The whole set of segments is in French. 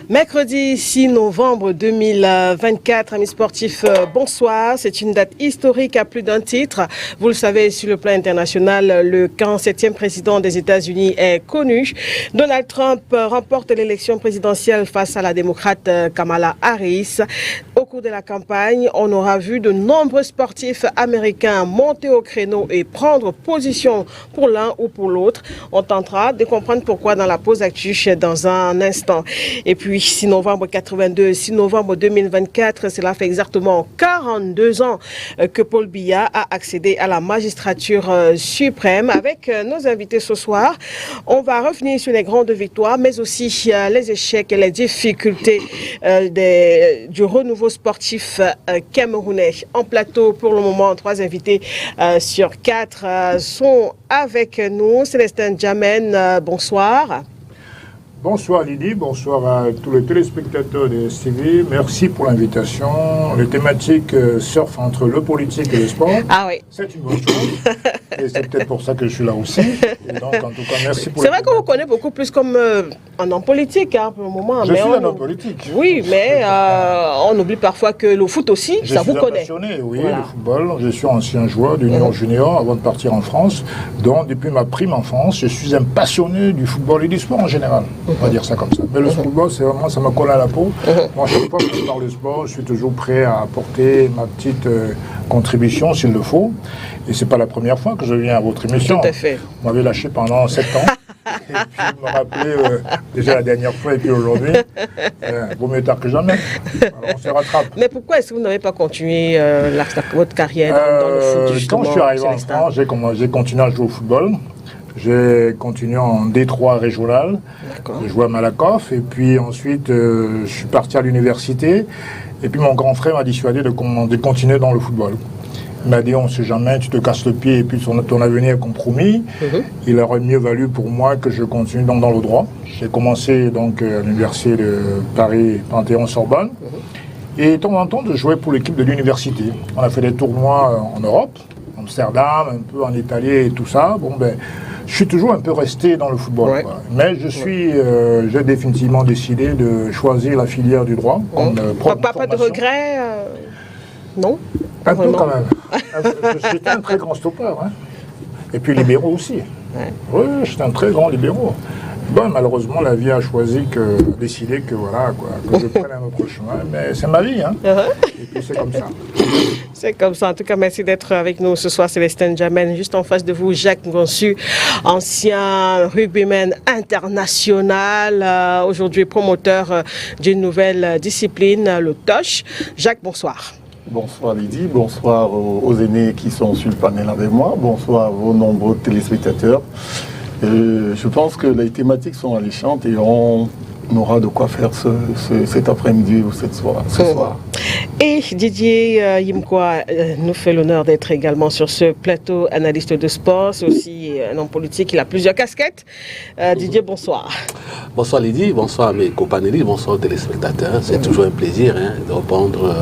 Mercredi 6 novembre 2024, amis sportifs, bonsoir. C'est une date historique à plus d'un titre. Vous le savez, sur le plan international, le 47e président des États-Unis est connu. Donald Trump remporte l'élection présidentielle face à la démocrate Kamala Harris. Au cours de la campagne, on aura vu de nombreux sportifs américains monter au créneau et prendre position pour l'un ou pour l'autre. On tentera de comprendre pourquoi dans la pause actu dans un instant. Et puis 6 novembre 82, 6 novembre 2024, cela fait exactement 42 ans que Paul Biya a accédé à la magistrature suprême. Avec nos invités ce soir, on va revenir sur les grandes victoires, mais aussi les échecs et les difficultés du renouveau sportif camerounais. En plateau, pour le moment, 3 invités sur 4 sont avec nous. Célestin Djamène, bonsoir. Bonsoir Lydie, bonsoir à tous les téléspectateurs de STV. Merci pour l'invitation. Les thématiques surfent entre le politique et le sport. Ah oui. C'est une bonne chose. Et c'est peut-être pour ça que je suis là aussi. Et donc, en tout cas, merci pour. C'est vrai qu'on vous connaît beaucoup plus comme un homme politique, hein, pour le moment. Je suis un homme politique. Oui, mais on oublie parfois que le foot aussi, ça vous connaît. Je suis passionné, oui, voilà. Le football. Je suis ancien joueur d'Union Junior avant de partir en France. Donc, depuis ma prime enfance, je suis un passionné du football et du sport en général. On va dire ça comme ça. Mais le football, c'est vraiment, ça me colle à la peau. Moi, chaque fois que je parle de sport, je suis toujours prêt à apporter ma petite contribution s'il le faut. Et c'est pas la première fois que je viens à votre émission. Tout à fait. Vous m'avez lâché pendant 7 ans. Et puis, vous me rappelez déjà la dernière fois et puis aujourd'hui. Vaut mieux tard que jamais. Alors, on se rattrape. Mais pourquoi est-ce que vous n'avez pas continué votre carrière dans le foot, justement? Quand je suis arrivé en France, j'ai continué à jouer au football. J'ai continué en D3 régional, j'ai joué à Malakoff, et puis ensuite je suis parti à l'université, et puis mon grand frère m'a dissuadé de continuer dans le football. Il m'a dit, on ne sait jamais, tu te casses le pied, et puis ton avenir est compromis. Il aurait mieux valu pour moi que je continue donc dans le droit. J'ai commencé donc à l'université de Paris, Panthéon-Sorbonne, et de temps en temps de jouer pour l'équipe de l'université. On a fait des tournois en Europe, Amsterdam, un peu en Italie et tout ça. Bon, ben, je suis toujours un peu resté dans le football. Ouais. Mais j'ai définitivement décidé de choisir la filière du droit. Pas de regret non? Un peu quand même. J'étais un très grand stoppeur. Hein. Et puis libéraux aussi. Ouais. Oui, j'étais un très grand libéraux. Bon, malheureusement, la vie a décidé que voilà, que je prenne un autre chemin. Mais c'est ma vie, hein. Et puis c'est comme ça. C'est comme ça. En tout cas, merci d'être avec nous ce soir, Célestin Djamène. Juste en face de vous, Jacques Ngonsu, ancien rugbyman international, aujourd'hui promoteur d'une nouvelle discipline, le TOCH. Jacques, bonsoir. Bonsoir Lydie, bonsoir aux aînés qui sont sur le panel avec moi, bonsoir à vos nombreux téléspectateurs. Je pense que les thématiques sont alléchantes et on aura de quoi faire cet après-midi ou ce soir. Et Didier Yimkwa nous fait l'honneur d'être également sur ce plateau, analyste de sport. C'est aussi un homme politique, il a plusieurs casquettes. Didier, bonsoir. Bonsoir Lydie, bonsoir à mes copanélistes, bonsoir aux téléspectateurs. C'est toujours un plaisir de répondre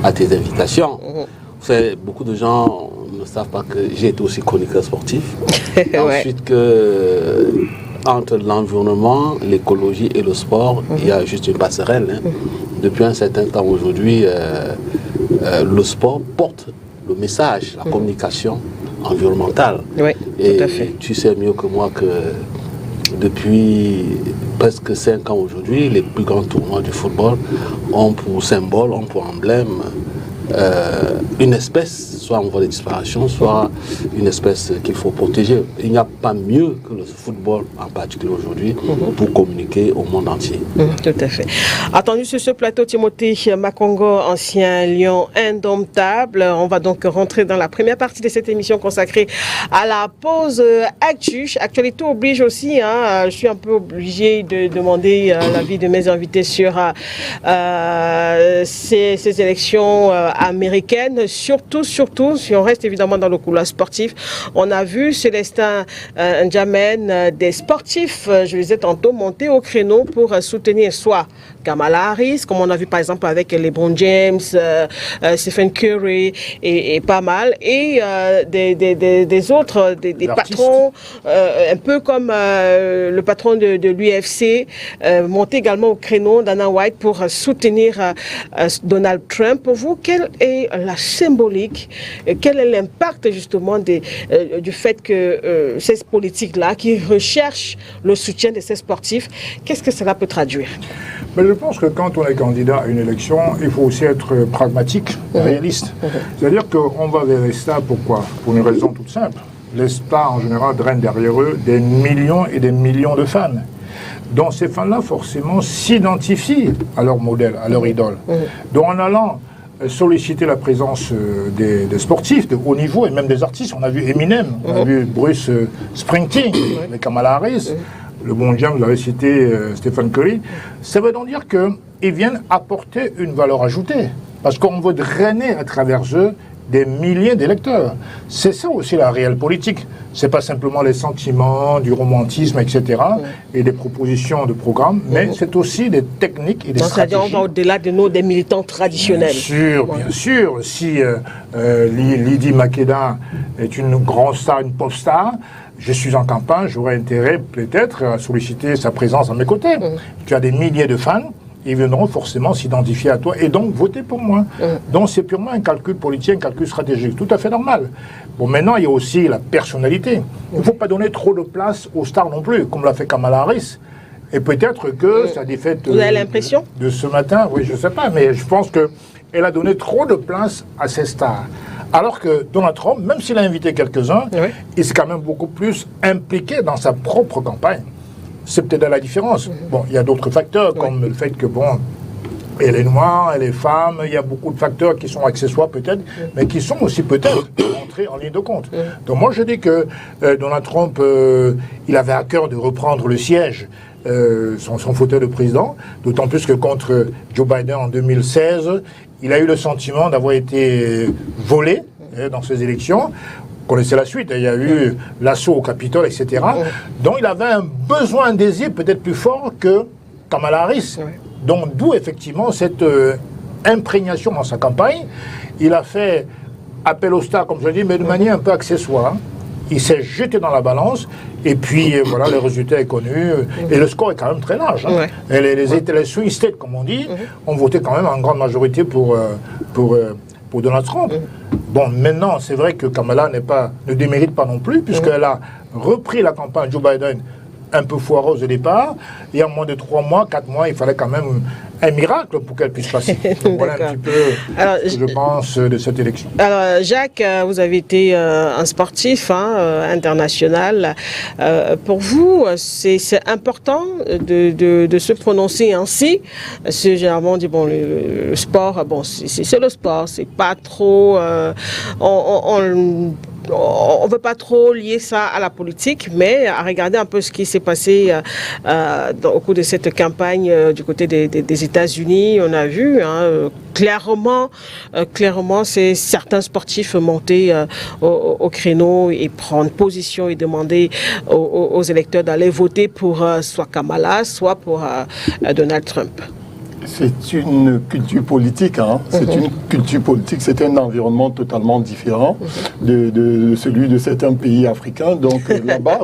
à tes invitations. Vous savez, beaucoup de gens ne savent pas que j'ai été aussi chroniqueur sportif. Ensuite que entre l'environnement, l'écologie et le sport, il y a juste une passerelle. Depuis un certain temps aujourd'hui, le sport porte le message, la communication environnementale. Oui, et tout à fait. Tu sais mieux que moi que depuis presque 5 ans aujourd'hui, les plus grands tournois du football ont pour symbole, ont pour emblème une espèce, soit en voie de disparition, soit une espèce qu'il faut protéger. Il n'y a pas mieux que le football, en particulier aujourd'hui, pour communiquer au monde entier. Tout à fait. Attendu sur ce plateau, Timothée Makongo, ancien lion indomptable. On va donc rentrer dans la première partie de cette émission consacrée à la pause actu. Actualité oblige aussi. Je suis un peu obligé de demander l'avis de mes invités sur ces élections américaines, surtout surtout, si on reste évidemment dans le couloir sportif, on a vu Célestin N'Djamène, des sportifs, je les ai tantôt montés au créneau pour soutenir soit Kamala Harris, comme on a vu par exemple avec LeBron James, Stephen Curry et pas mal, et des autres, des patrons, un peu comme le patron de l'UFC, monté également au créneau, Dana White, pour soutenir Donald Trump. Pour vous, quelle est la symbolique, quel est l'impact justement du fait que ces politiques-là, qui recherchent le soutien de ces sportifs, qu'est-ce que cela peut traduire? Mais je pense que quand on est candidat à une élection, il faut aussi être pragmatique, réaliste. C'est-à-dire qu'on va vers les stars, pourquoi? Pour une raison toute simple. Les stars, en général, drainent derrière eux des millions et des millions de fans. Donc ces fans-là, forcément, s'identifient à leur modèle, à leur idole. Donc en allant solliciter la présence des sportifs de haut niveau et même des artistes, on a vu Eminem, on a vu Bruce Springsteen, les Kamala Harris, le bon James, vous avez cité Stephen Curry, ça veut donc dire qu'ils viennent apporter une valeur ajoutée, parce qu'on veut drainer à travers eux des milliers d'électeurs. C'est ça aussi la réelle politique. C'est pas simplement les sentiments, du romantisme, etc., et des propositions de programmes, mais c'est aussi des techniques et des stratégies. C'est-à-dire on va au-delà des militants traditionnels. Bien sûr. Si Lydie Makeda est une grande star, une pop star, je suis en campagne, j'aurais intérêt peut-être à solliciter sa présence à mes côtés. Tu as des milliers de fans, ils viendront forcément s'identifier à toi et donc voter pour moi. Donc c'est purement un calcul politique, un calcul stratégique, tout à fait normal. Bon, maintenant, il y a aussi la personnalité. Il ne faut pas donner trop de place aux stars non plus, comme l'a fait Kamala Harris. Et peut-être que ça défaite Vous avez l'impression de ce matin, oui, je ne sais pas, mais je pense qu'elle a donné trop de place à ces stars. Alors que Donald Trump, même s'il a invité quelques-uns, il s'est quand même beaucoup plus impliqué dans sa propre campagne. C'est peut-être la différence. Bon, il y a d'autres facteurs, comme le fait que, bon, elle est noire, elle est femme, il y a beaucoup de facteurs qui sont accessoires peut-être, mais qui sont aussi peut-être entrés en ligne de compte. Donc moi je dis que Donald Trump, il avait à cœur de reprendre le siège, son fauteuil de président, d'autant plus que contre Joe Biden en 2016, il a eu le sentiment d'avoir été volé dans ces élections. Vous connaissez la suite, il y a eu l'assaut au Capitole, etc. Donc il avait un besoin, un désir peut-être plus fort que Kamala Harris. Donc d'où effectivement cette imprégnation dans sa campagne. Il a fait appel aux stars, comme je l'ai dit, mais de manière un peu accessoire. Il s'est jeté dans la balance, et puis voilà, le résultat est connu, et le score est quand même très large. Et les swing states, comme on dit, ont voté quand même en grande majorité pour Donald Trump. Bon, maintenant, c'est vrai que Kamala ne démérite pas non plus, puisqu'elle a repris la campagne Joe Biden un peu foireuse au départ, et en moins de 3 mois, 4 mois, il fallait quand même un miracle pour qu'elle puisse passer. Voilà un petit peu ce que je pense de cette élection. Alors, Jacques, vous avez été un sportif international. Pour vous, c'est important de se prononcer ainsi. Généralement, on dit, bon, le sport, bon, c'est le sport, c'est pas trop... on ne veut pas trop lier ça à la politique, mais à regarder un peu ce qui s'est passé au cours de cette campagne du côté des États-Unis, on a vu clairement, c'est certains sportifs monter au créneau et prendre position et demander aux électeurs d'aller voter pour soit Kamala, soit pour Donald Trump. C'est une culture politique, c'est une culture politique, c'est un environnement totalement différent de celui de certains pays africains. Donc là-bas,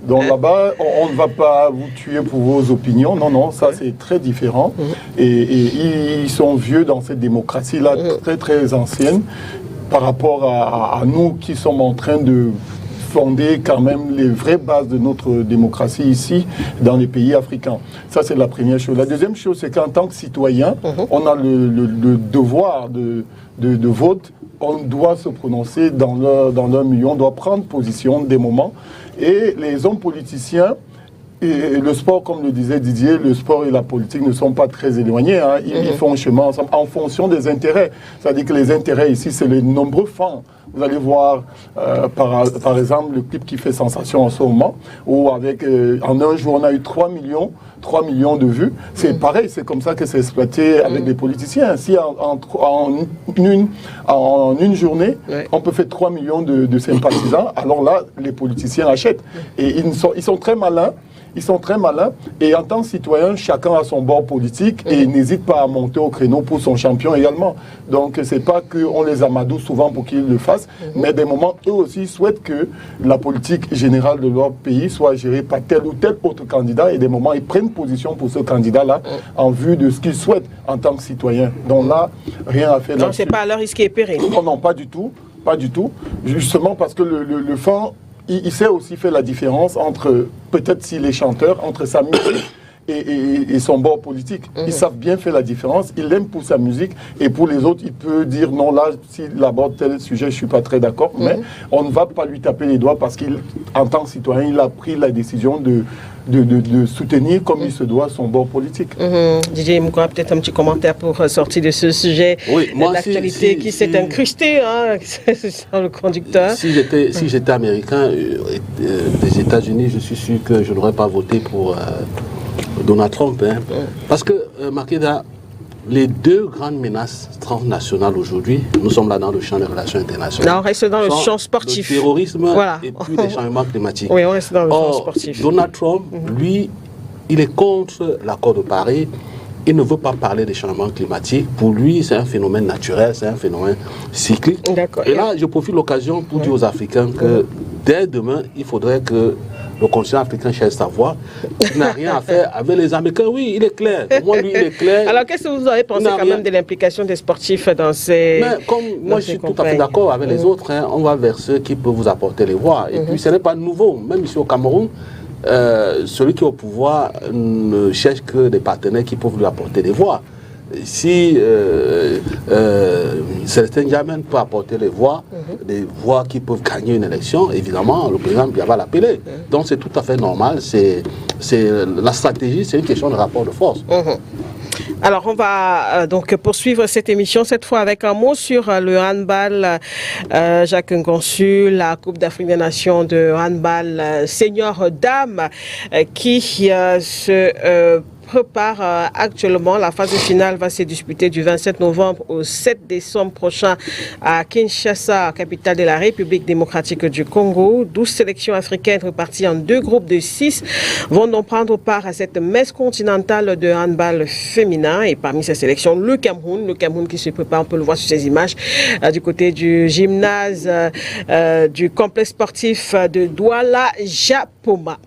Donc là-bas, on ne va pas vous tuer pour vos opinions. Non, ça c'est très différent. Et ils sont vieux dans cette démocratie-là, très très ancienne, par rapport à nous qui sommes en train de fonder quand même les vraies bases de notre démocratie ici, dans les pays africains. Ça, c'est la première chose. La deuxième chose, c'est qu'en tant que citoyen, on a le devoir de vote. On doit se prononcer dans leur milieu, on doit prendre position des moments. Et les hommes politiciens Et le sport, comme le disait Didier, le sport et la politique ne sont pas très éloignés. Hein. Ils font un chemin ensemble en fonction des intérêts. C'est-à-dire que les intérêts ici, c'est les nombreux fans. Vous allez voir, par exemple, le clip qui fait sensation en ce moment, où en un jour, on a eu 3 millions de vues. C'est pareil, c'est comme ça que c'est exploité avec les politiciens. Si en une journée, on peut faire 3 millions de sympathisants, alors là, les politiciens achètent. Et ils sont très malins. Ils sont très malins et en tant que citoyen, chacun a son bord politique et n'hésite pas à monter au créneau pour son champion également. Donc c'est pas qu'on les amadoue souvent pour qu'ils le fassent, mais des moments, eux aussi souhaitent que la politique générale de leur pays soit gérée par tel ou tel autre candidat et des moments, ils prennent position pour ce candidat-là en vue de ce qu'ils souhaitent en tant que citoyen. Donc là, rien à faire. Donc c'est pas à leur risque et péril. Non, pas du tout. Pas du tout. Justement parce que le fan, il sait aussi faire la différence entre, peut-être s'il est chanteur, entre sa musique et son bord politique. Ils savent bien faire la différence. Il l'aime pour sa musique et pour les autres, il peut dire non, là, s'il aborde tel sujet, je ne suis pas très d'accord. Mais on ne va pas lui taper les doigts parce qu'en tant que citoyen, il a pris la décision de soutenir comme il se doit son bord politique. Didier Moukoura, peut-être un petit commentaire pour sortir de ce sujet de l'actualité qui s'est incrusté sur le conducteur. Si j'étais américain des États-Unis, je suis sûr que je n'aurais pas voté pour Donald Trump. Parce que, Makeda, les deux grandes menaces transnationales aujourd'hui, nous sommes là dans le champ des relations internationales. Là, on reste dans le champ sportif. Le terrorisme et puis les changements climatiques. Oui, on reste dans le champ sportif. Donald Trump, lui, il est contre l'accord de Paris. Il ne veut pas parler des changements climatiques. Pour lui, c'est un phénomène naturel, c'est un phénomène cyclique. Et là, je profite de l'occasion pour dire aux Africains que dès demain, il faudrait que le continent africain cherche sa voie. Il n'a rien à faire avec les Américains. Oui, il est clair. Pour moi, lui, il est clair. Alors, qu'est-ce que vous avez pensé quand même de l'implication des sportifs dans ces... Mais comme moi, je suis tout à fait d'accord avec les autres. On va vers ceux qui peuvent vous apporter les voix. Et puis, ce n'est pas nouveau. Même ici au Cameroun, celui qui est au pouvoir ne cherche que des partenaires qui peuvent lui apporter des voix. Si certains Jamen peuvent apporter des voix qui peuvent gagner une élection, évidemment, le président va l'appeler. Donc c'est tout à fait normal. La stratégie, c'est une question de rapport de force. Alors, on va donc poursuivre cette émission, cette fois avec un mot sur le handball. Jacques Ngonsu, la Coupe d'Afrique des Nations de handball senior dames qui se prépare actuellement. La phase finale va se disputer du 27 novembre au 7 décembre prochain à Kinshasa, capitale de la République démocratique du Congo. 12 sélections africaines réparties en 2 groupes de 6 vont donc prendre part à cette messe continentale de handball féminin. Et parmi ces sélections, le Cameroun qui se prépare, on peut le voir sur ces images, du côté du gymnase du complexe sportif de Douala Japoma.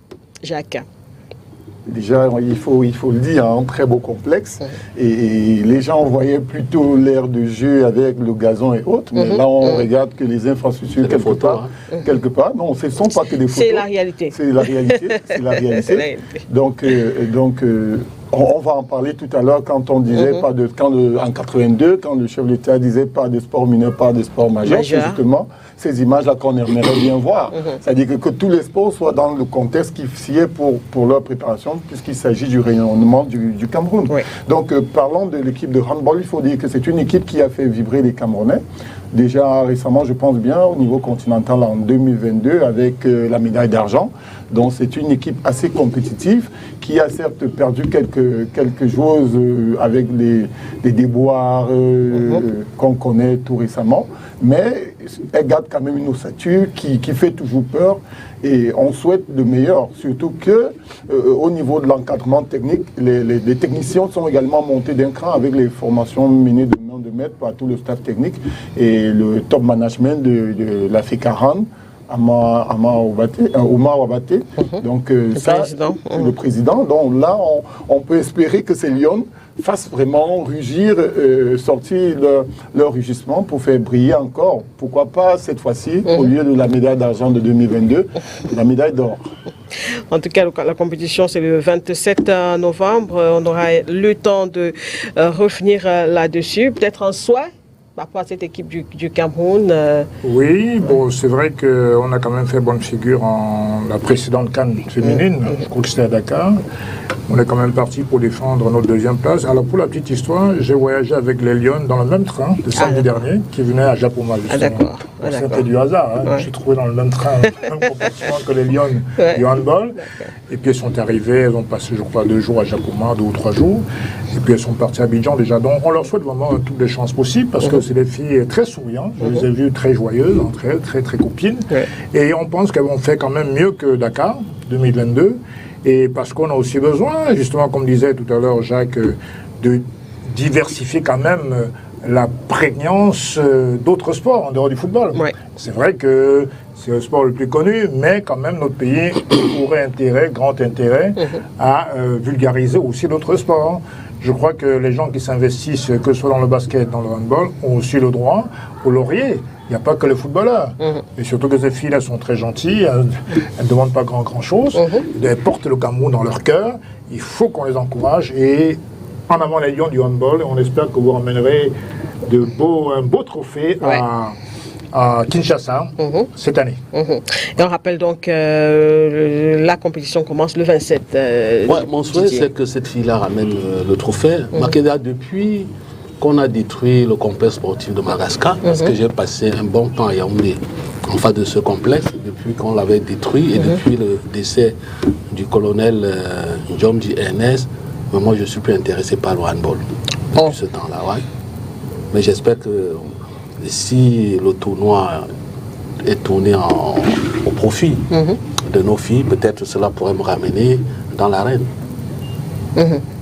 Jacques. Déjà, il faut le dire, un très beau complexe. Et les gens voyaient plutôt l'aire de jeu avec le gazon et autres. Mais là, on regarde que les infrastructures, quelque part. Non, ce ne sont pas que des photos. C'est la réalité. C'est la réalité. Donc, on va en parler tout à l'heure quand on disait en 82, quand le chef de l'État disait pas de sport mineur, pas de sport majeur. C'est justement ces images-là qu'on aimerait bien voir. C'est-à-dire que tous les sports soient dans le contexte qui sied pour leur préparation, puisqu'il s'agit du rayonnement du Cameroun. Donc, parlons de l'équipe de handball. Il faut dire que c'est une équipe qui a fait vibrer les Camerounais. Déjà récemment, je pense bien, au niveau continental en 2022, avec la médaille d'argent. Donc c'est une équipe assez compétitive qui a certes perdu quelques joueuses avec des déboires qu'on connaît tout récemment, mais elle garde quand même une ossature qui fait toujours peur et on souhaite le meilleur, surtout que au niveau de l'encadrement technique, les techniciens sont également montés d'un cran avec les formations menées de main de maître par tout le staff technique et le top management de la FECARAN. Omar Wabate, donc le président. Donc là, on peut espérer que ces lions fassent vraiment rugir, sortir leur rugissement pour faire briller encore. Pourquoi pas cette fois-ci, au lieu de la médaille d'argent de 2022, la médaille d'or. En tout cas, la compétition, c'est le 27 novembre. On aura le temps de revenir là-dessus. Peut-être en soi. par rapport à cette équipe du Cameroun. Oui, bon, c'est vrai qu'on a quand même fait bonne figure en la précédente CAN féminine. Je crois que c'était à Dakar. On est quand même parti pour défendre notre deuxième place. Alors, pour la petite histoire, j'ai voyagé avec les Lions dans le même train le samedi dernier, qui venait à Japoma, justement. C'était du hasard. Hein. Je me suis trouvé dans le même train, le même comportement que les Lions du handball. Et puis, elles sont arrivées, elles ont passé, je crois, 2 jours à Japoma, 2 ou 3 jours. Et puis, elles sont parties à Abidjan déjà. Donc, on leur souhaite vraiment toutes les chances possibles, parce que c'est des filles très souriantes. Je les ai vues très joyeuses entre elles, très, très copines. Et on pense qu'elles vont faire quand même mieux que Dakar 2022. Et parce qu'on a aussi besoin, justement, comme disait tout à l'heure Jacques, de diversifier quand même la prégnance d'autres sports en dehors du football. C'est vrai que c'est le sport le plus connu, mais quand même notre pays aurait grand intérêt à vulgariser aussi d'autres sports. Je crois que les gens qui s'investissent, que ce soit dans le basket, dans le handball, ont aussi le droit au laurier. Il n'y a pas que les footballeurs. Et surtout que ces filles-là sont très gentilles, elles ne demandent pas grand-chose. Elles portent le Cameroun dans leur cœur. Il faut qu'on les encourage. Et en avant les Lions du handball, on espère que vous ramènerez un beau trophée à Kinshasa cette année. Et on rappelle donc la compétition commence le 27. Mon souhait, c'est que cette fille-là ramène le trophée. Makeda, depuis qu'on a détruit le complexe sportif de Madagascar, parce que j'ai passé un bon temps à Yaoundé en face de ce complexe, depuis qu'on l'avait détruit et depuis le décès du colonel Njomdi Ernest, moi je suis plus intéressé par le handball depuis ce temps-là. Mais j'espère que si le tournoi est tourné au profit de nos filles, peut-être cela pourrait me ramener dans l'arène.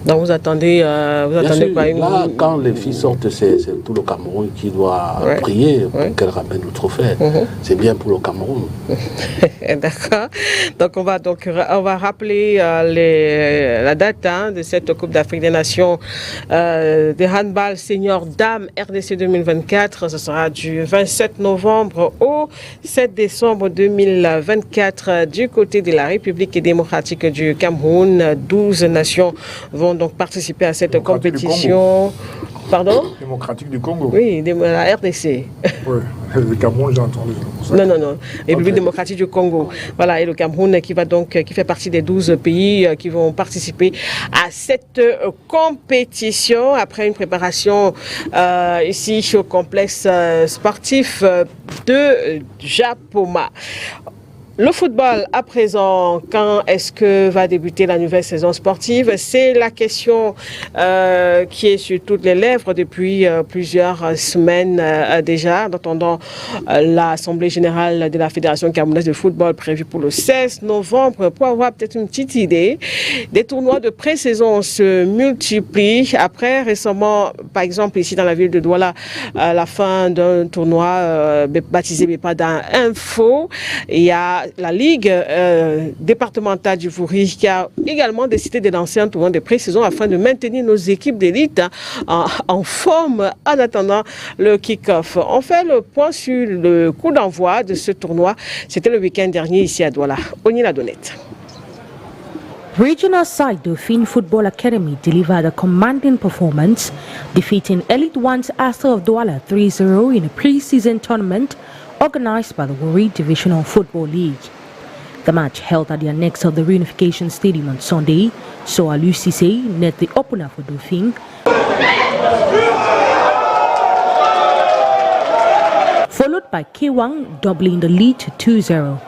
Donc vous attendez quoi Là, quand les filles sortent, c'est tout le Cameroun qui doit prier pour qu'elles ramènent le trophée. C'est bien pour le Cameroun. D'accord. Donc on va rappeler la date de cette Coupe d'Afrique des Nations de handball senior dames RDC 2024. Ce sera du 27 novembre au 7 décembre 2024 du côté de la République démocratique du Cameroun. 12 nations vont donc participer à cette compétition. Pardon? Démocratique du Congo. Oui, la RDC. Oui, le Cameroun, j'ai entendu. Non. République démocratique du Congo. Voilà, et le Cameroun qui fait partie des 12 pays qui vont participer à cette compétition après une préparation ici au complexe sportif de Japoma. Le football, à présent, quand est-ce que va débuter la nouvelle saison sportive? C'est la question qui est sur toutes les lèvres depuis plusieurs semaines déjà, en attendant l'Assemblée générale de la Fédération camerounaise de football prévue pour le 16 novembre. Pour avoir peut-être une petite idée, des tournois de pré-saison se multiplient. Après, récemment, par exemple, ici dans la ville de Douala, la fin d'un tournoi baptisé Bepada Info, il y a la Ligue départementale du Vouri qui a également décidé de lancer un tournoi de pré-saison afin de maintenir nos équipes d'élite en forme en attendant le kick-off. On fait le point sur le coup d'envoi de ce tournoi. C'était le week-end dernier ici à Douala. Oni la Donnette. Regional side Dauphine Football Academy delivered a commanding performance, defeating Elite One's Astor of Douala 3-0 in a pre-season tournament organized by the Warri Divisional Football League. The match held at the annex of the Reunification Stadium on Sunday saw Alu Cisse net the opener for Dauphine, followed by K1 doubling the lead to 2-0.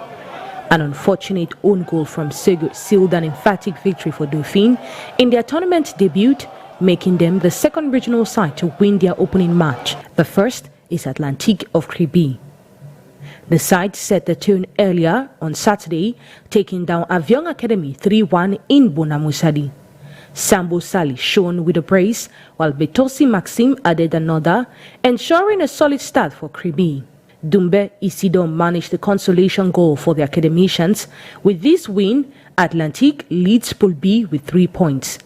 An unfortunate own goal from Sego sealed an emphatic victory for Dauphine in their tournament debut, making them the second regional side to win their opening match. The first is Atlantique of Kribi. The side set the tone earlier on Saturday, taking down Avion Academy 3-1 in Bonamusadi. Sambo Sali shone with a brace, while Betosi Maxime added another, ensuring a solid start for Kribi. Dumbe Isido managed the consolation goal for the academicians. With this win, Atlantique leads Pool B with 3 points.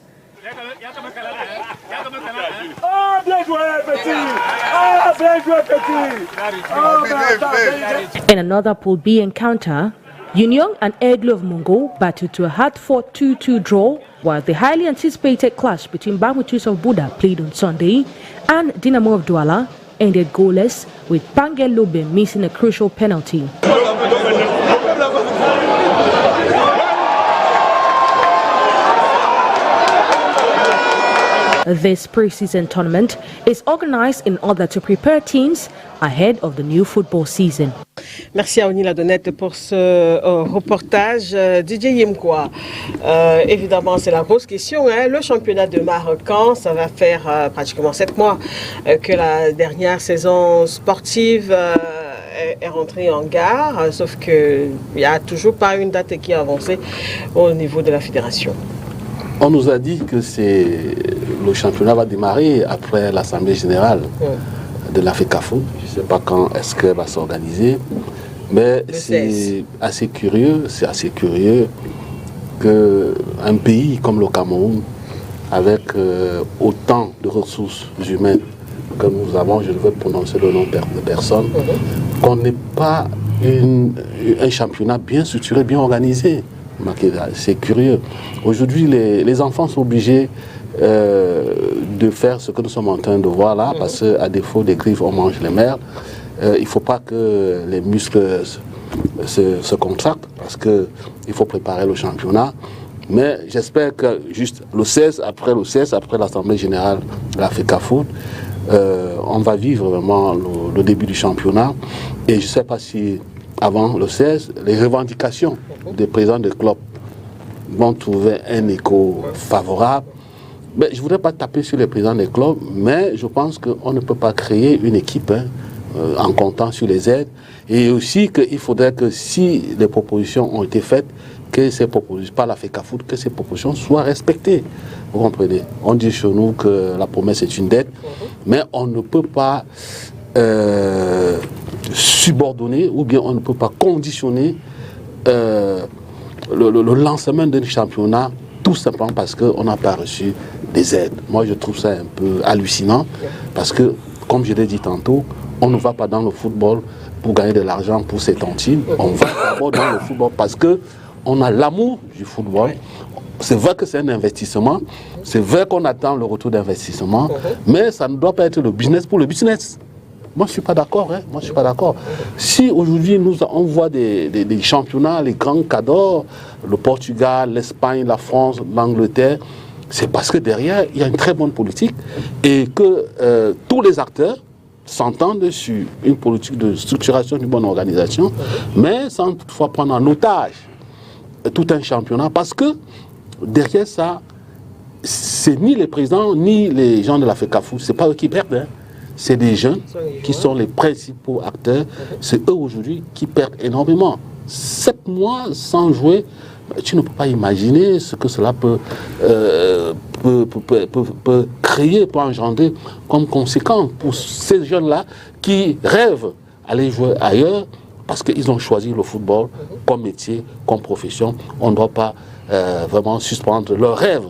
In another Pool B encounter, Union and Aigle of Mungo battled to a hard-fought 2-2 draw, while the highly anticipated clash between Bamutus of Buddha played on Sunday and Dynamo of Douala ended goalless, with Pangel Lobe missing a crucial penalty. This pre-season tournament is organized in order to prepare teams ahead of the new football season. Merci à Oni Ladonnette pour ce reportage. Didier Yemkwa, évidemment, c'est la grosse question. Le championnat de Maroc, ça va faire pratiquement 7 mois que la dernière saison sportive est rentrée en gare, sauf qu'il n'y a toujours pas une date qui est avancée au niveau de la fédération. On nous a dit que le championnat va démarrer après l'Assemblée générale de la FECAFOOT. Je ne sais pas quand est-ce qu'elle va s'organiser, mais c'est assez curieux qu'un pays comme le Cameroun, avec autant de ressources humaines que nous avons, je ne veux prononcer le nom de personne, qu'on n'ait pas un championnat bien structuré, bien organisé. C'est curieux. Aujourd'hui, les enfants sont obligés de faire ce que nous sommes en train de voir là, parce qu'à défaut des griffes, on mange les merdes. Il ne faut pas que les muscles se contractent, parce qu'il faut préparer le championnat. Mais j'espère que juste le 16, après l'Assemblée générale de la FECAFOOT, on va vivre vraiment le début du championnat. Et je ne sais pas si avant le 16, les revendications des présidents de clubs vont trouver un écho favorable. Mais je ne voudrais pas taper sur les présidents des clubs, mais je pense qu'on ne peut pas créer une équipe en comptant sur les aides. Et aussi qu'il faudrait que si les propositions ont été faites, que ces propositions, par la FECAFOOT, que ces propositions soient respectées. Vous comprenez? On dit chez nous que la promesse est une dette, mais on ne peut pas subordonner ou bien on ne peut pas conditionner le lancement d'un championnat tout simplement parce qu'on n'a pas reçu des aides. Moi, je trouve ça un peu hallucinant parce que, comme je l'ai dit tantôt, on ne va pas dans le football pour gagner de l'argent pour ses tontines. On va d'abord dans le football parce qu'on a l'amour du football. C'est vrai que c'est un investissement, c'est vrai qu'on attend le retour d'investissement, mais ça ne doit pas être le business pour le business. Moi, je ne suis pas d'accord. Moi, je suis pas d'accord. Si aujourd'hui, on voit des championnats, les grands cadors, le Portugal, l'Espagne, la France, l'Angleterre, c'est parce que derrière, il y a une très bonne politique et que tous les acteurs s'entendent sur une politique de structuration d'une bonne organisation, mais sans toutefois prendre en otage tout un championnat, parce que derrière ça, c'est ni les présidents, ni les gens de la FECAFOOT, c'est pas eux qui perdent. C'est des jeunes qui sont les principaux acteurs. C'est eux aujourd'hui qui perdent énormément. 7 mois sans jouer, tu ne peux pas imaginer ce que cela peut créer, peut engendrer comme conséquence pour ces jeunes-là qui rêvent d'aller jouer ailleurs parce qu'ils ont choisi le football comme métier, comme profession. On ne doit pas vraiment suspendre leurs rêves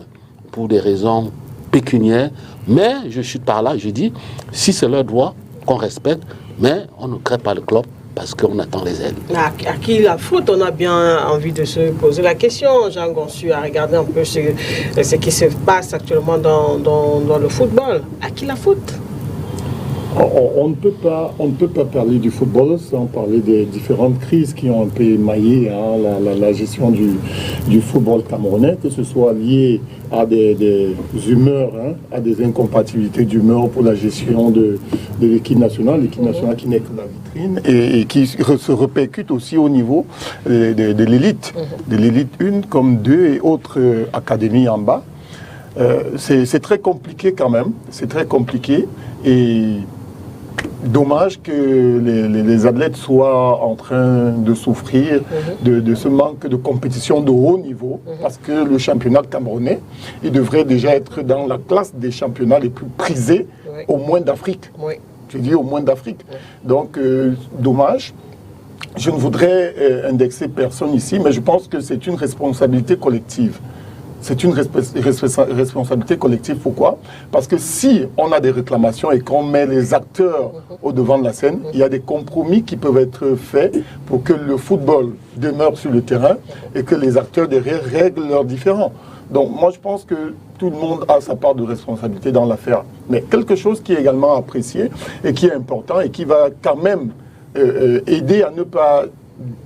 pour des raisons pécuniaires. Mais je chute par là, je dis, si c'est leur droit, qu'on respecte, mais on ne crée pas le club parce qu'on attend les aides. À qui la faute? On a bien envie de se poser la question, Jean Gonsu, à regarder un peu ce qui se passe actuellement dans le football. À qui la faute? On ne peut pas parler du football sans parler des différentes crises qui ont un peu émaillé la gestion du football camerounais, que ce soit lié à des humeurs, à des incompatibilités d'humeur pour la gestion de l'équipe nationale qui n'est que la vitrine et qui se répercute aussi au niveau de l'élite, de l'élite 1 comme 2 et autres académies en bas. C'est très compliqué quand même, c'est très compliqué et dommage que les athlètes soient en train de souffrir de ce manque de compétition de haut niveau, parce que le championnat camerounais, il devrait déjà être dans la classe des championnats les plus prisés, au moins d'Afrique. Je dis au moins d'Afrique. Donc, dommage. Je ne voudrais indexer personne ici, mais je pense que c'est une responsabilité collective. C'est une responsabilité collective. Pourquoi? Parce que si on a des réclamations et qu'on met les acteurs au devant de la scène, il y a des compromis qui peuvent être faits pour que le football demeure sur le terrain et que les acteurs derrière règlent leurs différends. Donc moi je pense que tout le monde a sa part de responsabilité dans l'affaire. Mais quelque chose qui est également apprécié et qui est important et qui va quand même aider à ne pas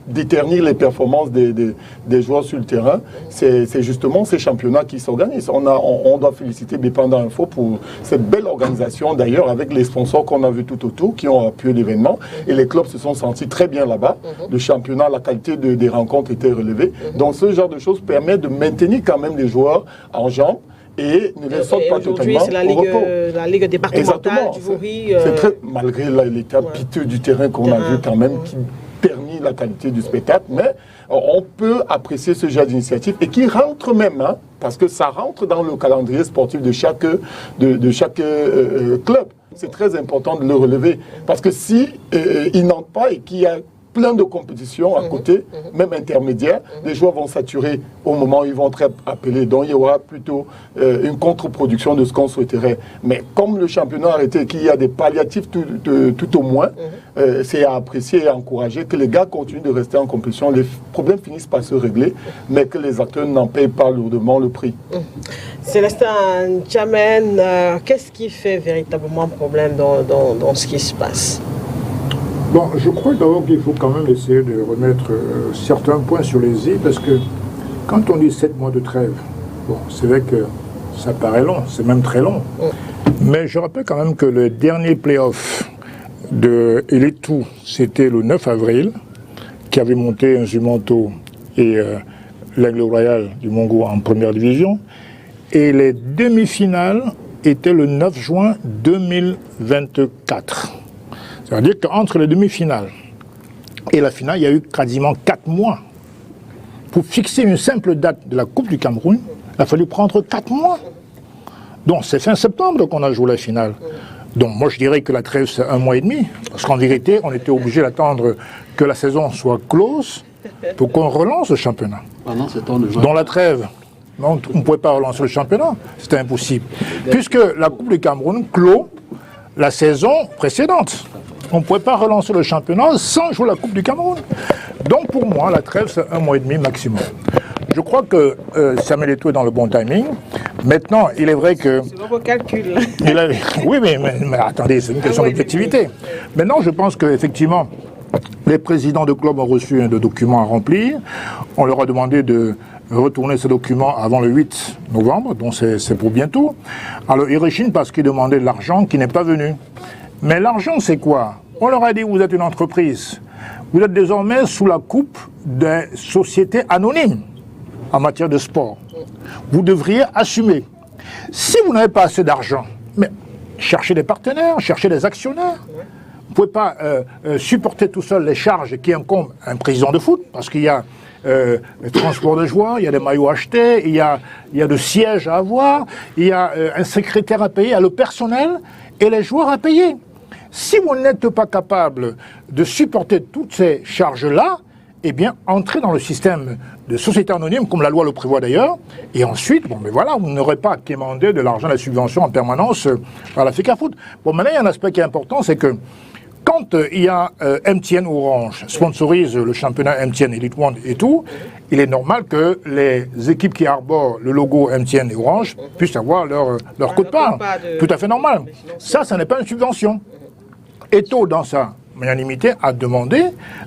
déternir les performances des joueurs sur le terrain, c'est justement ces championnats qui s'organisent. On doit féliciter Bépanda Info pour cette belle organisation, d'ailleurs, avec les sponsors qu'on a vus tout autour, qui ont appuyé l'événement, et les clubs se sont sentis très bien là-bas. Le championnat, la qualité des rencontres était relevée. Donc ce genre de choses permet de maintenir quand même les joueurs en jambes, et ne les sortent pas totalement c'est la ligue départementale du Vouri. C'est très, malgré l'état piteux du terrain qu'on a vu quand même, qui ternit la qualité du spectacle, mais on peut apprécier ce genre d'initiative et qui rentre même, hein, parce que ça rentre dans le calendrier sportif de chaque club. C'est très important de le relever, parce que si il n'entre pas et qu'il y a plein de compétitions à côté, même intermédiaires, les joueurs vont saturer au moment où ils vont être appelés. Donc il y aura plutôt une contre-production de ce qu'on souhaiterait. Mais comme le championnat a arrêté, qu'il y a des palliatifs tout au moins, c'est à apprécier et à encourager que les gars continuent de rester en compétition. Les problèmes finissent par se régler, mais que les acteurs n'en payent pas lourdement le prix. Célestin Djamène, qu'est-ce qui fait véritablement problème dans ce qui se passe? Bon, je crois d'abord qu'il faut quand même essayer de remettre certains points sur les i, parce que quand on dit 7 mois de trêve, bon, c'est vrai que ça paraît long, c'est même très long. Mais je rappelle quand même que le dernier play-off de Elite 2, c'était le 9 avril, qui avait monté un Jumanto et l'Aigle Royal du Mongo en première division. Et les demi-finales étaient le 9 juin 2024. C'est-à-dire qu'entre les demi-finales et la finale, il y a eu quasiment 4 mois. Pour fixer une simple date de la Coupe du Cameroun, il a fallu prendre 4 mois. Donc c'est fin septembre qu'on a joué la finale. Donc moi je dirais que la trêve c'est 1 mois et demi. Parce qu'en vérité, on était obligé d'attendre que la saison soit close pour qu'on relance le championnat. Dans la trêve, non, on ne pouvait pas relancer le championnat. C'était impossible. Puisque la Coupe du Cameroun clôt la saison précédente. On ne pouvait pas relancer le championnat sans jouer la Coupe du Cameroun. Donc pour moi, la trêve, c'est 1 mois et demi maximum. Je crois que Samuel Eto'o est dans le bon timing. Maintenant, il est vrai que... C'est vos calculs. Oui, mais attendez, c'est une question d'objectivité. Maintenant, je pense qu'effectivement, les présidents de clubs ont reçu un document à remplir. On leur a demandé de retourner ce document avant le 8 novembre, donc c'est pour bientôt. Alors, ils rechignent parce qu'ils demandaient de l'argent qui n'est pas venu. Mais l'argent, c'est quoi? On leur a dit, vous êtes une entreprise. Vous êtes désormais sous la coupe des sociétés anonymes en matière de sport. Vous devriez assumer. Si vous n'avez pas assez d'argent, mais cherchez des partenaires, cherchez des actionnaires. Vous ne pouvez pas supporter tout seul les charges qui incombent à un président de foot, parce qu'il y a le transport de joueurs, il y a des maillots achetés, il y a de sièges à avoir, il y a un secrétaire à payer, il y a le personnel et les joueurs à payer. Si vous n'êtes pas capable de supporter toutes ces charges-là, eh bien, entrez dans le système de société anonyme, comme la loi le prévoit d'ailleurs, et ensuite, bon, mais voilà, vous n'aurez pas à quémander de l'argent, de la subvention en permanence à la FECAFOOT. Bon, maintenant, il y a un aspect qui est important, c'est que quand il y a MTN ou Orange sponsorise le championnat MTN Elite One et tout, il est normal que les équipes qui arborent le logo MTN et Orange puissent avoir leur quote-part. Tout à fait normal. Ça n'est pas une subvention. Eto'o, dans sa magnanimité, a demandé,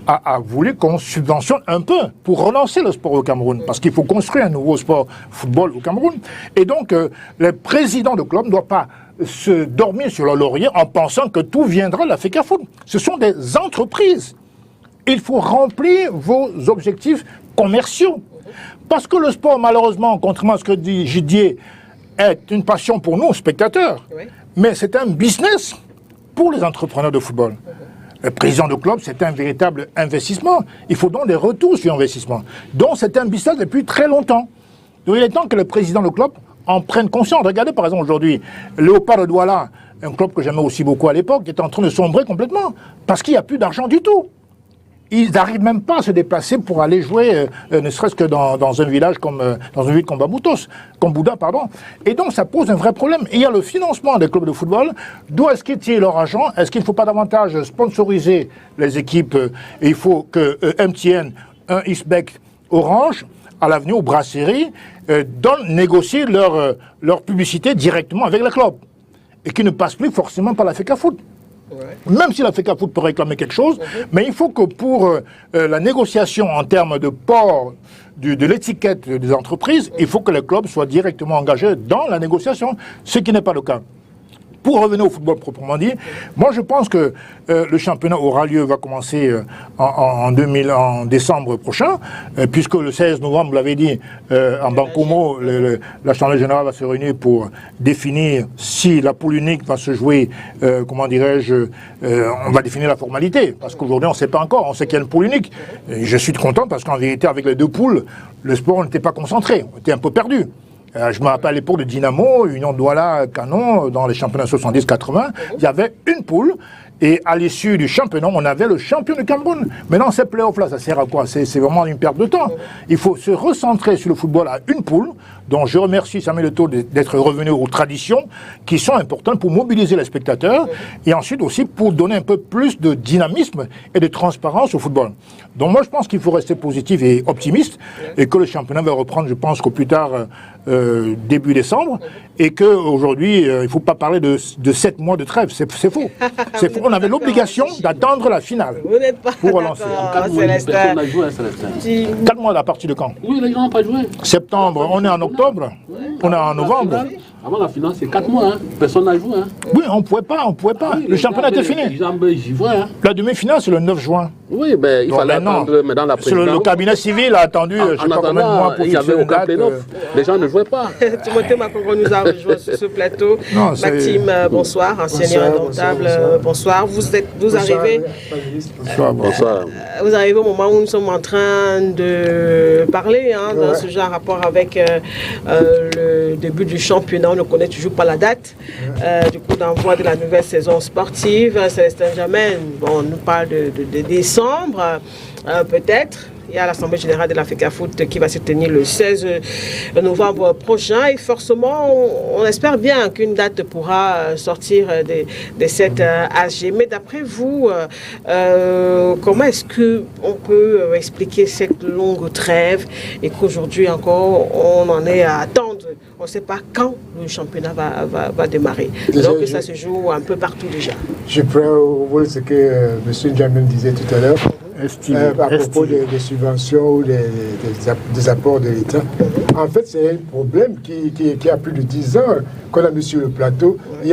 a voulu qu'on subventionne un peu pour relancer le sport au Cameroun, parce qu'il faut construire un nouveau sport football au Cameroun. Et donc, les présidents de clubs ne doivent pas se dormir sur leur laurier en pensant que tout viendra de la FECAFOOT. Ce sont des entreprises. Il faut remplir vos objectifs commerciaux. Parce que le sport, malheureusement, contrairement à ce que dit Gidier, est une passion pour nous, spectateurs. Oui. Mais c'est un business pour les entrepreneurs de football. Le président de club, c'est un véritable investissement. Il faut donc des retours sur investissement. Donc c'est un business depuis très longtemps. Donc il est temps que le président de club en prenne conscience. Regardez par exemple aujourd'hui, Léopard de Douala, un club que j'aimais aussi beaucoup à l'époque, est en train de sombrer complètement parce qu'il n'y a plus d'argent du tout. Ils n'arrivent même pas à se déplacer pour aller jouer, ne serait-ce que dans un village dans une ville comme Bouddha, pardon. Et donc ça pose un vrai problème. Et il y a le financement des clubs de football. D'où est-ce qu'ils tirent leur argent? Est-ce qu'il ne faut pas davantage sponsoriser les équipes? Et il faut que MTN, Isbec, Orange à l'avenir aux brasseries négocier leur publicité directement avec le club et qui ne passe plus forcément par la FECAFOOT. Ouais. Même si la FECAFOOT peut réclamer quelque chose, mais il faut que pour la négociation en termes de port de l'étiquette des entreprises, il faut que les clubs soient directement engagés dans la négociation, ce qui n'est pas le cas. Pour revenir au football proprement dit, moi je pense que le championnat aura lieu, va commencer en décembre prochain, puisque le 16 novembre, vous l'avez dit, en Bancomo, l'Assemblée générale va se réunir pour définir si la poule unique va se jouer, comment dirais-je, on va définir la formalité, parce qu'aujourd'hui on ne sait pas encore, on sait qu'il y a une poule unique. Et je suis content parce qu'en vérité, avec les deux poules, le sport n'était pas concentré, on était un peu perdu. Je me rappelle à l'époque de Dynamo, Union Douala, Canon, dans les championnats 70-80, il y avait une poule, et à l'issue du championnat, on avait le champion du Cameroun. Maintenant, ces playoffs-là, ça sert à quoi? C'est vraiment une perte de temps. Il faut se recentrer sur le football à une poule, dont je remercie Samuel Eto'o d'être revenu aux traditions qui sont importantes pour mobiliser les spectateurs, et ensuite aussi pour donner un peu plus de dynamisme et de transparence au football. Donc moi, je pense qu'il faut rester positif et optimiste, et que le championnat va reprendre, je pense, qu'au plus tard, début décembre, et qu'aujourd'hui, il ne faut pas parler de 7 mois de trêve. C'est faux. C'est faux. On avait l'obligation d'attendre la finale pour relancer. 4 mois, personne n'a joué à Célestin. 4 mois à partir de quand? Oui, les gens n'ont pas joué. Septembre, on est en octobre, on est en novembre. Avant la finale, c'est 4 mois, hein. Personne n'a joué. Hein. Oui, on ne pouvait pas. Oui, le championnat était fini. Hein. La demi-finale, c'est le 9 juin. Oui, ben, il fallait attendre, mais dans la présidence. Le cabinet civil a attendu, je ne sais pas combien de mois pour fixer une date. Les gens ne jouaient pas. Timothée Makongo nous a rejoint sur ce plateau. Non, Maxime, bonsoir, ancien indomptable, bonsoir. Vous arrivez. Bonsoir. Vous arrivez au moment où nous sommes en train de parler dans ce genre rapport avec le début du championnat. On ne connaît toujours pas la date du coup d'envoi de la nouvelle saison sportive. Célestin Jammeh, on nous parle de décembre, peut-être. Il y a l'Assemblée générale de la FECAFOOT qui va se tenir le 16 novembre prochain. Et forcément, on espère bien qu'une date pourra sortir de cette AG. Mais d'après vous, comment est-ce qu'on peut expliquer cette longue trêve et qu'aujourd'hui encore, on en est à attendre? On ne sait pas quand le championnat va démarrer. Donc ça se joue un peu partout déjà. Je prends au ce que M. Jammeh disait tout à l'heure. À propos des subventions ou des apports de l'État. En fait, c'est un problème qui a plus de 10 ans qu'on a mis sur le plateau. Il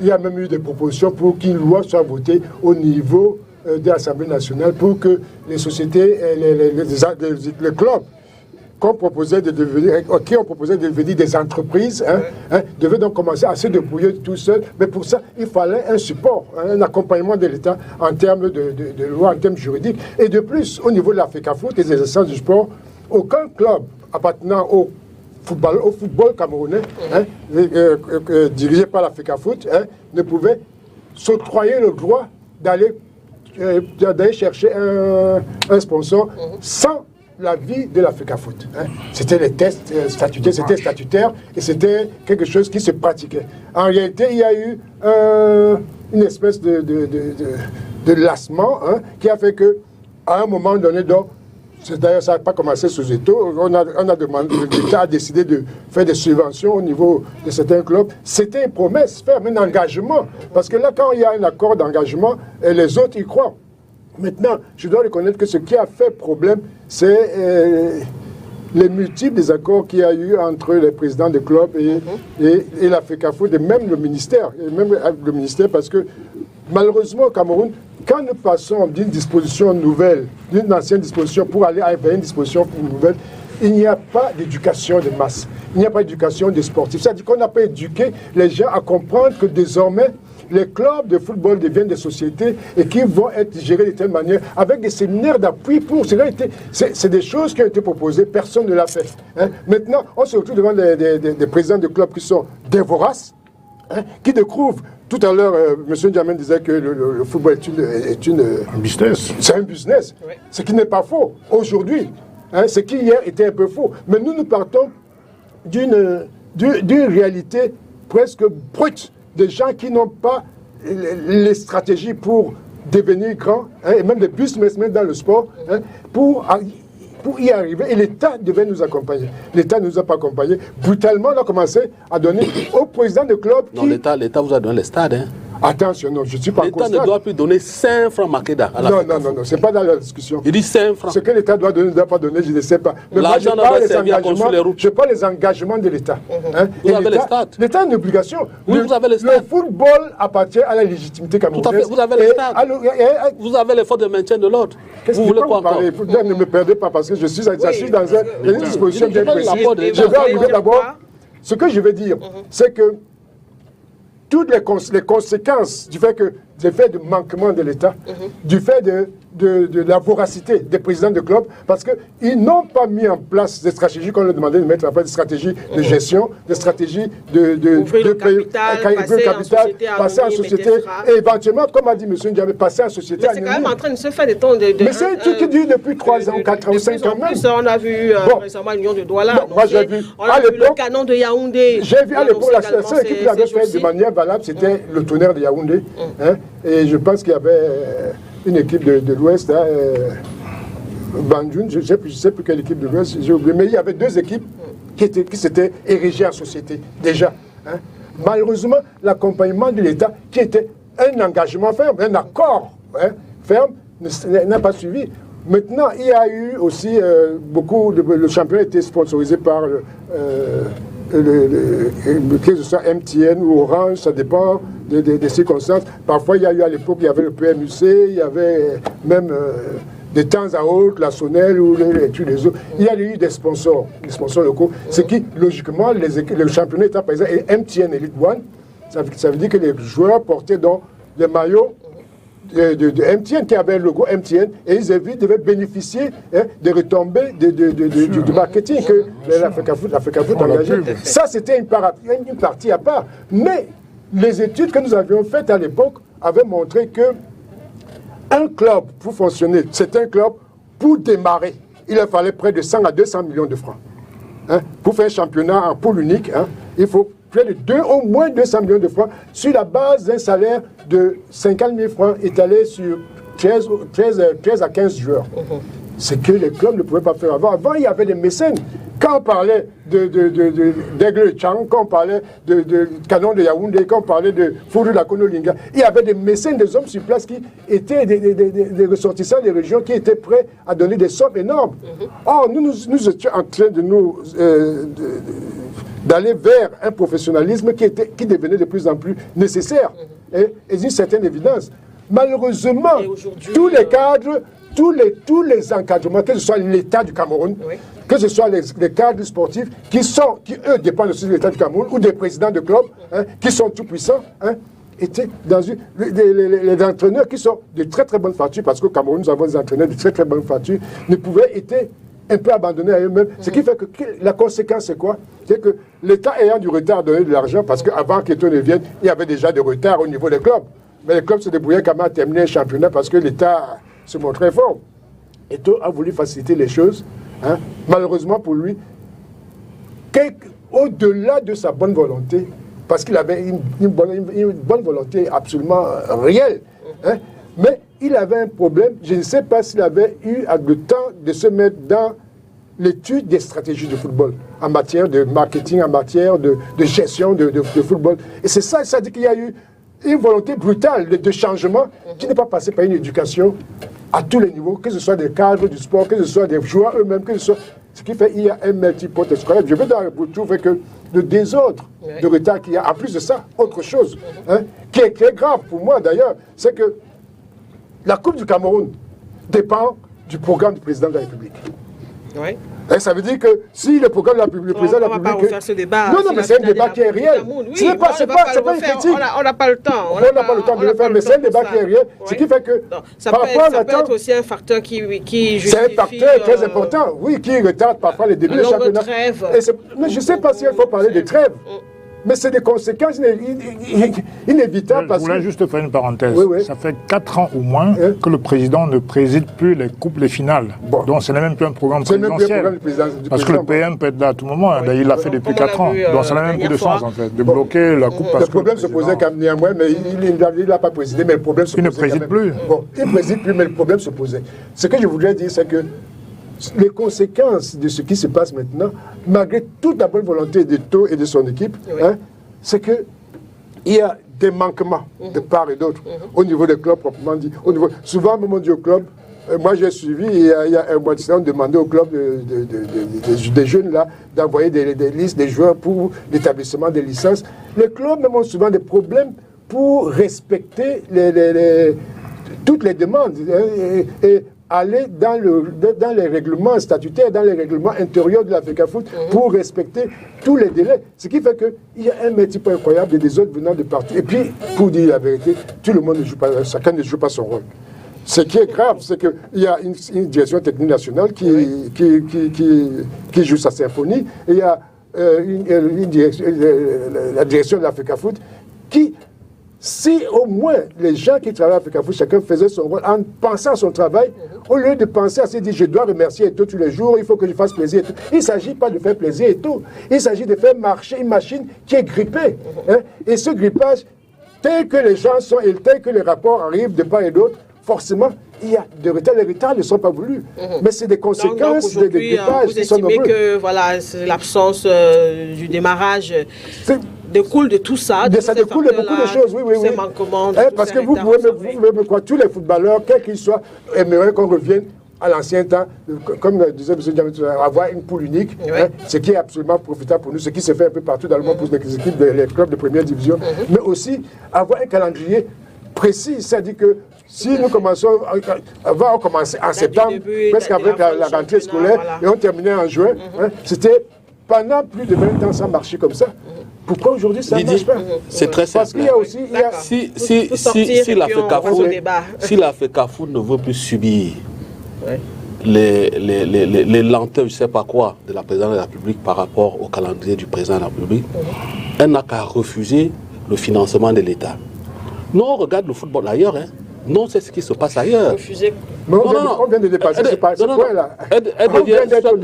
y a même eu des propositions pour qu'une loi soit votée au niveau de l'Assemblée nationale pour que les sociétés, les clubs, qu'on proposait de devenir des entreprises, devaient donc commencer à se débrouiller tout seul. Mais pour ça, il fallait un support, un accompagnement de l'État en termes de loi, en termes juridiques. Et de plus, au niveau de la FECAFOOT et des instances du sport, aucun club appartenant au football camerounais, dirigé par la FECAFOOT, ne pouvait s'octroyer le droit d'aller chercher un sponsor sans l'avis de la FECAFOOT. C'était les tests statutaires, c'était statutaire et c'était quelque chose qui se pratiquait. En réalité, il y a eu une espèce de lassement qui a fait que, à un moment donné, d'ailleurs ça n'a pas commencé sous Eto'o, on a demandé, l'État a décidé de faire des subventions au niveau de certains clubs. C'était une promesse ferme, un engagement. Parce que là, quand il y a un accord d'engagement, les autres y croient. Maintenant, je dois reconnaître que ce qui a fait problème, c'est les multiples désaccords qu'il y a eu entre les présidents des clubs et la FECAFOOT, et même le ministère. Parce que malheureusement au Cameroun, quand nous passons d'une disposition nouvelle, d'une ancienne disposition pour aller vers une disposition nouvelle, il n'y a pas d'éducation de masse. Il n'y a pas d'éducation des sportifs. C'est-à-dire qu'on n'a pas éduqué les gens à comprendre que désormais, les clubs de football deviennent des sociétés et qui vont être gérés de telle manière, avec des séminaires d'appui pour... C'est des choses qui ont été proposées, personne ne l'a fait. Maintenant, on se retrouve devant des présidents de clubs qui sont des voraces, qui découvrent... Tout à l'heure, M. Jammeh disait que le football est un business. C'est un business, oui. Ce qui n'est pas faux. Aujourd'hui, ce qui hier était un peu faux. Mais nous partons d'une réalité presque brute. Des gens qui n'ont pas les stratégies pour devenir grands, et même des businessmen dans le sport, pour pour y arriver. Et l'État devait nous accompagner. L'État ne nous a pas accompagnés. Brutalement, on a commencé à donner au président de club Non, l'État vous a donné les stades. Hein. Attention, non, je ne suis pas L'État ne doit plus donner 5 francs Makeda à la Non, c'est pas dans la discussion. Il dit 5 francs. Ce que l'État doit donner, ne doit pas donner, je ne sais pas. Mais moi, je parle les engagements de l'État. Vous avez les stades. L'État a une obligation. Oui, vous avez les stades. Le football appartient à la légitimité camerounaise. Tout à fait, vous avez les stades. Vous avez les forces de maintien de l'ordre. Vous voulez quoi encore? Ne me perdez pas parce que je suis dans une disposition bien précise. Je vais arriver d'abord. Ce que je veux dire, c'est que toutes les conséquences du fait de manquement de l'État, du fait de la voracité des présidents de clubs, parce qu'ils n'ont pas mis en place des stratégies qu'on leur demandait de mettre en place, des stratégies de gestion, des stratégies ouvrir le capital, passer en société, et éventuellement, comme a dit M. Ndiamé, passer en société. Mais c'est quand même en train de se faire des temps de... Mais c'est un truc qui dure depuis 3 ans, 4 ans, 5 ans même. On a vu récemment l'Union de Douala. Moi j'ai vu. On a vu le canon de Yaoundé. J'ai vu à l'époque, la seule équipe qui l'avait fait de manière valable, c'était le Tonnerre de Yaoundé. Et je pense qu'il y avait une équipe de l'Ouest, Bandjoun, je ne sais plus quelle équipe de l'Ouest, j'ai oublié, mais il y avait 2 équipes qui s'étaient érigées en société, déjà. Malheureusement, l'accompagnement de l'État, qui était un engagement ferme, un accord ferme, n'a pas suivi. Maintenant, il y a eu aussi le championnat était sponsorisé par que ce soit MTN ou Orange, ça dépend des circonstances. Parfois, il y a eu à l'époque, il y avait le PMUC, il y avait même de temps à autre la Sonel ou tous les autres. Il y a eu des sponsors locaux. Ce qui, logiquement, le championnat était par exemple MTN Elite One. Ça veut dire que les joueurs portaient donc des maillots de MTN, qui avait le logo MTN, et ils devaient bénéficier des retombées du marketing que l'Africa Foot a engagé. Ça, c'était une partie à part. Mais les études que nous avions faites à l'époque avaient montré que un club, pour fonctionner, c'est un club, pour démarrer, il fallait près de 100 à 200 millions de francs. Pour faire un championnat en poule unique, il faut près de au moins 200 millions de francs sur la base d'un salaire de 50 000 francs étalé sur 13 à 15 joueurs. C'est que les clubs ne pouvaient pas faire avant. Avant, il y avait des mécènes. Quand on parlait d'Aigle Chang, quand on parlait de Canon de Yaoundé, quand on parlait de Fourou Lakono Linga, il y avait des mécènes, des hommes sur place qui étaient des ressortissants des régions qui étaient prêts à donner des sommes énormes. Or, nous étions en train d'aller vers un professionnalisme qui devenait de plus en plus nécessaire et d'une certaine évidence. Malheureusement, tous les cadres, tous les encadrements, que ce soit l'État du Cameroun, que ce soit les cadres sportifs qui eux dépendent aussi de l'État du Cameroun, ou des présidents de clubs qui sont tout puissants, étaient dans les entraîneurs qui sont de très très bonne facture, parce qu'au Cameroun nous avons des entraîneurs de très très bonne facture, ne pouvaient être un peu abandonnés à eux-mêmes. Ce qui fait que la conséquence, c'est quoi? C'est que l'État ayant du retard à donner de l'argent, parce qu'avant qu'Eto ne vienne, il y avait déjà des retards au niveau des clubs. Mais les clubs se débrouillaient quand même à terminer un championnat parce que l'État se montrait fort. Eto a voulu faciliter les choses. Malheureusement pour lui, au-delà de sa bonne volonté, parce qu'il avait une bonne volonté absolument réelle, mais il avait un problème. Je ne sais pas s'il avait eu le temps de se mettre dans l'étude des stratégies de football, en matière de marketing, en matière de gestion de football. Et c'est ça, ça dit qu'il y a eu une volonté brutale de changement qui n'est pas passée par une éducation à tous les niveaux, que ce soit des cadres du sport, que ce soit des joueurs eux-mêmes, que ce soit... Ce qui fait qu'il y a un multipote scolaire. Je vais dans le trouver que le désordre de retard qu'il y a, en plus de ça, autre chose, qui est très grave pour moi d'ailleurs, c'est que la Coupe du Cameroun dépend du programme du président de la République. Oui. Et ça veut dire que si le programme de le président de la République... On ne va pas refaire ce débat. Non, mais c'est un débat qui est réel. Oui, ce n'est pas une critique. On n'a pas le temps. On n'a pas le temps de le faire, mais c'est un débat qui est réel. Ce qui fait que... Ça peut être aussi un facteur qui justifie... C'est un facteur très important, oui, qui retarde parfois les débuts du championnat. Mais je ne sais pas s'il faut parler de trêve. Mais c'est des conséquences inévitables. Je voulais juste faire une parenthèse. Oui. Ça fait 4 ans au moins que le président ne préside plus les coupes, les finales. Bon. Donc ce n'est même plus un programme présidentiel. Parce que le PM peut être là à tout moment. Il l'a fait depuis 4 ans. Donc ça n'a même plus de sens en fait, de bloquer la coupe. Le problème se posait quand néanmoins, mais il n'a pas présidé, mais le problème se posait. Il ne préside plus. Bon, il ne préside plus, mais le problème se posait. Ce que je voudrais dire, c'est que les conséquences de ce qui se passe maintenant, malgré toute la bonne volonté de Tau et de son équipe, hein, c'est qu'il y a des manquements de part et d'autre au niveau des clubs proprement dit. Souvent, même au niveau du club, moi j'ai suivi, il y a un mois de temps, on demandait au club des jeunes là d'envoyer des listes des joueurs pour l'établissement des licences. Les clubs même ont souvent des problèmes pour respecter toutes les demandes et aller dans les règlements statutaires, dans les règlements intérieurs de la FECAFOOT pour respecter tous les délais. Ce qui fait qu'il y a un multiple incroyable de désordre venant de partout. Et puis, pour dire la vérité, tout le monde ne joue pas, chacun ne joue pas son rôle. Ce qui est grave, c'est qu'il y a une direction technique nationale qui joue sa symphonie, et il y a la direction de la FECAFOOT qui... Si au moins les gens qui travaillent à FECAFOOT, chacun faisait son rôle en pensant à son travail, au lieu de penser à se dire je dois remercier et tout tous les jours, il faut que je fasse plaisir et tout. Il ne s'agit pas de faire plaisir et tout. Il s'agit de faire marcher une machine qui est grippée. Hein? Et ce grippage, tel que les gens sont et tel que les rapports arrivent de part et d'autre, forcément, il y a des retards. Les retards ne sont pas voulus. Mais c'est des conséquences des grippages qui sont nombreux. Vous estimez que voilà, l'absence du démarrage découle de tout ça. Ça découle de beaucoup de choses, oui. Parce que vous pouvez me croire, tous les footballeurs, quels qu'ils soient, aimeraient qu'on revienne à l'ancien temps, comme disait M. Diamé, avoir une poule unique, hein, ce qui est absolument profitable pour nous, ce qui se fait un peu partout dans le monde pour les équipes, les clubs de première division, mais aussi avoir un calendrier précis, c'est-à-dire que si nous commençons, on commençait en septembre, presque avec la rentrée scolaire, et on terminait en juin, hein, c'était pendant plus de 20 ans sans marcher comme ça. Pourquoi aujourd'hui ça ne marche pas? C'est très simple. Parce qu'il y a aussi... Si la FECAFOOT ne veut plus subir les lenteurs, je ne sais pas quoi, de la présidente de la République par rapport au calendrier du président de la République, elle n'a qu'à refuser le financement de l'État. Nous, on regarde le football ailleurs, hein. Non, c'est ce qui se passe ailleurs. On vient de dépasser ce point-là.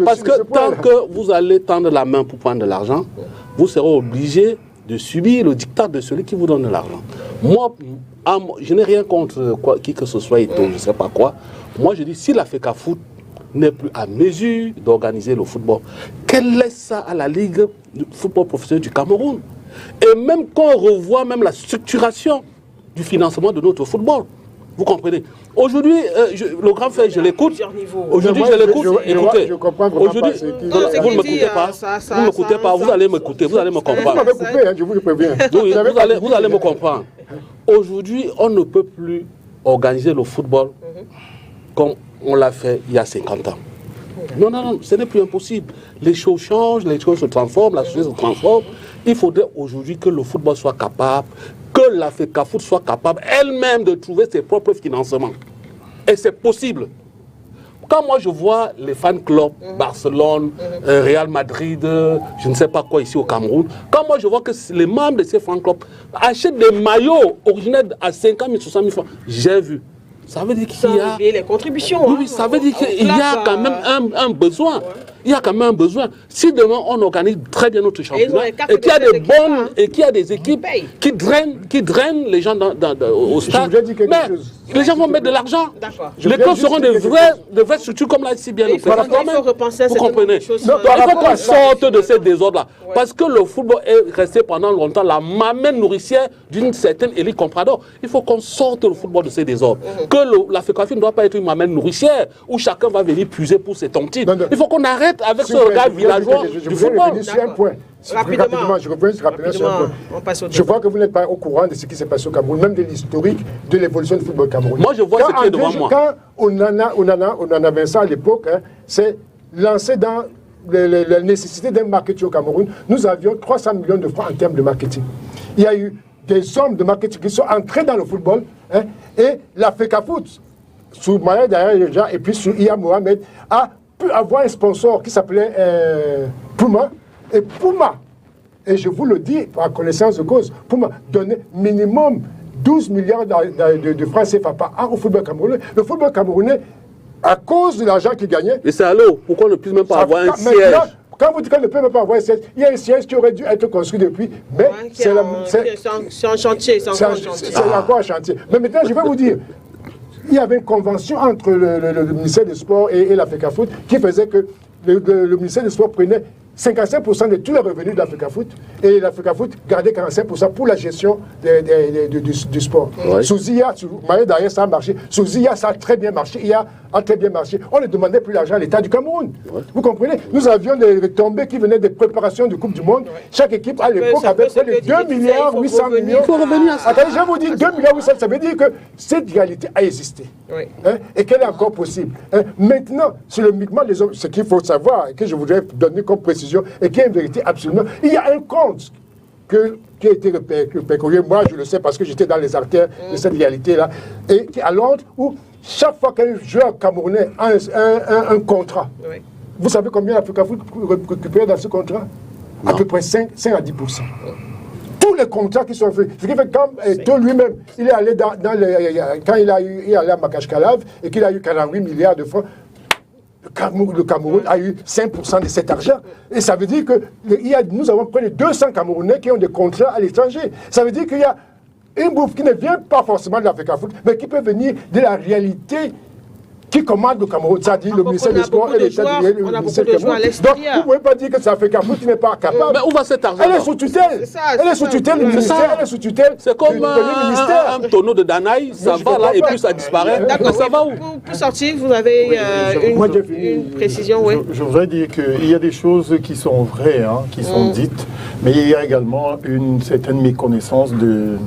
Parce que tant que vous allez tendre la main pour prendre de l'argent, vous serez obligé de subir le diktat de celui qui vous donne de l'argent. Moi, je n'ai rien contre qui que ce soit, je ne sais pas quoi. Moi, je dis, si la FECAFOOT n'est plus à mesure d'organiser le football, qu'elle laisse ça à la Ligue de football professionnel du Cameroun. Et même qu'on revoit même la structuration du financement de notre football. Vous comprenez? Aujourd'hui, le grand frère, je l'écoute. Aujourd'hui, je l'écoute. Écoutez, aujourd'hui, vous ne m'écoutez pas. Vous ne m'écoutez pas. Vous allez m'écouter. Vous allez me comprendre. Vous m'avez coupé, je vous préviens. Vous allez me comprendre. Aujourd'hui, on ne peut plus organiser le football comme on l'a fait il y a 50 ans. Non, ce n'est plus impossible. Les choses changent, les choses se transforment, la société se transforme. Il faudrait aujourd'hui que le football soit capable, que la FECAFOOT soit capable elle-même de trouver ses propres financements. Et c'est possible. Quand moi je vois les fan clubs, Barcelone, Real Madrid, je ne sais pas quoi ici au Cameroun, quand moi je vois que les membres de ces fan clubs achètent des maillots originaires à 50 000, 60 000 francs, j'ai vu. Ça veut dire qu'il y a... les contributions. Oui, ça veut dire qu'il y a quand même un besoin. Il y a quand même un besoin. Si demain on organise très bien notre championnat et qu'il y a des bonnes et qu'il y a des équipes qui drainent les gens au stade, mais les gens vont mettre de l'argent. Les clubs seront de vraies structures comme là ici bien. Il faut repenser à vous comprenez? Il faut qu'on sorte de ces désordres-là. Parce que le football est resté pendant longtemps la mamelle nourricière d'une certaine élite comprador. Il faut qu'on sorte le football de ces désordres. Que la FECAFOOT ne doit pas être une mamelle nourricière où chacun va venir puiser pour ses tontines. Il faut qu'on arrête avec ce regard villageois du football. Rapidement, je reviens rapidement sur un point. Je vois que vous n'êtes pas au courant de ce qui s'est passé au Cameroun, même de l'historique de l'évolution du football camerounais. Moi, je vois ce qui est devant moi. Quand Onana Vincent à l'époque, s'est lancé dans la nécessité d'un marketing au Cameroun, nous avions 300 millions de francs en termes de marketing. Il y a eu des hommes de marketing qui sont entrés dans le football, et la FECAFOOT, sous Maya Daya et puis sous Iya Mohamed, a pu avoir un sponsor qui s'appelait Puma. Et Puma, et je vous le dis par connaissance de cause, Puma donnait minimum 12 milliards de francs CFA par an au football camerounais. Le football camerounais, à cause de l'argent qu'il gagnait... Et c'est alors, pourquoi on ne puisse même pas avoir un siège? Quand vous dites qu'on ne peut même pas avoir un siège, il y a un siège qui aurait dû être construit depuis, mais c'est en chantier. C'est encore un chantier. Mais maintenant, je vais vous dire, il y avait une convention entre le ministère des Sports et l'Africa Foot qui faisait que le ministère des Sports prenait 55% de tous les revenus de l'Africa Foot et l'Africa Foot gardait 45% pour la gestion du sport. Ouais. Sous IA, d'ailleurs ça a marché. Sous IA, ça a très bien marché. IA a très bien marché. On ne demandait plus l'argent à l'État du Cameroun. Ouais. Vous comprenez? Nous avions des retombées qui venaient des préparations du Coupe du Monde. Ouais. Chaque équipe à l'époque avait près de 2 milliards 800 millions. Il faut revenir à ça. Attendez, je vous dis 2 milliards 800, ça veut dire que cette réalité a existé. Oui. Hein, et qu'elle est encore possible. Hein, maintenant, sur le mouvement des hommes, ce qu'il faut savoir et que je voudrais donner comme précision, et qui est une vérité absolument. Il y a un compte qui a été répertorié, moi je le sais parce que j'étais dans les artères de cette réalité-là, et qui est à Londres, où chaque fois qu'un joueur camerounais a un contrat, oui. Vous savez combien l'Africa Foot récupère dans ce contrat? À peu près 5 à 10%. Tous les contrats qui sont faits. Ce qui fait quand Eto'o lui-même, il est allé quand il est allé à Makashkalav et qu'il a eu 48 milliards de francs, le Cameroun a eu 5% de cet argent. Et ça veut dire que nous avons près de 200 Camerounais qui ont des contrats à l'étranger. Ça veut dire qu'il y a une bouffe qui ne vient pas forcément de l'Africa Foot, mais qui peut venir de la réalité qui commande le Cameroun. Ça dit le ministère des Sports et l'État du On a beaucoup de joueurs à l'extérieur. Donc, vous ne pouvez pas dire que c'est l'Africa Foot qui n'est pas capable. Mais où va cet argent? Elle est sous tutelle. Elle est sous tutelle du ministère. Elle est sous tutelle. C'est comme un tonneau de Danaï, ça va là et puis ça disparaît. D'accord, ça va où? Pour sortir, vous avez une précision, oui. Je voudrais dire qu'il y a des choses qui sont vraies, hein, qui sont dites, mais il y a également une certaine méconnaissance de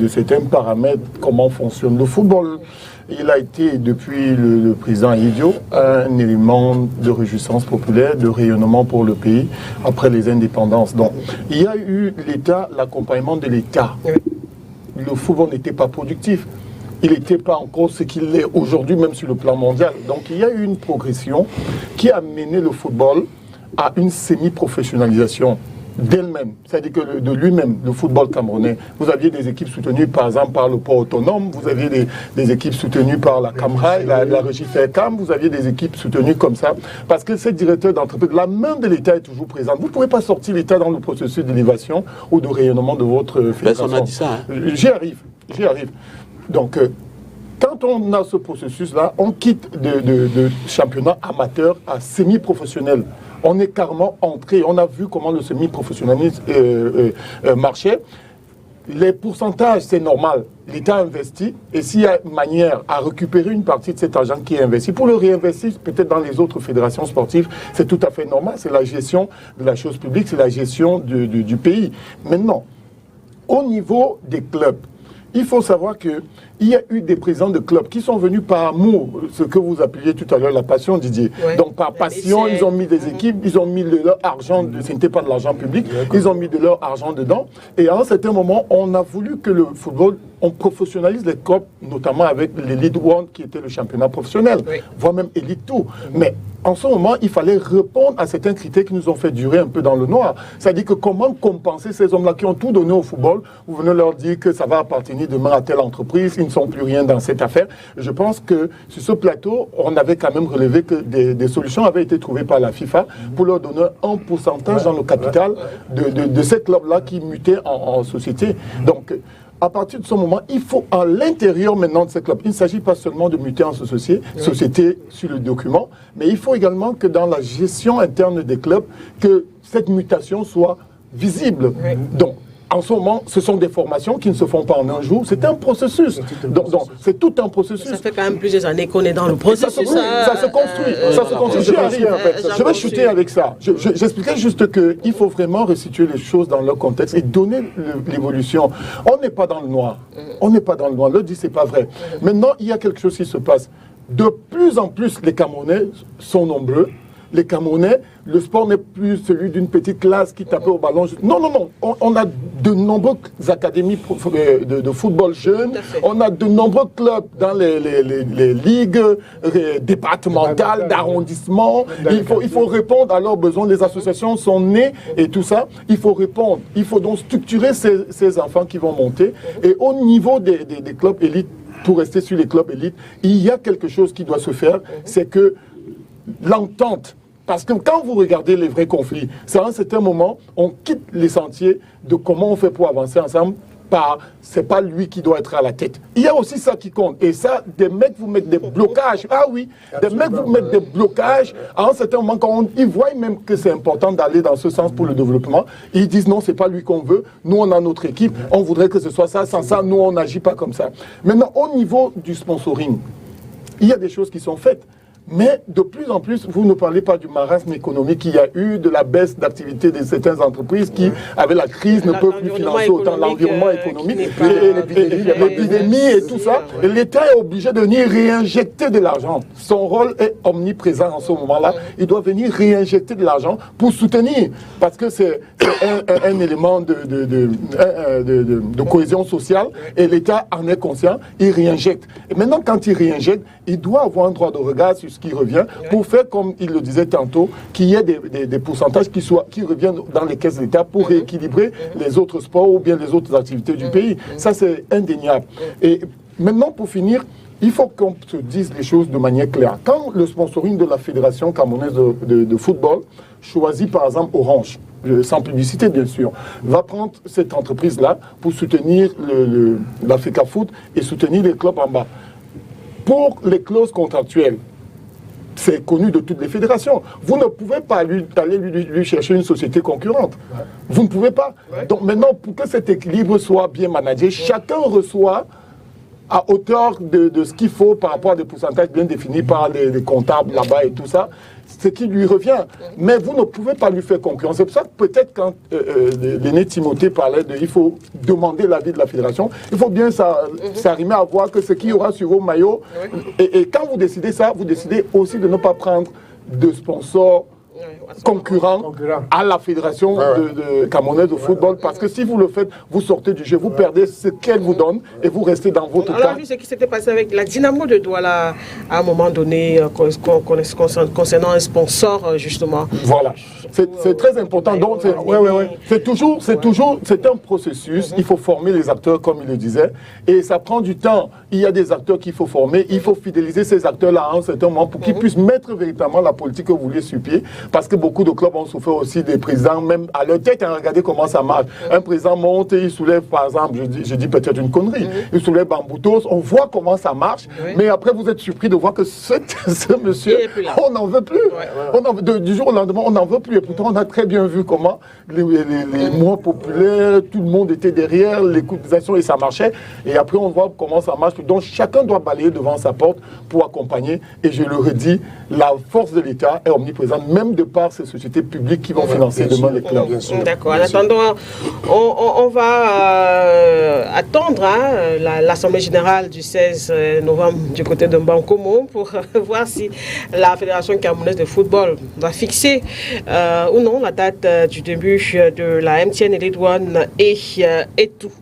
certains paramètres, comment fonctionne le football. Il a été, depuis le président Idio, un élément de réjouissance populaire, de rayonnement pour le pays après les indépendances. Donc, il y a eu l'État, l'accompagnement de l'État. Le football n'était pas productif. Il n'était pas encore ce qu'il est aujourd'hui, même sur le plan mondial. Donc, il y a eu une progression qui a mené le football à une semi-professionnalisation d'elle-même, c'est-à-dire que de lui-même, le football camerounais. Vous aviez des équipes soutenues par exemple par le port autonome, vous aviez des équipes soutenues par la CAMRA, la régie FECAM, vous aviez des équipes soutenues comme ça, parce que ces directeurs d'entreprise, la main de l'État est toujours présente. Vous ne pouvez pas sortir l'État dans le processus d'élévation ou de rayonnement de votre fédération. On a dit ça. Hein. J'y arrive. Donc, quand on a ce processus-là, on quitte de championnat amateur à semi-professionnel. On est carrément entré, on a vu comment le semi-professionnalisme marchait. Les pourcentages, c'est normal. L'État investit et s'il y a manière à récupérer une partie de cet argent qui est investi, pour le réinvestir peut-être dans les autres fédérations sportives, c'est tout à fait normal. C'est la gestion de la chose publique, c'est la gestion du pays. Maintenant, au niveau des clubs, il faut savoir qu'il y a eu des présidents de clubs qui sont venus par amour, ce que vous appeliez tout à l'heure la passion, Didier. Ouais. Donc par passion, ils ont mis des équipes, ils ont mis de leur argent, ce n'était pas de l'argent public, ils ont mis de leur argent dedans. Et à un certain moment, on a voulu que le football, on professionnalise les clubs, notamment avec l'Elite One qui était le championnat professionnel, voire même Elite 2. Mais en ce moment, il fallait répondre à certains critères qui nous ont fait durer un peu dans le noir. C'est-à-dire que comment compenser ces hommes-là qui ont tout donné au football? Vous venez leur dire que ça va appartenir demain à telle entreprise, ils ne sont plus rien dans cette affaire. Je pense que sur ce plateau, on avait quand même relevé que des solutions avaient été trouvées par la FIFA pour leur donner un pourcentage dans le capital de ces clubs-là qui mutaient en société. Donc, à partir de ce moment, il faut à l'intérieur maintenant de ces clubs, il ne s'agit pas seulement de muter en société sur le document, mais il faut également que dans la gestion interne des clubs, que cette mutation soit visible. Donc, en ce moment, ce sont des formations qui ne se font pas en un jour. C'est un processus. Donc, c'est tout un processus. Ça fait quand même plusieurs années qu'on est dans le processus. Ça se construit. J'y arrive. Je vais chuter avec ça. J'expliquais juste qu'il faut vraiment resituer les choses dans leur contexte et donner l'évolution. On n'est pas dans le noir. Le dit, c'est pas vrai. Maintenant, il y a quelque chose qui se passe. De plus en plus, les Camerounais sont nombreux. Les Camerounais, le sport n'est plus celui d'une petite classe qui tapait au ballon. Non. On a de nombreuses académies de football jeunes. On a de nombreux clubs dans les ligues départementales, d'arrondissement. Il faut répondre à leurs besoins. Les associations sont nées et tout ça. Il faut répondre. Il faut donc structurer ces enfants qui vont monter. Et au niveau des clubs élites, pour rester sur les clubs élites, il y a quelque chose qui doit se faire. C'est que l'entente, parce que quand vous regardez les vrais conflits, c'est à un certain moment, on quitte les sentiers de comment on fait pour avancer ensemble c'est pas lui qui doit être à la tête. Il y a aussi ça qui compte. Et ça, des mecs vous mettent des blocages. Ah oui, des mecs vous mettent des blocages. À un certain moment, quand ils voient même que c'est important d'aller dans ce sens pour le développement, ils disent non, c'est pas lui qu'on veut. Nous, on a notre équipe. On voudrait que ce soit ça. Sans ça, nous, on n'agit pas comme ça. Maintenant, au niveau du sponsoring, il y a des choses qui sont faites. Mais de plus en plus, vous ne parlez pas du marasme économique qu'il y a eu, de la baisse d'activité de certaines entreprises qui, avec la crise, ne peuvent plus financer autant l'environnement économique, l'épidémie et tout ça. Et l'État est obligé de venir réinjecter de l'argent. Son rôle est omniprésent en ce moment-là. Il doit venir réinjecter de l'argent pour soutenir, parce que c'est un élément de cohésion sociale et l'État en est conscient, il réinjecte. Et maintenant, quand il réinjecte, il doit avoir un droit de regard sur ce qui revient pour faire, comme il le disait tantôt, qu'il y ait des pourcentages qui reviennent dans les caisses de l'État pour rééquilibrer les autres sports ou bien les autres activités du pays. Ça, c'est indéniable. Et maintenant, pour finir, il faut qu'on se dise les choses de manière claire. Quand le sponsoring de la Fédération camerounaise de football choisit par exemple Orange, sans publicité bien sûr, va prendre cette entreprise-là pour soutenir la FECAFOOT et soutenir les clubs en bas. Pour les clauses contractuelles, c'est connu de toutes les fédérations. Vous ne pouvez pas aller lui chercher une société concurrente. Vous ne pouvez pas. Donc maintenant, pour que cet équilibre soit bien managé, chacun reçoit à hauteur de ce qu'il faut par rapport à des pourcentages bien définis par les comptables là-bas et tout ça, ce qui lui revient. Mais vous ne pouvez pas lui faire concurrence. C'est pour ça que peut-être quand l'aîné Timothée parlait il faut demander l'avis de la fédération, il faut bien s'arrimer à voir que ce qu'il y aura sur vos maillots, et quand vous décidez ça, vous décidez aussi de ne pas prendre de sponsors concurrent à la fédération de camerounaise de football, parce que si vous le faites, vous sortez du jeu, vous perdez ce qu'elle vous donne et vous restez dans votre cas. On a vu ce qui s'était passé avec la Dynamo de Douala à un moment donné concernant un sponsor justement. Voilà, c'est très important. Donc c'est un processus. Il faut former les acteurs comme il le disait, et ça prend du temps. Il y a des acteurs qu'il faut former, il faut fidéliser ces acteurs-là à un certain moment pour qu'ils puissent mettre véritablement la politique que vous voulez sur pied. Parce que beaucoup de clubs ont souffert aussi des présidents, même à leur tête, regardez comment ça marche. Un président monte et il soulève, par exemple, je dis peut-être une connerie, il soulève Bamboutos, on voit comment ça marche, mais après vous êtes surpris de voir que ce monsieur, on n'en veut plus. Du jour au lendemain, on n'en veut plus. Et pourtant, on a très bien vu comment les mois populaires, tout le monde était derrière, les cotisations et ça marchait. Et après, on voit comment ça marche. Donc, chacun doit balayer devant sa porte pour accompagner. Et je le redis, la force de l'État est omniprésente, même de par ces sociétés publiques qui vont financer demain les clubs. D'accord. En attendant, on va attendre l'Assemblée générale du 16 novembre du côté de Mbankomo pour voir si la Fédération camerounaise de football va fixer ou non la date du début de la MTN et les douanes et tout.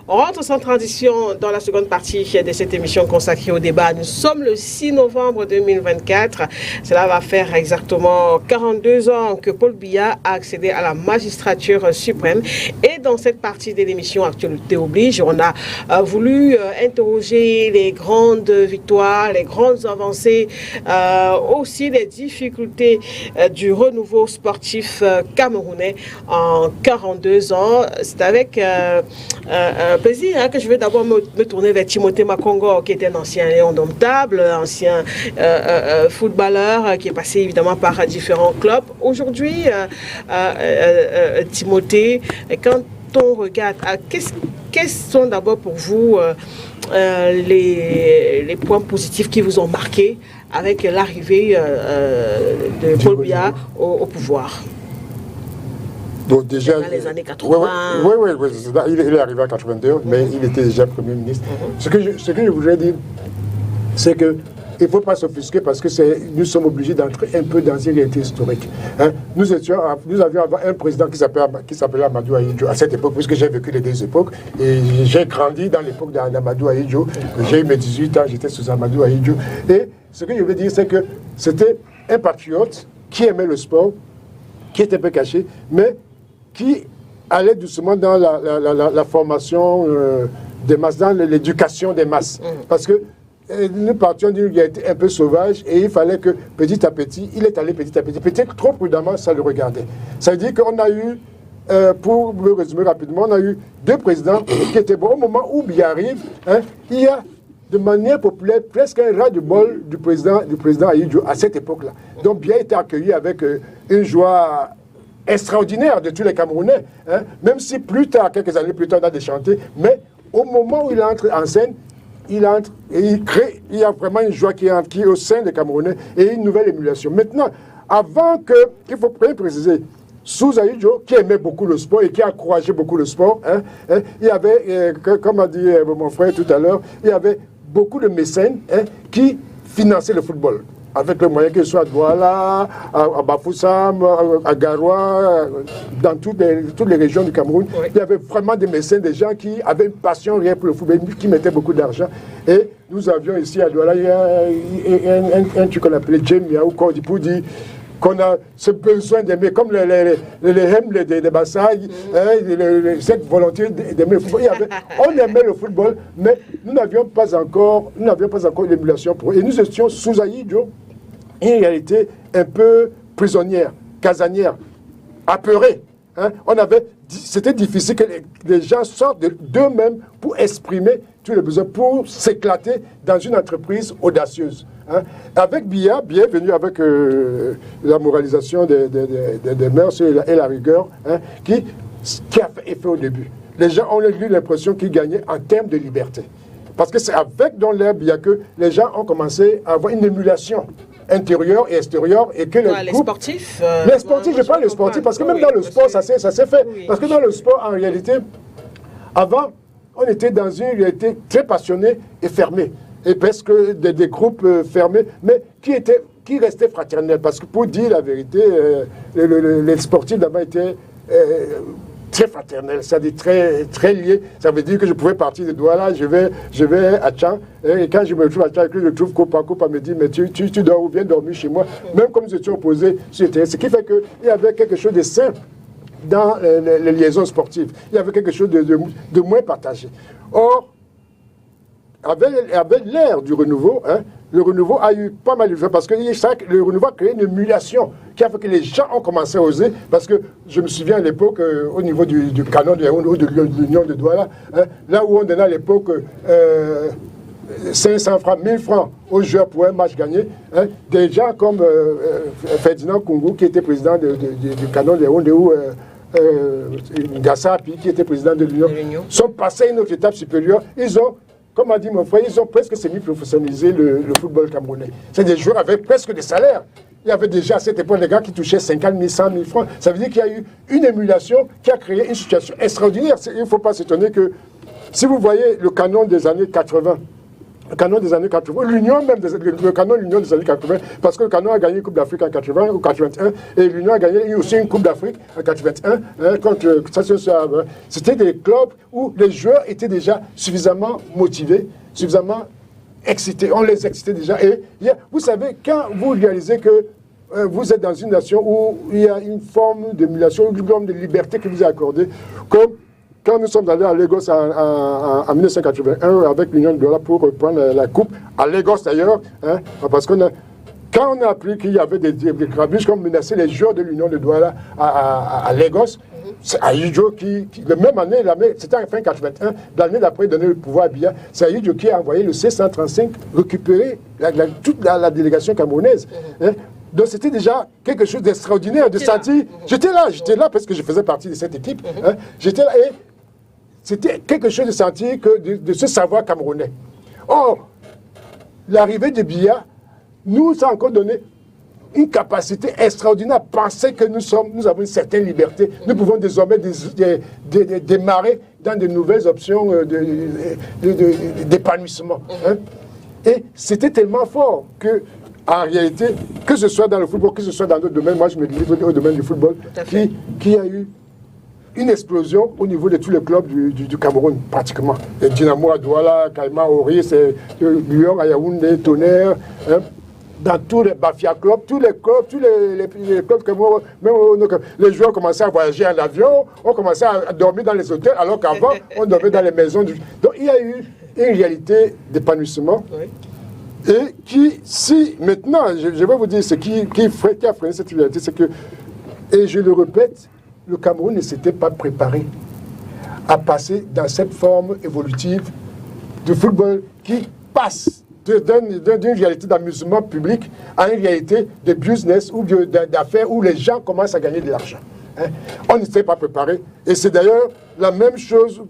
On rentre sans transition dans la seconde partie de cette émission consacrée au débat. Nous sommes le 6 novembre 2024. Cela va faire exactement 42 ans que Paul Biya a accédé à la magistrature suprême. Et dans cette partie de l'émission Actualité oblige, on a voulu interroger les grandes victoires, les grandes avancées, aussi les difficultés du renouveau sportif camerounais en 42 ans. C'est avec plaisir que je vais d'abord me tourner vers Timothée Makongo, qui était un ancien lion indomptable, ancien footballeur qui est passé évidemment par différents clubs. Aujourd'hui, Timothée, quand on regarde, quels sont d'abord pour vous les points positifs qui vous ont marqué avec l'arrivée de Paul Biya au pouvoir? Donc déjà, dans les années 80. Oui, il est arrivé en 82, mais il était déjà Premier ministre. Ce que je voudrais dire, c'est que il ne faut pas s'offusquer parce que nous sommes obligés d'entrer un peu dans une réalité historique. Nous avions un président qui s'appelait Amadou Ahidjo à cette époque, puisque j'ai vécu les deux époques. Et j'ai grandi dans l'époque d'Amadou Ahidjo. J'ai eu mes 18 ans, j'étais sous Amadou Ahidjo. Et ce que je veux dire, c'est que c'était un patriote qui aimait le sport, qui était un peu caché, mais qui allait doucement dans la formation des masses, dans l'éducation des masses. Parce que nous partions d'une réalité un peu sauvage et il fallait que petit à petit, il est allé petit à petit. Peut-être trop prudemment, ça le regardait. Ça veut dire qu'on a eu pour me résumer rapidement, on a eu 2 présidents qui étaient bons. Au moment où Biya arrive, il y a de manière populaire presque un ras-le-bol du président Ahidjo à cette époque-là. Donc Biya était accueilli avec une joie extraordinaire de tous les Camerounais, même si plus tard, quelques années plus tard, on a déchanté, mais au moment où il entre en scène, il entre et il y a vraiment une joie qui est au sein des Camerounais et une nouvelle émulation. Maintenant, il faut préciser, sous Ahidjo, qui aimait beaucoup le sport et qui encourageait beaucoup le sport, il y avait, comme a dit mon frère tout à l'heure, il y avait beaucoup de mécènes qui finançaient le football. Avec les moyens, que ce soit à Douala, à Bafoussam, à Garoua, dans toutes les régions du Cameroun, il y avait vraiment des mécènes, des gens qui avaient une passion réelle pour le football, qui mettaient beaucoup d'argent. Et nous avions ici à Douala, il y a un truc qu'on appelait Djemia ou Kordipoudi, qu'on a ce besoin d'aimer, comme les Hem des Bassailles, cette volonté d'aimer le football. On aimait le football, mais nous n'avions pas encore l'émulation pour eux. Et nous étions sous Ahidjo, en réalité un peu prisonnière, casanière, apeurée. C'était difficile que les gens sortent d'eux-mêmes pour exprimer tous les besoins, pour s'éclater dans une entreprise audacieuse. Avec Biya est venu avec la moralisation des mœurs et la rigueur, qui a fait effet au début. Les gens ont eu l'impression qu'ils gagnaient en termes de liberté. Parce que c'est avec dans l'ère Biya que les gens ont commencé à avoir une émulation intérieure et extérieure, et que les sportifs, je parle des sportifs, parce que même dans le sport, ça s'est fait. Oui. Parce que dans le sport, en réalité, avant, on était dans une réalité très passionnée et fermée. Et presque des groupes fermés, mais qui restaient fraternels. Parce que pour dire la vérité, les sportifs d'avant étaient très fraternels, c'est-à-dire très, très liés. Ça veut dire que je pouvais partir de Douala, je vais à Tchan, et quand je me trouve à Tchan, je trouve Kopa me dit, mais tu dors ou viens dormir chez moi. Même comme nous étions opposés sur le terrain. Ce qui fait qu'il y avait quelque chose de sain dans les liaisons sportives. Il y avait quelque chose de moins partagé. Or, avec l'ère du renouveau, le renouveau a eu pas mal de choses parce que le renouveau a créé une émulation qui a fait que les gens ont commencé à oser. Parce que je me souviens à l'époque, au niveau du canon de Yaoundé ou de l'Union de Douala, là où on donnait à l'époque 500 francs, 1000 francs aux joueurs pour un match gagné, des gens comme Ferdinand Koungou, qui était président du canon de Yaoundé, ou Ngassa, qui était président de l'Union, sont passés à une autre étape supérieure. Ils ont, comme a dit mon frère, ils ont presque semi-professionnalisé le football camerounais. C'est des joueurs avec presque des salaires. Il y avait déjà à cette époque des gars qui touchaient 50 000, 100 000 francs. Ça veut dire qu'il y a eu une émulation qui a créé une situation extraordinaire. Il ne faut pas s'étonner que, si vous voyez le canon des années 80, le canon des années 80, l'Union même, le canon de l'Union des années 80, parce que le canon a gagné une Coupe d'Afrique en 80 ou 81, et l'Union a gagné aussi une Coupe d'Afrique en 81, contre c'était des clubs où les joueurs étaient déjà suffisamment motivés, suffisamment excités, on les excitait déjà. Et vous savez, quand vous réalisez que vous êtes dans une nation où il y a une forme d'émulation, une forme de liberté qui vous est accordée, comme quand nous sommes allés à Lagos en 1981 avec l'Union de Douala pour reprendre la coupe, à Lagos d'ailleurs, parce quand on a appris qu'il y avait des grabuges qui ont menacé les joueurs de l'Union de Douala à Lagos, c'est Ahidjo qui, la même année, c'était en fin 81, l'année d'après, donner le pouvoir à Biya, c'est Ahidjo qui a envoyé le C-135 récupérer toute la délégation camerounaise. Donc c'était déjà quelque chose d'extraordinaire, de sentir. J'étais là parce que je faisais partie de cette équipe. J'étais là et c'était quelque chose de sentir, de ce savoir camerounais. Or, l'arrivée de Biya nous a encore donné une capacité extraordinaire à penser que nous avons une certaine liberté. Nous pouvons désormais démarrer dans de nouvelles options d'épanouissement. Et c'était tellement fort que, en réalité, que ce soit dans le football, que ce soit dans d'autres domaines, moi je me livre au domaine du football, qui a eu une explosion au niveau de tous les clubs du Cameroun, pratiquement. Et Dynamo à Douala, Caïma, Ori, Lyon, à Yaoundé, Tonnerre, dans tous les Bafia clubs, tous les clubs Cameroun, même les joueurs ont commencé à voyager en avion, ont commencé à dormir dans les hôtels, alors qu'avant, on dormait dans les maisons. Donc il y a eu une réalité d'épanouissement. Oui. Et qui, si maintenant, je vais vous dire ce qui a freiné cette réalité, c'est que, et je le répète, le Cameroun ne s'était pas préparé à passer dans cette forme évolutive de football qui passe d'une réalité d'amusement public à une réalité de business ou d'affaires où les gens commencent à gagner de l'argent. Hein? On ne s'était pas préparé. Et c'est d'ailleurs la même chose.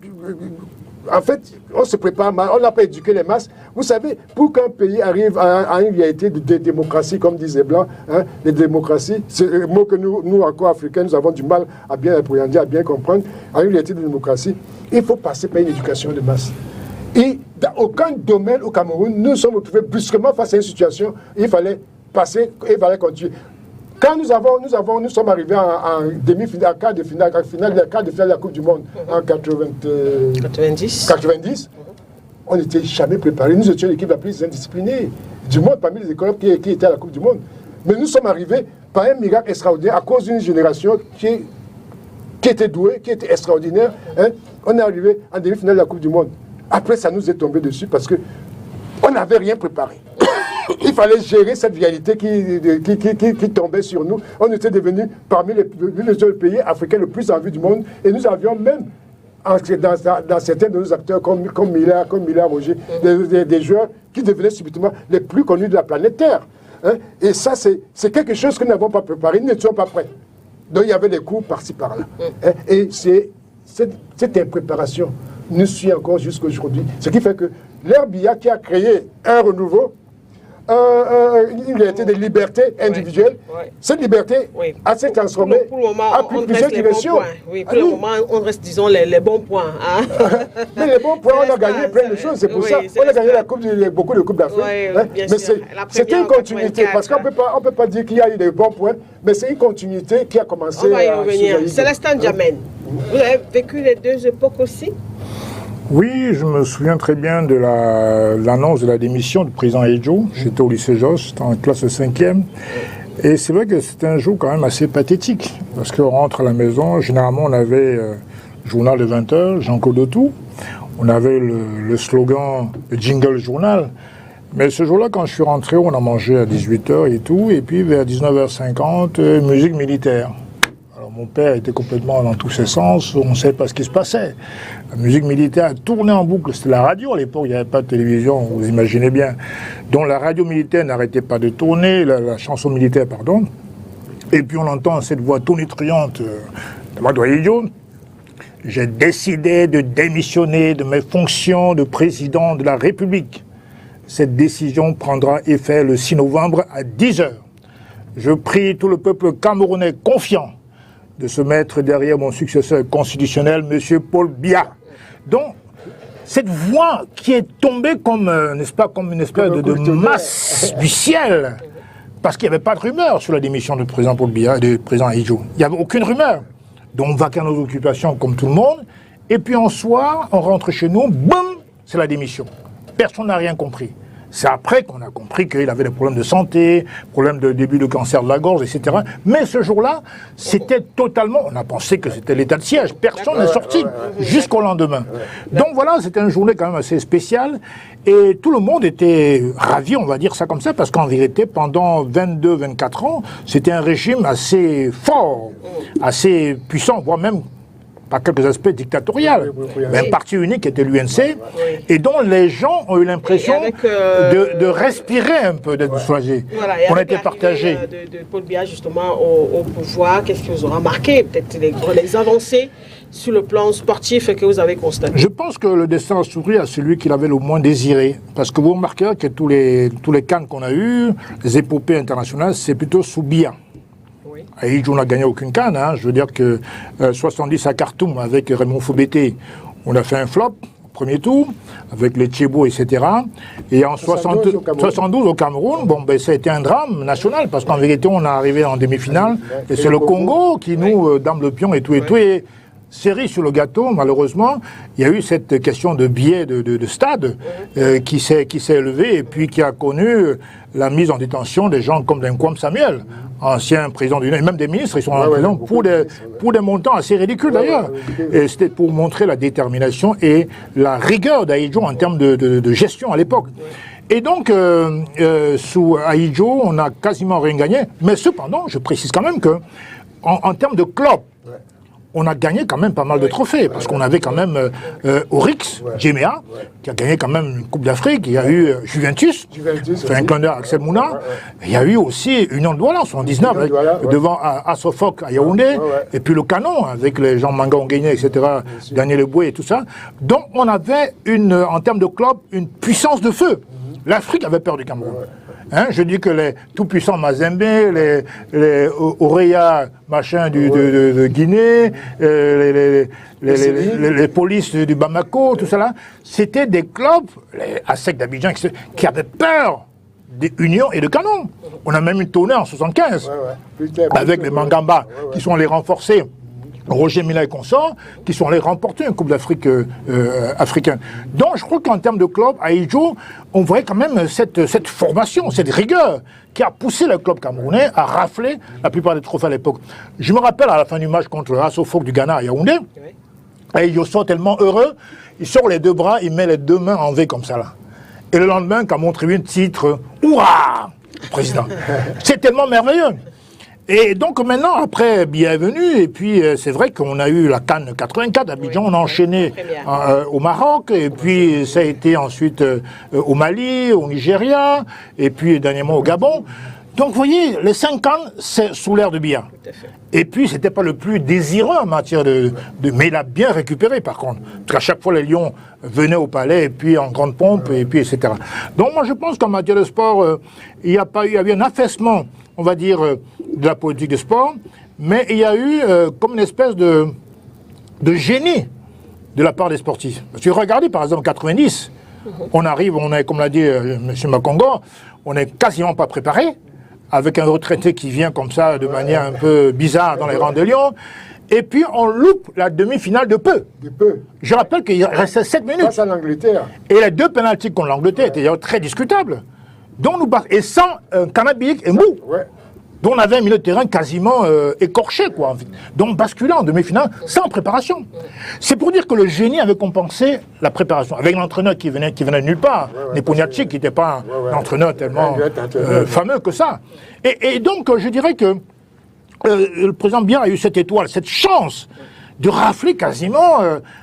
En fait, on se prépare mal, on n'a pas éduqué les masses. Vous savez, pour qu'un pays arrive à une réalité de démocratie, comme disent les Blancs, hein, les démocraties, c'est un mot que nous, encore Africains, nous avons du mal à bien appréhender, à bien comprendre, à une réalité de démocratie, il faut passer par une éducation de masse. Et dans aucun domaine au Cameroun, nous sommes retrouvés brusquement face à une situation, il fallait passer, il fallait continuer. Quand nous sommes arrivés en demi-finale, quart de finale de la Coupe du Monde en 90, on n'était jamais préparés. Nous étions l'équipe la plus indisciplinée du monde parmi les écoles qui étaient à la Coupe du Monde. Mais nous sommes arrivés par un miracle extraordinaire à cause d'une génération qui était douée, qui était extraordinaire. Hein. On est arrivé en demi-finale de la Coupe du Monde. Après, ça nous est tombé dessus parce qu'on n'avait rien préparé. Il fallait gérer cette réalité qui tombait sur nous. On était devenus parmi les pays africains les plus en vue du monde. Et nous avions même, dans certains de nos acteurs, comme Mila Roger, des joueurs qui devenaient subitement les plus connus de la planète Terre. Hein? Et ça, c'est quelque chose que nous n'avons pas préparé. Nous n'étions pas prêts. Donc il y avait des coups par-ci, par-là. Hein? Et cette impréparation nous suit encore jusqu'à aujourd'hui. Ce qui fait que l'ère Biya qui a créé un renouveau, une réalité de liberté individuelle. Cette liberté a s'est transformée, a pris plusieurs directions. Oui, pour le moment, on reste, disons, les bons points. Hein? Mais les bons points, on a gagné plein de choses, c'est pour ça. On a gagné beaucoup de Coupes d'Afrique. Hein? Mais c'était une continuité, parce qu'on ne peut pas dire qu'il y a eu des bons poins, mais c'est une continuité qui a commencé. On va y revenir. Célestin Djamène, vous avez vécu les deux époques aussi? Oui, je me souviens très bien de l'annonce de la démission du président Ejo. J'étais au lycée Josse, en classe 5e. Et c'est vrai que c'était un jour quand même assez pathétique. Parce qu'on rentre à la maison, généralement on avait le journal de 20h, Jean-Claude Autou. On avait le slogan, le jingle journal. Mais ce jour-là, quand je suis rentré, on a mangé à 18h et tout. Et puis vers 19h50, musique militaire. Mon père était complètement dans tous ses sens, on ne savait pas ce qui se passait. La musique militaire tournait en boucle, c'était la radio à l'époque, il n'y avait pas de télévision, vous imaginez bien. Donc la radio militaire n'arrêtait pas de tourner, la chanson militaire, pardon. Et puis on entend cette voix tonitruante de Madoïdio. J'ai décidé de démissionner de mes fonctions de président de la République. Cette décision prendra effet le 6 novembre à 10h. Je prie tout le peuple camerounais confiant de se mettre derrière mon successeur constitutionnel, M. Paul Biya. Donc, cette voix qui est tombée comme, n'est-ce pas, comme une espèce de masse du ciel, parce qu'il n'y avait pas de rumeur sur la démission du président Paul Biya et du président Ejo. Il n'y avait aucune rumeur. Donc, on va qu'à nos occupations comme tout le monde, et puis en soir, on rentre chez nous, boum, c'est la démission. Personne n'a rien compris. C'est après qu'on a compris qu'il avait des problèmes de santé, problèmes de début de cancer de la gorge, etc. Mais ce jour-là, c'était totalement... On a pensé que c'était l'état de siège. Personne n'est sorti jusqu'au lendemain. Donc voilà, c'était une journée quand même assez spéciale. Et tout le monde était ravi, on va dire ça comme ça, parce qu'en vérité, pendant 22-24 ans, c'était un régime assez fort, assez puissant, voire même... à quelques aspects dictatorial, mais un parti unique était l'UNC, et dont les gens ont eu l'impression de respirer un peu, d'être soulagés. Voilà, on était partagés. De Paul Biya justement au pouvoir, qu'est-ce qui vous aura marqué? Peut-être les avancées sur le plan sportif que vous avez constaté. Je pense que le destin a souri à celui qui l'avait le moins désiré, parce que vous remarquerez que tous les CAN qu'on a eus, les épopées internationales, c'est plutôt sous Biya. Ejo n'a gagné aucune canne, hein. Je veux dire que 70 à Khartoum avec Raymond Foubété, on a fait un flop au premier tour, avec les Tchébo, etc. Et en 72 au Cameroun, bon, ben, ça a été un drame national, parce qu'en vérité, on est arrivé en demi-finale, et c'est le Congo qui nous dame le pion et tout. Et série sur le gâteau, malheureusement, il y a eu cette question de billet de stade qui s'est élevée, et puis qui a connu la mise en détention des gens comme Nkwame Samuel, ancien président du même des ministres, ils sont en prison pour des montants assez ridicules d'ailleurs. Et c'était pour montrer la détermination et la rigueur d'Ahidjo en termes de gestion à l'époque. Et donc, sous Ahidjo, on n'a quasiment rien gagné, mais cependant, je précise quand même que, en termes de club, on a gagné quand même pas mal de trophées, parce qu'on avait quand même Oryx, Djemea, qui a gagné quand même une Coupe d'Afrique, il y a eu Juventus, fait un clin d'œil à Axel Mouna, il y a eu aussi Union de Douala en 79, devant Asofok à Yaoundé, et puis le Canon, avec les gens Manga Onguéné, etc., Daniel Eboué et tout ça. Donc on avait, en termes de club, une puissance de feu. L'Afrique avait peur du Cameroun. Hein, je dis que les tout-puissants Mazembe, les Oreya, machin de Guinée, les polices du Bamako, tout ça là, c'était des clubs, les ASEC d'Abidjan, qui avaient peur des Unions et de Canon. On a même eu tournée en 75, avec les Mangamba, qui sont allés renforcer Roger Mila et consorts, qui sont allés remporter une Coupe d'Afrique africaine. Donc je crois qu'en termes de club, à Idjo, on voyait quand même cette formation, cette rigueur qui a poussé le club camerounais à rafler la plupart des trophées à l'époque. Je me rappelle à la fin du match contre Asofok du Ghana à Yaoundé, et Idjo sort tellement heureux, il sort les deux bras, il met les deux mains en V comme ça là. Et le lendemain, Cameroun Tribune titre « Hurrah !» le président. C'est tellement merveilleux. Et donc maintenant, après, Biya est venu, et puis c'est vrai qu'on a eu la CAN 84 à Abidjan, on a enchaîné au Maroc, et puis ça a été ensuite au Mali, au Nigeria, et puis dernièrement au Gabon. Donc vous voyez, les 5 CAN, c'est sous l'ère de Biya. Et puis c'était pas le plus désireux en matière mais il a bien récupéré par contre. Parce qu'à chaque fois les Lions venaient au palais, et puis en grande pompe, et puis etc. Donc moi je pense qu'en matière de sport, il y avait un affaissement, on va dire, de la politique de sport, mais il y a eu comme une espèce de génie de la part des sportifs. Parce que regardez par exemple en 90, on est, comme l'a dit M. Makongo, on n'est quasiment pas préparé, avec un retraité qui vient comme ça de manière un peu bizarre dans les rangs de Lyon, et puis on loupe la demi-finale de peu. Je rappelle qu'il restait 7 minutes. Face à l'Angleterre. Et les 2 pénaltys contre l'Angleterre étaient très discutables. Donc nous et sans Canabic et Mou. Donc on avait un milieu de terrain quasiment écorché, quoi. Donc basculant en demi-finale sans préparation. C'est pour dire que le génie avait compensé la préparation. Avec l'entraîneur qui venait de nulle part, Neponiachi, qui n'était pas un entraîneur tellement fameux que ça. Et donc je dirais que le président Biya a eu cette étoile, cette chance de rafler quasiment,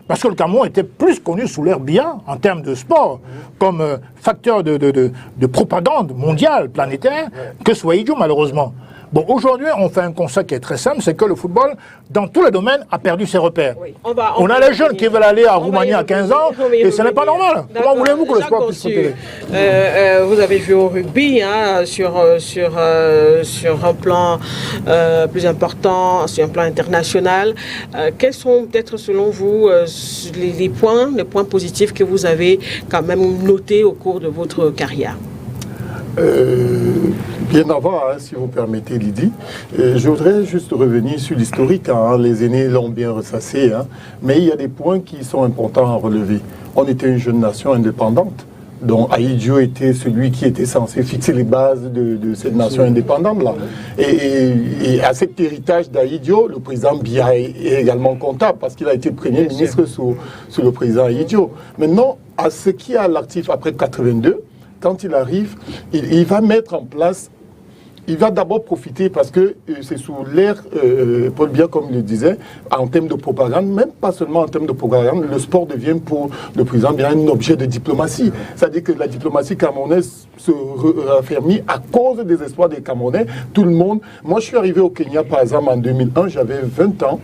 parce que le Cameroun était plus connu sous l'ère Biya en termes de sport, comme facteur de propagande mondiale, planétaire, que soit Idjo malheureusement. Bon, aujourd'hui, on fait un constat qui est très simple, c'est que le football, dans tous les domaines, a perdu ses repères. Oui. On a les jeunes qui veulent aller à Roumanie à 15 ans, et ce n'est pas normal. Comment voulez-vous que le sport puisse se vous avez joué au rugby, hein, sur un plan plus important, sur un plan international. Quels sont peut-être selon vous les points positifs que vous avez quand même notés au cours de votre carrière? Bien avant, hein, si vous permettez, Lydie, je voudrais juste revenir sur l'historique. Hein, les aînés l'ont bien ressassé, hein, mais il y a des points qui sont importants à relever. On était une jeune nation indépendante, dont Ahidjo était celui qui était censé fixer les bases de cette nation indépendante-là. Et à cet héritage d'Ahidjo, le président Biya est également comptable, parce qu'il a été Premier ministre sous le président Ahidjo. Maintenant, à ce qui est à l'actif après 82, quand il arrive, il va mettre en place, il va d'abord profiter, parce que c'est sous l'ère Paul Biya, comme il le disait, en termes de propagande, même pas seulement en termes de propagande, le sport devient pour le président Biya un objet de diplomatie. C'est-à-dire que la diplomatie camerounaise se raffermit à cause des espoirs des Camerounais. Tout le monde... Moi, je suis arrivé au Kenya, par exemple, en 2001, j'avais 20 ans,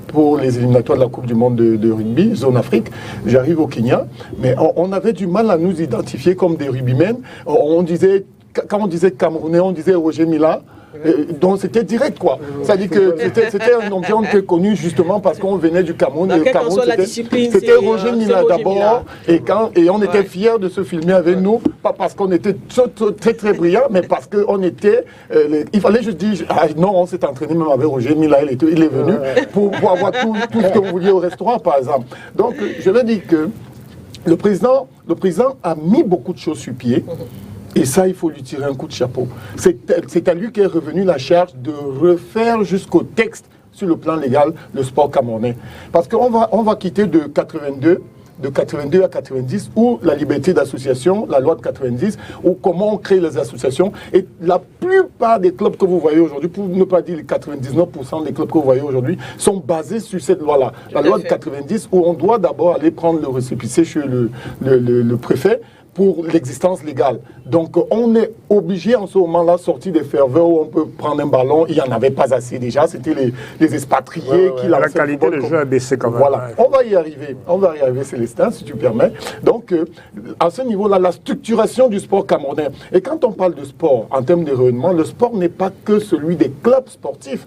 pour les éliminatoires de la Coupe du Monde de rugby, zone Afrique. J'arrive au Kenya, mais on avait du mal à nous identifier comme des rugbymen. Quand on disait Camerounais, on disait Roger Mila. Donc c'était direct, quoi. C'est-à-dire que c'était un nom qui était connu justement parce qu'on venait du Cameroun. Le Cameroun, c'était Roger Mila d'abord, et on était fiers de se filmer avec nous, pas parce qu'on était très très brillants, mais parce qu'on était... il fallait juste dire, non, on s'est entraîné même avec Roger Mila, il est venu pour avoir tout ce que vous vouliez au restaurant, par exemple. Donc je veux dire que le président a mis beaucoup de choses sur pied. Et ça, il faut lui tirer un coup de chapeau. C'est à lui qu'est revenue la charge de refaire jusqu'au texte, sur le plan légal, le sport camerounais. Parce qu'on va quitter de 82 de 82 à 90, où la liberté d'association, la loi de 90, où comment on crée les associations. Et la plupart des clubs que vous voyez aujourd'hui, pour ne pas dire les 99% des clubs que vous voyez aujourd'hui, sont basés sur cette loi-là. La loi de 90, où on doit d'abord aller prendre le récépissé chez le préfet pour l'existence légale. Donc on est obligé en ce moment-là sortir des ferveurs où on peut prendre un ballon. Il n'y en avait pas assez déjà, c'était les expatriés qui la qualité du jeu a baissé quand même. Voilà, on va y arriver Célestin, si tu permets. Donc à ce niveau-là, la structuration du sport camerounais. Et quand on parle de sport, en termes de rayonnement, le sport n'est pas que celui des clubs sportifs.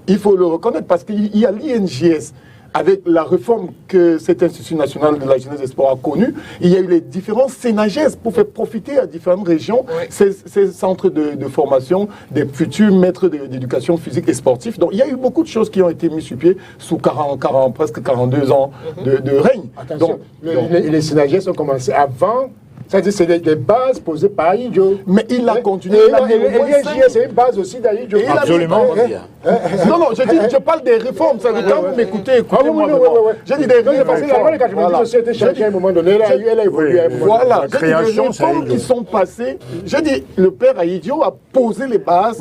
Il faut le reconnaître parce qu'il y a l'INJS. Avec la réforme que cet Institut national de la jeunesse et des sports a connue, il y a eu les différents CNAGES pour faire profiter à différentes régions ces centres de formation des futurs maîtres d'éducation physique et sportive. Donc il y a eu beaucoup de choses qui ont été mises sur pied sous presque 42 ans de règne. Attention, les CNAGES ont commencé avant. C'est-à-dire c'est des bases posées par Ahidjo. Mais il a continué. C'est une base aussi d'Ahidjo. Absolument. Non, je parle des réformes. Ça veut dire, quand vous m'écoutez, écoutez-moi. Je dis des réformes. Parce que la loi de 90 aussi a été changée à un moment donné. Elle a évolué à un moment donné. Voilà, j'ai dit des réformes qui sont passées. J'ai dit, le père Ahidjo a posé les bases.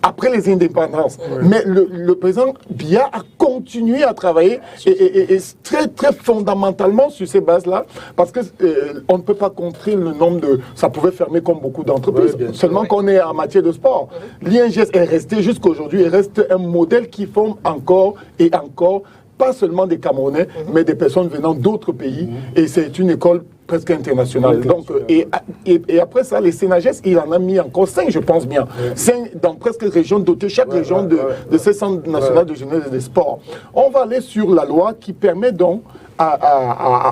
Après les indépendances. Mais le président Biya a continué à travailler et très, très fondamentalement sur ces bases-là, parce que on ne peut pas contrer le nombre de... Ça pouvait fermer comme beaucoup d'entreprises, seulement qu'on est en matière de sport. L'INGS est resté jusqu'à aujourd'hui, il reste un modèle qui forme encore et encore, pas seulement des Camerounais, mais des personnes venant d'autres pays, et c'est une école presque internationale. Donc, et après ça, les CNAGES, il en a mis encore 5, je pense bien. 5 dans presque régions dotées, chaque région de ces centres nationaux de jeunesse et des sports. On va aller sur la loi qui permet donc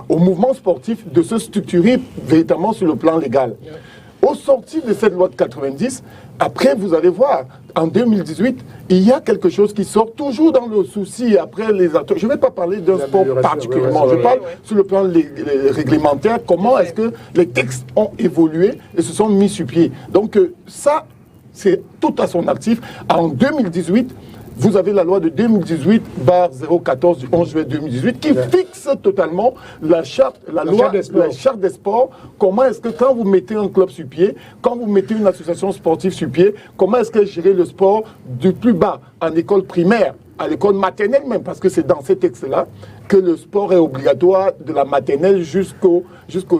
au mouvement sportif de se structurer véritablement sur le plan légal. Au sortir de cette loi de 90, après, vous allez voir, en 2018, il y a quelque chose qui sort toujours dans le souci après les acteurs. Je ne vais pas parler d'un sport particulièrement, je parle sur le plan réglementaire, comment est-ce que les textes ont évolué et se sont mis sur pied. Donc ça, c'est tout à son actif. En 2018, vous avez la loi de 2018/014 du 11 juillet 2018 qui fixe totalement la charte des sports. Comment est-ce que quand vous mettez un club sur pied, quand vous mettez une association sportive sur pied, comment est-ce que gérer le sport du plus bas, en école primaire, à l'école maternelle même, parce que c'est dans ces textes-là que le sport est obligatoire de la maternelle jusqu'aux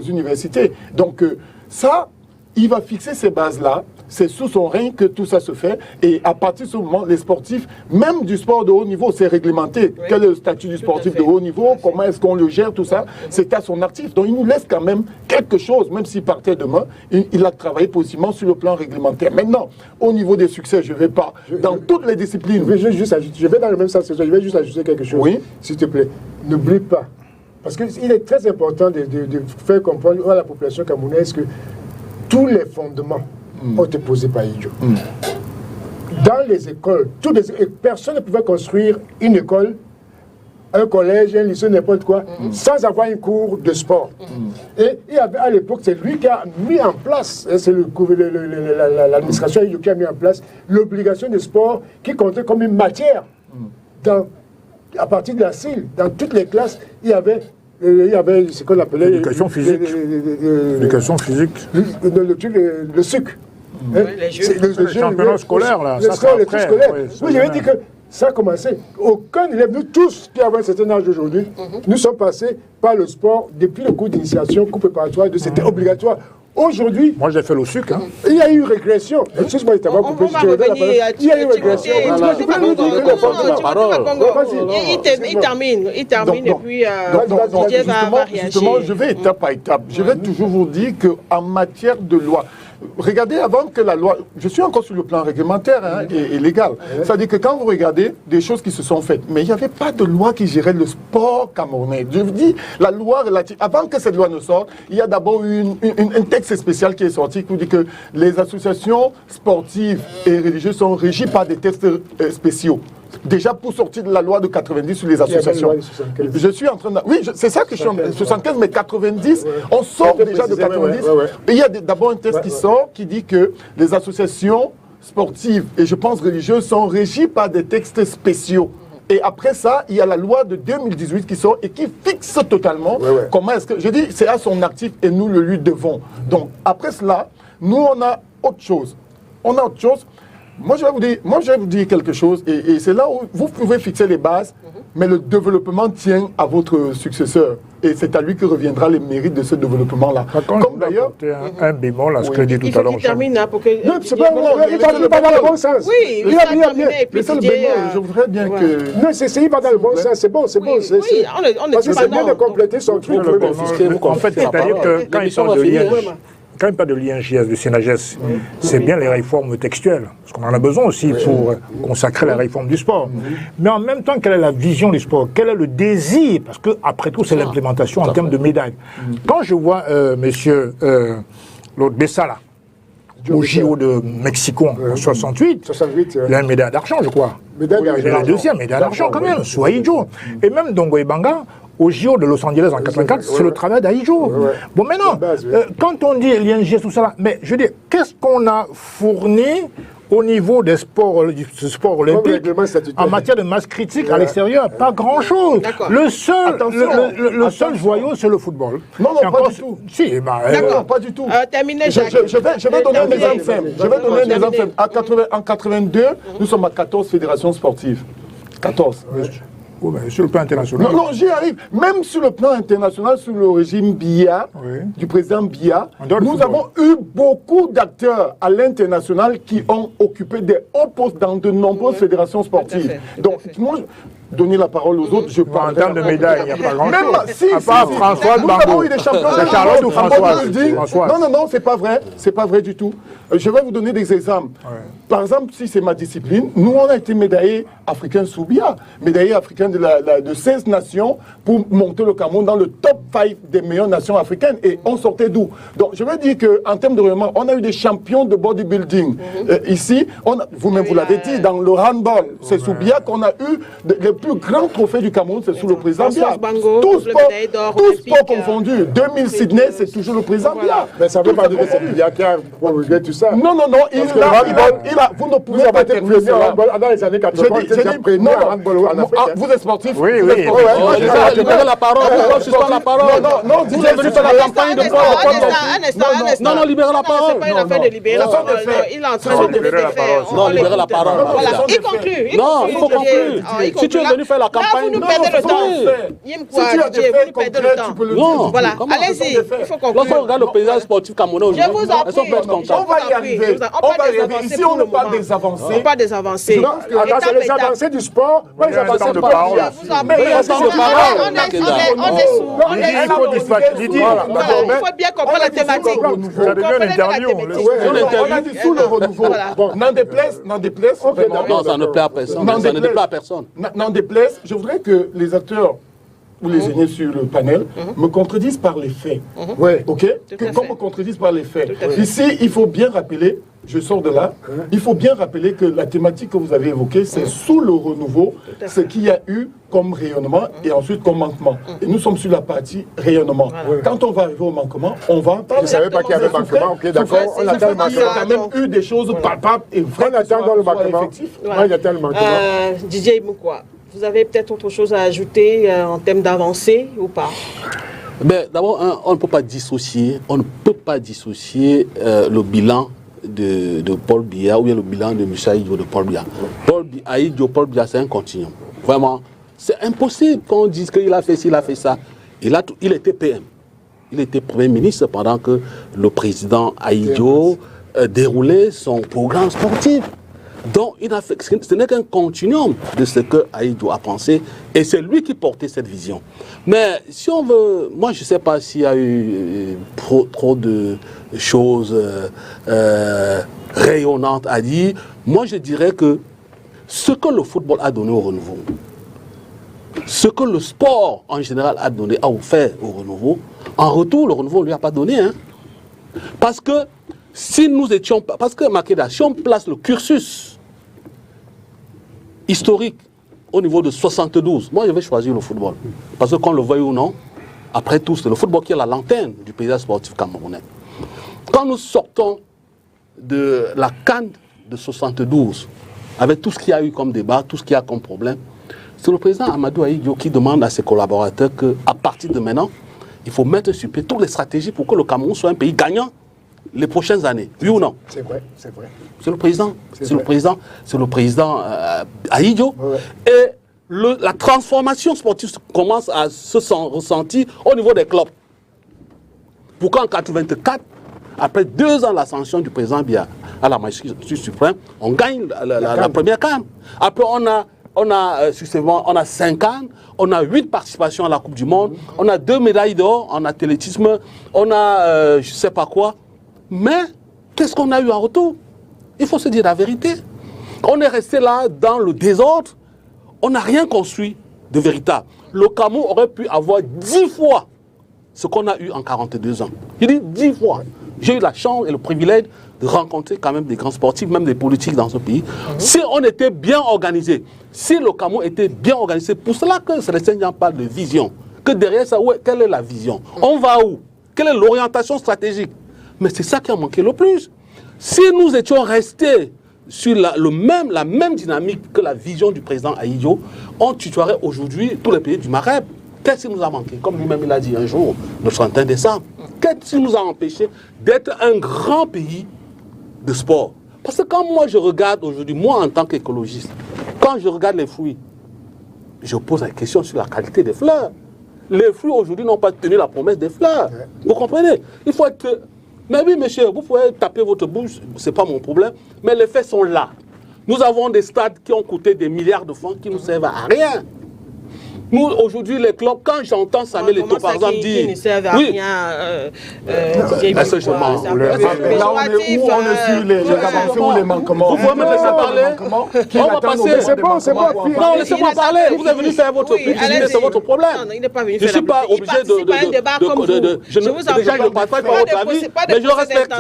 universités. Donc ça, il va fixer ces bases-là. C'est sous son règne que tout ça se fait. Et à partir de ce moment, les sportifs, même du sport de haut niveau, c'est réglementé. Quel est le statut du sportif de haut niveau? Comment est-ce qu'on le gère? Tout ça, c'est à son actif. Donc il nous laisse quand même quelque chose, même s'il partait demain, il a travaillé positivement sur le plan réglementaire. Maintenant, au niveau des succès, je ne vais pas. Dans toutes les disciplines. Je vais dans le même sens. Je vais juste ajouter quelque chose. Oui. S'il te plaît. N'oublie pas. Parce qu'il est très important de faire comprendre à la population camerounaise que tous les fondements ont été posés par Ahidjo. Dans les écoles, personne ne pouvait construire une école, un collège, un lycée, n'importe quoi, sans avoir un cours de sport. Et il y avait, à l'époque, c'est lui qui a mis en place, c'est l'administration Ahidjo qui a mis en place l'obligation de sport qui comptait comme une matière. À partir de la CIL, dans toutes les classes, il y avait ce qu'on appelait l'éducation physique. L'éducation physique. Le sucre. Le championnat scolaire, là. Le truc scolaire. Oui, je veux dire que ça a commencé. Aucun élève, nous tous qui avons un certain âge aujourd'hui, nous sommes passés par le sport depuis le cours d'initiation, cours préparatoire, c'était obligatoire. Aujourd'hui, moi j'ai fait le sucre. Hein. Il y a eu régression. Excuse-moi, il y a eu régression. Il termine et puis justement, je vais étape par étape. Je vais toujours vous dire qu'en matière de loi, regardez, avant que la loi... Je suis encore sur le plan réglementaire et légal. C'est-à-dire que quand vous regardez des choses qui se sont faites, mais il n'y avait pas de loi qui gérait le sport camerounais. Je vous dis, la loi relative... Avant que cette loi ne sorte, il y a d'abord eu un texte spécial qui est sorti qui dit que les associations sportives et religieuses sont régies par des textes spéciaux. Déjà pour sortir de la loi de 90 sur les associations. Je suis en train de... Oui, c'est ça que je suis en train de... 75, mais 90, on sort déjà de 90. Et il y a d'abord un texte qui sort qui dit que les associations sportives et je pense religieuses sont régies par des textes spéciaux. Et après ça, il y a la loi de 2018 qui sort et qui fixe totalement comment est-ce que... Je dis, c'est à son actif et nous le lui devons. Donc, après cela, nous, on a autre chose. Moi, je vais vous dire quelque chose et c'est là où vous pouvez fixer les bases, mais le développement tient à votre successeur. Et c'est à lui que reviendra les mérites de ce développement-là. Comme d'ailleurs... Un bémol à ce que j'ai dit tout à l'heure. Il faut qu'il termine pour que... Non, c'est pas moi, il va dans le bon sens. Oui, il va bien. Mais c'est le bémol, je voudrais bien que... Non, il va dans le bon sens, c'est bon. Oui, on est c'est bien de compléter son truc. En fait, c'est-à-dire que quand il parle de liège... Quand il parle de l'INJS, de Sénagès, c'est bien les réformes textuelles, parce qu'on en a besoin aussi pour consacrer la réforme du sport. Mais en même temps, quelle est la vision du sport? Quel est le désir? Parce qu'après tout, c'est l'implémentation en termes de médailles. Quand je vois monsieur l'autre Bessala, au JO de Mexico en 68, il a une médaille d'argent, je crois. Il a la deuxième médaille d'argent quand même, sous Aïdjo. Et même Dongo Ebanga, au JO de Los Angeles en 84, c'est le travail d'Aïdjo. Bon, maintenant, quand on dit l'ING, tout ça, mais je veux dire, qu'est-ce qu'on a fourni au niveau des sports, du sport olympique en matière de masse critique à l'extérieur? Pas grand-chose. Le seul joyau, c'est le football. Non, pas du tout. Si, non, pas du tout. Terminé, je vais donner un exemple simple. En 82, nous sommes à 14 fédérations sportives. 14. Oh ben, sur le plan international. Non, j'y arrive. Même sur le plan international, sous le régime Biya, du président Biya, nous avons eu beaucoup d'acteurs à l'international qui ont occupé des hauts postes dans de nombreuses fédérations sportives. Donc, moi, donner la parole aux autres, je parle. En termes de médailles, il n'y a pas grand-chose. Même si, à part Françoise nous avons eu des champions. C'est Charlotte ou Françoise? Non, c'est pas vrai. C'est pas vrai du tout. Je vais vous donner des exemples. Par exemple, si c'est ma discipline, nous, on a été médaillés africains sous Biya, médaillés africains de 16 nations pour monter le Cameroun dans le top 5 des meilleures nations africaines. Et on sortait d'où? Donc, je veux dire qu'en termes de rayonnement, on a eu des champions de bodybuilding. Ici, vous-même, vous l'avez dit, dans le handball, c'est sous Biya qu'on a eu les plus grands trophées du Cameroun, c'est sous le président Biya. Tous sports confondus. 2000 Sydney, c'est toujours le président Biya. Mais ça ne veut pas dire que c'est Biya qui a promulgué tout ça. Non, vous ne pouvez pas terminer cela. Dans les années 80, vous êtes sportif? Oui. Libérez la parole. Pourquoi je la parole? Non, vous êtes venu faire la campagne de Non, libérez la parole. C'est pas une affaire de libérer la parole. Il est en train de faire. Non, libérez la parole. Il conclut. Non, il faut conclure. Si tu es venu faire la campagne, vous nous perdez le temps. Vous nous perdez le temps. Non, voilà, allez-y, il faut conclure. Lorsqu'on regarde le paysage sportif camerounais Je vous en prie. On va y arriver. Ici, on ne parle des avancées. On parle des avancées. C'est les avancées du sport, pas les avancées de parole. Il faut bien comprendre la thématique. On a dit sous le renouveau. N'en déplaise. Non, ça ne plaît à personne. Ça ne déplaît à personne. N'en déplaise, je voudrais que les acteurs ou les aînés sur le panel me contredisent par les faits. Ok? Qu'on me contredise par les faits. Ici, il faut bien rappeler, je sors de là, il faut bien rappeler que la thématique que vous avez évoquée, c'est sous le renouveau, ce qu'il y a eu comme rayonnement et ensuite comme manquement. Et nous sommes sur la partie rayonnement. Quand on va arriver au manquement, on va en parler. Je ne savais pas qu'il y avait manquement. Ok, d'accord. On a quand même eu des choses palpables et vraies. On attend dans le manquement. Il y a tellement de manquement. DJ Moukwa, vous avez peut-être autre chose à ajouter en termes d'avancée ou pas? D'abord, on ne peut pas dissocier, le bilan de Paul Biya ou bien le bilan de Michel Aïdjo de Paul Biya. Paul Biya, c'est un continuum. Vraiment, c'est impossible qu'on dise qu'il a fait ci, il a fait ça. Il était PM. Il était Premier ministre pendant que le président Aïdjo déroulait son programme sportif. Donc, ce n'est qu'un continuum de ce que Aïdjo a pensé et c'est lui qui portait cette vision. Mais si on veut, moi je ne sais pas s'il y a eu trop de choses rayonnantes à dire. Moi je dirais que ce que le football a donné au renouveau, ce que le sport en général a offert au renouveau, en retour le renouveau ne lui a pas donné. Parce que si nous étions, parce que Makeda, si on place le cursus historique au niveau de 72, moi je vais choisir le football. Parce que qu'on le veuille ou non, après tout, c'est le football qui est la lanterne du paysage sportif camerounais. Quand nous sortons de la CAN de 72, avec tout ce qu'il y a eu comme débat, tout ce qu'il y a comme problème, C'est le président Amadou Ahidjo qui demande à ses collaborateurs qu'à partir de maintenant, il faut mettre sur pied toutes les stratégies pour que le Cameroun soit un pays gagnant les prochaines années. Oui ou non? C'est vrai, c'est vrai. C'est le président. C'est le président Ahidjo. Ouais. Et la transformation sportive commence à se ressentir au niveau des clubs. Pourquoi en 1984, après 2 ans de l'ascension du président Biya à la magistrature suprême, on gagne la première CAN. Après, on a 5 CAN, on a 8 participations à la Coupe du Monde, on a 2 médailles d'or en athlétisme, on a je ne sais pas quoi. Mais qu'est-ce qu'on a eu en retour? Il faut se dire la vérité. On est resté là dans le désordre, on n'a rien construit de véritable. Le Cameroun aurait pu avoir 10 fois ce qu'on a eu en 42 ans. Je dis 10 fois. J'ai eu la chance et le privilège de rencontrer quand même des grands sportifs, même des politiques dans ce pays. Si on était bien organisé, si le Cameroun était bien organisé, pour cela que Célestin Jean parle de vision, que derrière ça, quelle est la vision? On va où? Quelle est l'orientation stratégique? Mais c'est ça qui a manqué le plus. Si nous étions restés sur la même dynamique que la vision du président Ahidjo, on tutoierait aujourd'hui tous les pays du Maghreb. Qu'est-ce qui nous a manqué? Comme lui-même il a dit un jour, le 31 décembre, qu'est-ce qui nous a empêché d'être un grand pays de sport? Parce que quand moi je regarde aujourd'hui, moi en tant qu'écologiste, quand je regarde les fruits, je pose la question sur la qualité des fleurs. Les fruits aujourd'hui n'ont pas tenu la promesse des fleurs. Vous comprenez? Il faut être... Mais oui, monsieur, vous pouvez taper votre bouche, ce n'est pas mon problème, mais les faits sont là. Nous avons des stades qui ont coûté des milliards de francs qui ne nous servent à rien. Nous, aujourd'hui, les clubs, quand j'entends Samuel Eto'o, par exemple, dire... Qui ne servent à rien. Est-ce que je mens? Là, on est sur les avancées ou les manquements. Vous pouvez me laisser parler? On va passer. C'est bon, c'est bon. Non, laissez-moi parler. Vous êtes venu faire votre publicité, c'est votre problème. Non, il n'est pas venu Je ne faire suis pas obligé Je vous en déjà, je ne parle pas de votre avis, mais je respecte.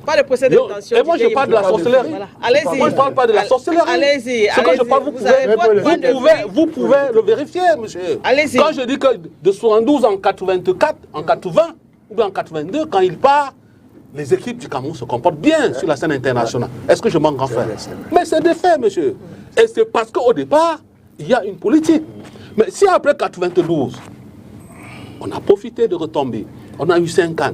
Pas de procès d'intention. Et moi, je parle de la sorcellerie. Allez-y. Moi, je ne parle pas de la sorcellerie. Allez-y. Ce que je parle, vous pouvez le vérifier, monsieur. Allez-y. Quand je dis que de 72 en 84, en 80 ou bien en 82, quand il part, les équipes du Cameroun se comportent bien sur la scène internationale. Est-ce que je manque grand frère? Mais c'est des faits, monsieur. Et c'est parce qu'au départ, il y a une politique. Mais si après 92, on a profité de retomber, on a eu 5 ans,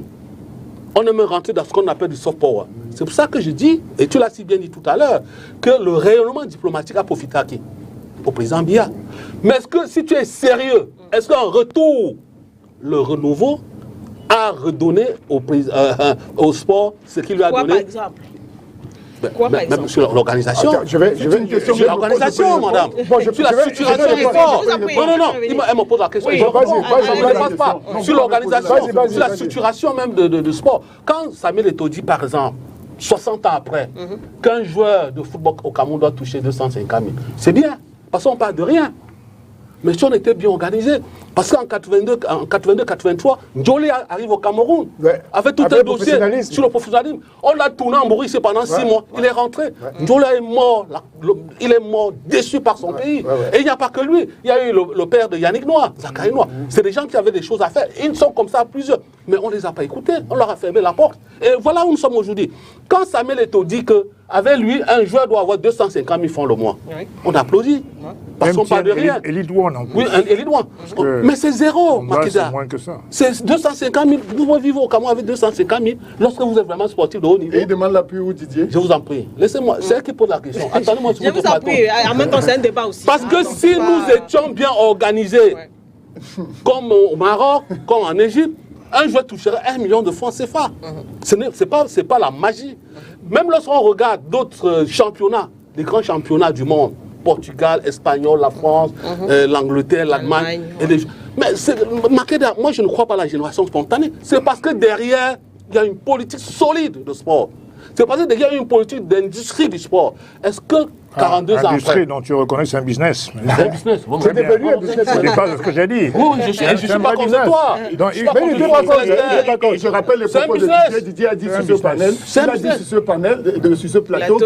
on est même rentré dans ce qu'on appelle du soft power. C'est pour ça que je dis, et tu l'as si bien dit tout à l'heure, que le rayonnement diplomatique a profité à qui? Au président Biya. Mais est-ce que si tu es sérieux, est-ce qu'un retour, le renouveau, a redonné au sport ce qu'il lui a donné? Par exemple? Quoi, par exemple? Même sur l'organisation. Je vais sur l'organisation, madame. Sur la structuration du sport. Non. Elle me pose la question. Oui, Je ne passe pas. Sur l'organisation, sur la structuration même de sport. Quand Samuel Eto'o dit, par exemple, 60 ans après, qu'un joueur de football au Cameroun doit toucher 250 000, c'est bien. Parce qu'on parle de rien. Mais si on était bien organisé, parce qu'en 82-83, Ndjoli arrive au Cameroun, avec tout un dossier sur le professionnalisme. On l'a tourné en Maurice pendant 6 mois. Il est rentré. Ndjoli est mort. Il est mort déçu par son pays. Et il n'y a pas que lui. Il y a eu le père de Yannick Noah, Zachary Noah. C'est des gens qui avaient des choses à faire. Ils sont comme ça plusieurs. Mais on ne les a pas écoutés. On leur a fermé la porte. Et voilà où nous sommes aujourd'hui. Quand Samuel Eto'o dit qu'avec lui, un joueur doit avoir 250 000 francs le mois, on applaudit. Parce qu'on parle de rien. Elite One en plus. Oui, un Elite One. Mais c'est zéro, Makeda. C'est moins que ça. C'est 250 000. Vous pouvez vivre au Cameroun avec 250 000 lorsque vous êtes vraiment sportif de haut niveau. Et il demande l'appui où, Didier? Je vous en prie. Laissez-moi. C'est elle qui pose la question. Attendez-moi sur Je votre vous en plateau. prie. En même temps, c'est un débat aussi. Parce que si nous étions bien organisés, comme au Maroc, comme en Égypte, un joueur toucherait 1 million de francs CFA. Ce n'est pas la magie. Même lorsqu'on regarde d'autres championnats, les grands championnats du monde, Portugal, Espagnol, la France, l'Angleterre, l'Allemagne. Mais Makeda, moi je ne crois pas à la génération spontanée. C'est parce que derrière, il y a une politique solide de sport. C'est parce que derrière, il y a une politique d'industrie du sport. Est-ce que 42 ans après... L'industrie dont tu reconnais, c'est un business. C'est un business. C'est devenu un business. Ce n'est pas ce que j'ai dit. Oui, je ne suis pas contre toi. Je rappelle les propos de Didier. Didier a dit sur ce panel, sur ce plateau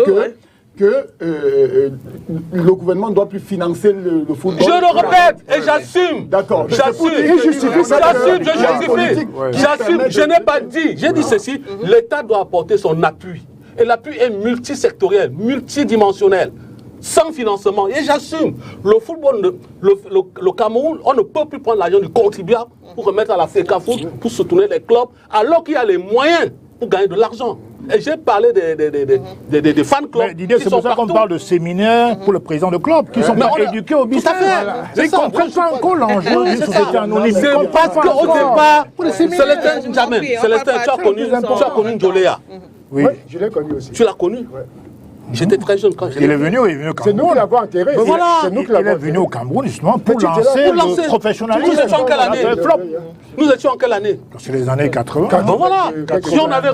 que le gouvernement ne doit plus financer le football. Je le répète et j'assume. D'accord. J'assume. Je n'ai pas dit. J'ai dit ceci. L'État doit apporter son appui. Et l'appui est multisectoriel, multidimensionnel. sans financement. Et j'assume, le football, le Cameroun, on ne peut plus prendre l'argent du contribuable pour remettre à la FECAFOOT, pour soutenir les clubs, alors qu'il y a les moyens pour gagner de l'argent. Et j'ai parlé des fan clubs. C'est pour ça qu'on parle de séminaires pour le président de club, qui sont pas éduqués au business. Ils ne comprennent pas encore l'enjeu d'une société anonyme. C'est parce qu'au départ, Célestin Jamel, Célestin, tu as connu Ndoléa. Oui, je l'ai connu aussi. Tu l'as connu? J'étais très jeune quand il est venu au Cameroun. C'est nous qui l'avons enterré. Voilà. Il est venu au Cameroun justement pour lancer le professionnalisme. Nous étions en quelle année? Nous étions en quelle année? C'est les années 80. Bon voilà, si on avait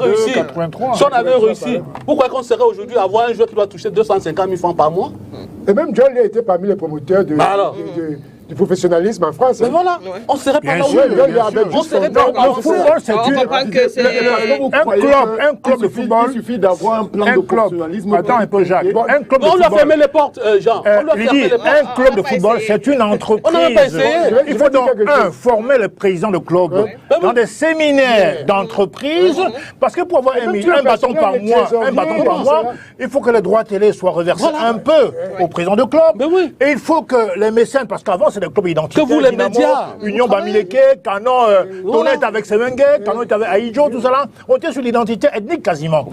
réussi, pourquoi qu'on serait aujourd'hui à avoir un joueur qui doit toucher 250 000 francs par mois? Et même John a été parmi les promoteurs du professionnalisme en France. Mais voilà, on ne serait pas là où on serait pas là. Le football, c'est un club de football. Il suffit d'avoir un plan de professionnalisme. Attends un peu, Jacques. Un club de football. On lui a fermé les portes, Jean. Un club de football, c'est une entreprise. On n'a pas essayé. Il faut donc, former le président de club dans des séminaires d'entreprise. Parce que pour avoir un bâton par mois, il faut que les droits télé soient reversés un peu au président de club. Et il faut que les mécènes, parce qu'avant, c'est des clubs identitaires. Que vous, les médias. Union Bamileke, Canon, Tonet avec Semengue, Canon avec Aïdjo, tout ça là. On était sur l'identité ethnique quasiment.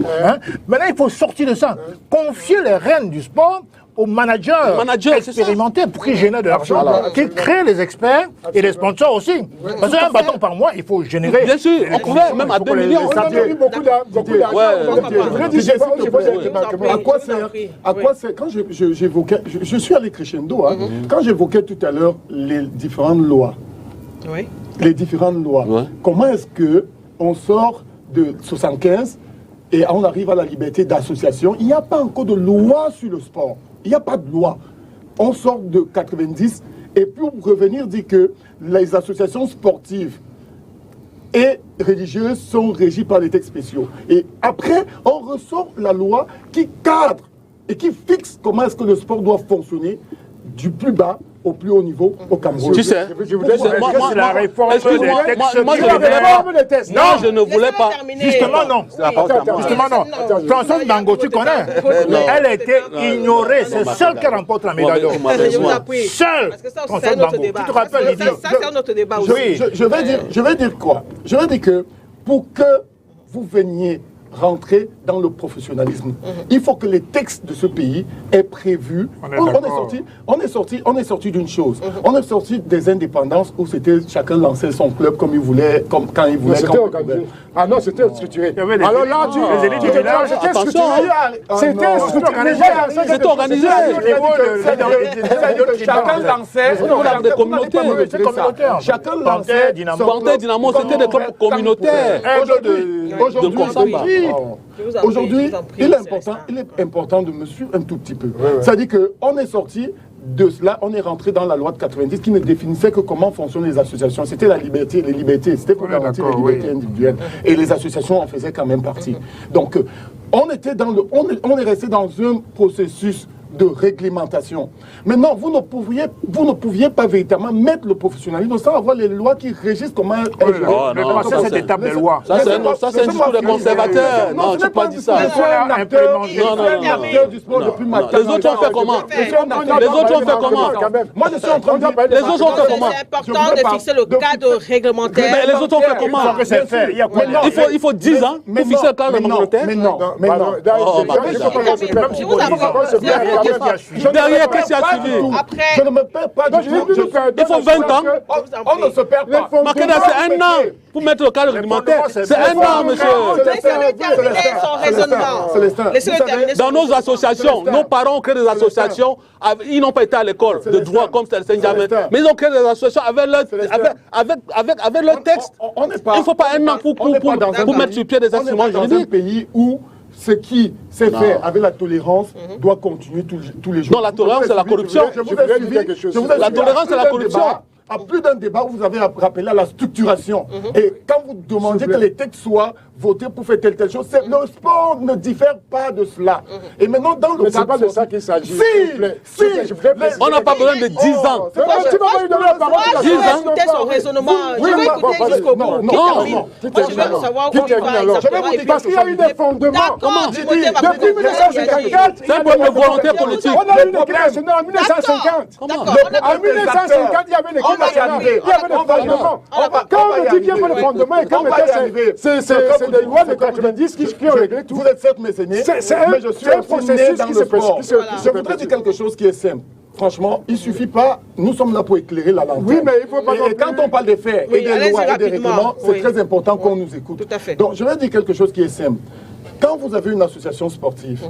Maintenant, il faut sortir de ça. Confier les rênes du sport aux managers expérimentés pour qu'ils génèrent de l'argent, qu'ils créent les experts et les sponsors aussi. Parce qu'un bâton par mois, il faut générer. Bien sûr, on pouvait même à 2 millions. On a eu beaucoup d'argent. À quoi c'est quand j'évoquais, je suis allé crescendo, quand j'évoquais tout à l'heure les différentes lois, comment est-ce qu'on sort de 75 et on arrive à la liberté d'association? Il n'y a pas encore de loi sur le sport. Il n'y a pas de loi. On sort de 90 et pour revenir dire que les associations sportives et religieuses sont régies par les textes spéciaux. Et après, on ressort la loi qui cadre et qui fixe comment est-ce que le sport doit fonctionner du plus bas au plus haut niveau au Cameroun. Tu sais, c'est la réforme des textes. Non, je ne voulais pas. Justement, non. Justement, non. François Dango, tu connais. Elle a été ignorée. C'est celle qui remporte la médaille d'or. Seule. François Dango. Tu te rappelles, ça, c'est un autre débat aussi. Je vais dire quoi? Je vais dire que pour que vous veniez rentrer dans le professionnalisme. Il faut que les textes de ce pays aient prévu. On est sorti d'une chose. On est sorti des indépendances où c'était chacun lançait son club comme il voulait, comme quand il voulait. C'était organisé. Ah non, c'était structuré. Alors là, les élites du village, c'était structuré. C'était organisé. Chacun lançait des communautés. Chacun lançait. Dynamo, c'était des clubs communautaires. Aujourd'hui, il est important de me suivre un tout petit peu. C'est-à-dire qu'on est sorti de cela, on est rentré dans la loi de 90 qui ne définissait que comment fonctionnent les associations. C'était la liberté, les libertés, c'était pour garantir les libertés individuelles. Et les associations en faisaient quand même partie. Donc, on est resté dans un processus de réglementation. Maintenant, vous ne pouviez pas véritablement mettre le professionnalisme sans avoir les lois qui régissent comment... Ça, c'est l'étape des lois. Ça, c'est un discours des conservateurs. Non, tu n'as pas dit ça. Je suis un acteur du sport depuis ma Les autres ont fait comment? Les autres ont fait comment? Moi, je suis en train de dire... Les autres ont fait comment? C'est important de fixer le cadre réglementaire. Mais les autres ont fait comment? Il faut 10 ans pour fixer le cadre réglementaire. Mais non. Derrière, qu'est-ce qui a suivi? Je ne me perds pas du tout. Il faut 20 ans. On ne se perd pas. Makeda, c'est 1 an pour mettre le cadre réglementaire. C'est 1 an, monsieur. Laissez-le terminer son raisonnement. Dans nos associations, nos parents ont créé des associations. Ils n'ont pas été à l'école de droit comme Saint-Germain. Mais ils ont créé des associations avec leur texte. Il ne faut pas 1 an pour mettre sur pied des instruments juridiques. Dans un pays où ce qui s'est fait avec la tolérance doit continuer tous les jours. Non, la tolérance, c'est la corruption. Je vous ai suivi. La tolérance, c'est la corruption. à plus d'un débat où vous avez rappelé à la structuration. Et quand vous demandez que les textes soient votés pour faire telle chose, le sport ne diffère pas de cela. Et maintenant, dans le c'est pas de ça qu'il s'agit. On n'a pas besoin de 10 ans. Tu vas me donner la parole. Je vais écouter son raisonnement. Je vais écouter jusqu'au bout. Je veux savoir où il va. Je vais vous dire parce qu'il y a eu des fondements. Comment depuis 1954, c'est un problème de volonté politique. On a eu l'équipe nationale en 1950. En 1950, il y avait l'équipe nationale. Il y avait des fondements. Quand on dit qu'il y avait des fondements et quand c'est des lois de 90 qui ont réglé tout. Vous êtes certes mécénés, mais je suis un processus qui se passe. Je voudrais dire quelque chose qui est simple. Franchement, il ne suffit pas, nous sommes là pour éclairer la lanterne. Oui, mais il faut pas... Et quand on parle des faits et des lois et des règlements, c'est très important qu'on nous écoute. Tout à fait. Donc, je vais dire quelque chose qui est simple. Quand vous avez une association sportive,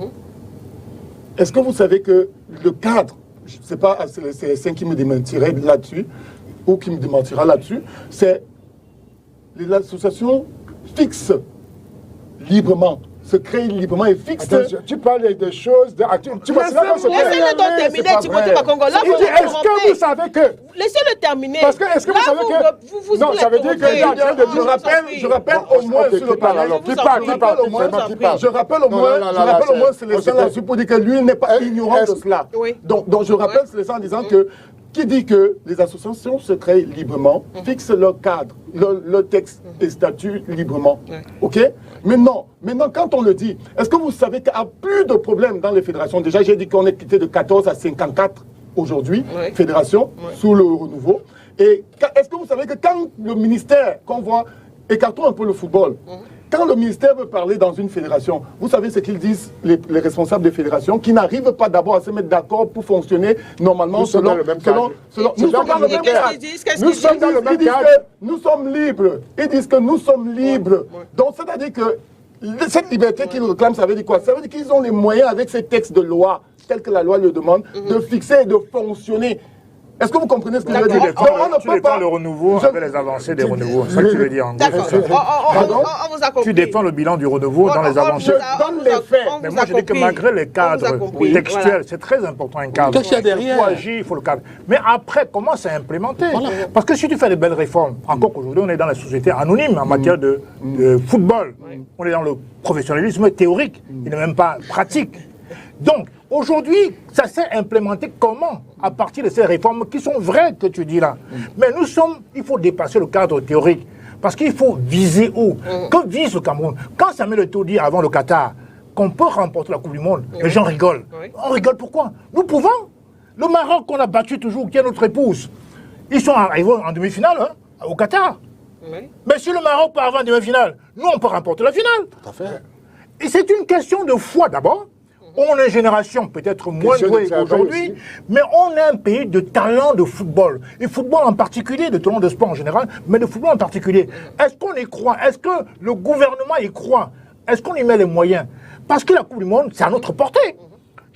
est-ce que vous savez que le cadre, je ne sais pas, c'est les 5 qui me démentiraient là-dessus, ou qui me démentira là-dessus, c'est l'association fixe librement, se crée librement et fixe. Attends, tu parles des choses... Laissez-le donc terminer, Timothée Bakongo. Est-ce que vous savez que... Laissez-le terminer. Parce que, est-ce que vous savez que... Non, ça veut dire que... Je rappelle au moins sur le panel. Je rappelle au moins Célestin là-dessus pour dire que lui n'est pas ignorant de cela. Donc je rappelle Célestin en disant que qui dit que les associations se créent librement, fixent leur cadre, leur texte et statut librement. OK? Maintenant, quand on le dit, est-ce que vous savez qu'il n'y a plus de problème dans les fédérations? Déjà, j'ai dit qu'on est quitté de 14 à 54 aujourd'hui, fédération, sous le renouveau. Et est-ce que vous savez que quand le ministère, qu'on voit, écartons un peu le football, quand le ministère veut parler dans une fédération, vous savez ce qu'ils disent, les responsables des fédérables, qui n'arrivent pas d'abord à se mettre d'accord pour fonctionner normalement nous sommes dans le même cadre. Nous sommes dans le même cadre. Nous sommes libres. Ils disent que nous sommes libres. Donc, c'est-à-dire que cette liberté qu'ils réclament, ça veut dire quoi? Ça veut dire qu'ils ont les moyens, avec ces textes de loi, tels que la loi le demande, de fixer et de fonctionner. Est-ce que vous comprenez ce que je veux dire? Tu défends le renouveau avec les avancées des renouveaux. C'est ça que tu veux dire en gros. On vous a compris. Tu défends le bilan du renouveau dans les avancées. Je donne les faits. Mais moi je dis que malgré les cadres textuels, c'est très important un cadre. Qu'est-ce qu'il y a derrière? Il faut agir, il faut le cadre. Mais après, comment c'est implémenté? Parce que si tu fais des belles réformes, encore qu'aujourd'hui on est dans la société anonyme en matière de football, on est dans le professionnalisme théorique, il n'est même pas pratique. Donc, aujourd'hui, ça s'est implémenté comment? À partir de ces réformes qui sont vraies que tu dis là. Mais il faut dépasser le cadre théorique. Parce qu'il faut viser haut. Que vise le Cameroun? Quand Samuel Eto'o dit avant le Qatar qu'on peut remporter la Coupe du Monde, les gens rigolent. On rigole pourquoi? Nous pouvons. Le Maroc qu'on a battu toujours, qui est notre épouse, ils sont arrivés en demi-finale au Qatar. Mais si le Maroc peut avoir en demi-finale, nous on peut remporter la finale. Tout à fait. Et c'est une question de foi d'abord. On est une génération peut-être moins douée aujourd'hui, mais on est un pays de talent de football. Et football en particulier, de talent de sport en général, mais de football en particulier. Est-ce qu'on y croit? Est-ce que le gouvernement y croit? Est-ce qu'on y met les moyens? Parce que la Coupe du Monde, c'est à notre portée.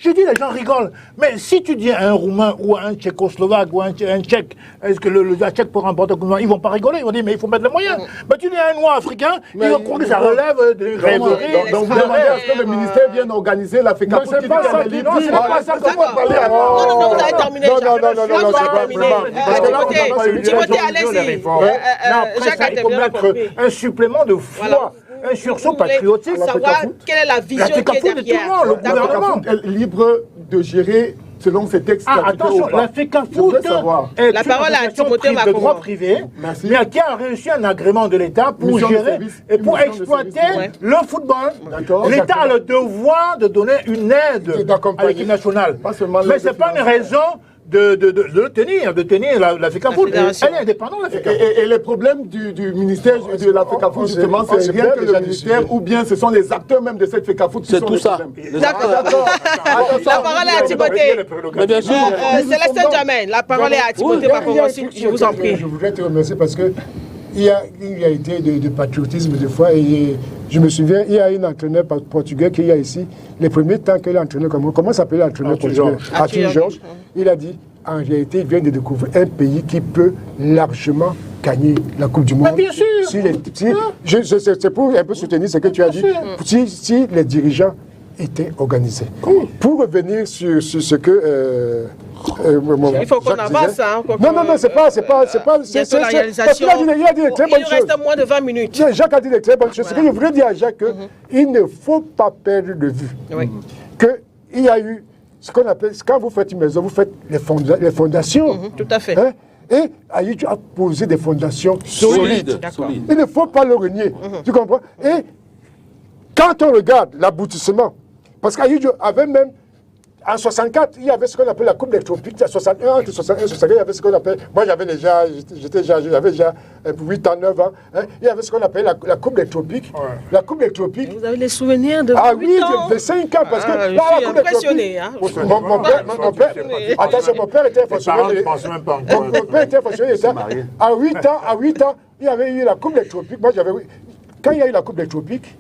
J'ai dit, les gens rigolent. Mais si tu dis à un Roumain ou à un Tchécoslovaque ou à un Tchèque, est-ce que le Tchèque peut remporter la Coupe du Monde? Ils ne vont pas rigoler, ils vont dire, mais il faut mettre les moyens. Mais tu dis à un Noir africain, ils vont croire que ça relève de rêveries. Donc vous demandez à ce que le ministère vienne organiser la FECAFOOT. C'est pas ça qui dit. C'est pas ça que vous parlez. Non, vous avez terminé. Non, c'est pas vraiment. Timothée, allez-y. Après, il faut mettre un supplément de foi. Un sursaut patriotique. Savoir quelle est la vision qui est derrière. Le gouvernement est libre de gérer selon ses textes. Attention, la FECAFOOT est la parole à Timothée de droit privé, mais qui a réussi un agrément de l'État pour gérer et pour exploiter le football. L'État a le devoir de donner une aide à l'équipe nationale. Mais ce n'est pas une raison de tenir la FECAFOOT. Elle est indépendante, la FECAFOOT. Et les problèmes du ministère de la FECAFOOT, justement, c'est rien que le ministère, ou bien ce sont les acteurs même de cette FECAFOOT qui sont les problèmes. D'accord. La parole est à Timothée. Mais bien sûr. Célestin Djamène, la parole est à Timothée Bakongo, je vous en prie. Je voudrais te remercier parce que il y a une réalité de patriotisme des fois. Et je me souviens, il y a un entraîneur portugais qui est ici. Les premiers temps qu'il a entraîné, comment s'appelait l'entraîneur portugais? Arthur Georges. Il a dit, en réalité, il vient de découvrir un pays qui peut largement gagner la Coupe du Monde. Mais bien sûr. C'est pour un peu soutenir ce que tu as dit. Si les dirigeants étaient organisés. Pour revenir sur ce que Il faut qu'on avance. Hein, non, c'est pas. La réalisation. Il a dit des très bonnes choses. Il nous reste moins de 20 minutes. Jacques a dit des très bonnes choses. Ce que je voudrais dire à Jacques, il ne faut pas perdre de vue qu'il y a eu ce qu'on appelle, quand vous faites une maison, vous faites les fondations. Tout à fait. Hein? Et Ahidjo a posé des fondations solides. Il ne faut pas le renier. Tu comprends? Et quand on regarde l'aboutissement, parce qu'Ahidjo avait même, en 64, il y avait ce qu'on appelle la Coupe des Tropiques. En 61, entre 61 et 64, il y avait ce qu'on appelle, moi j'avais déjà 8 ans, 9 ans, hein, il y avait ce qu'on appelle la Coupe des Tropiques. Ouais. La Coupe des Tropiques. Vous avez les souvenirs de 8 ans? De 5 ans, parce que je suis impressionné. Hein. Mon père était fonctionnaire. Mon père était fonctionnaire. À 8 ans, il y avait eu la Coupe des Tropiques. Moi, quand il y a eu la Coupe des Tropiques,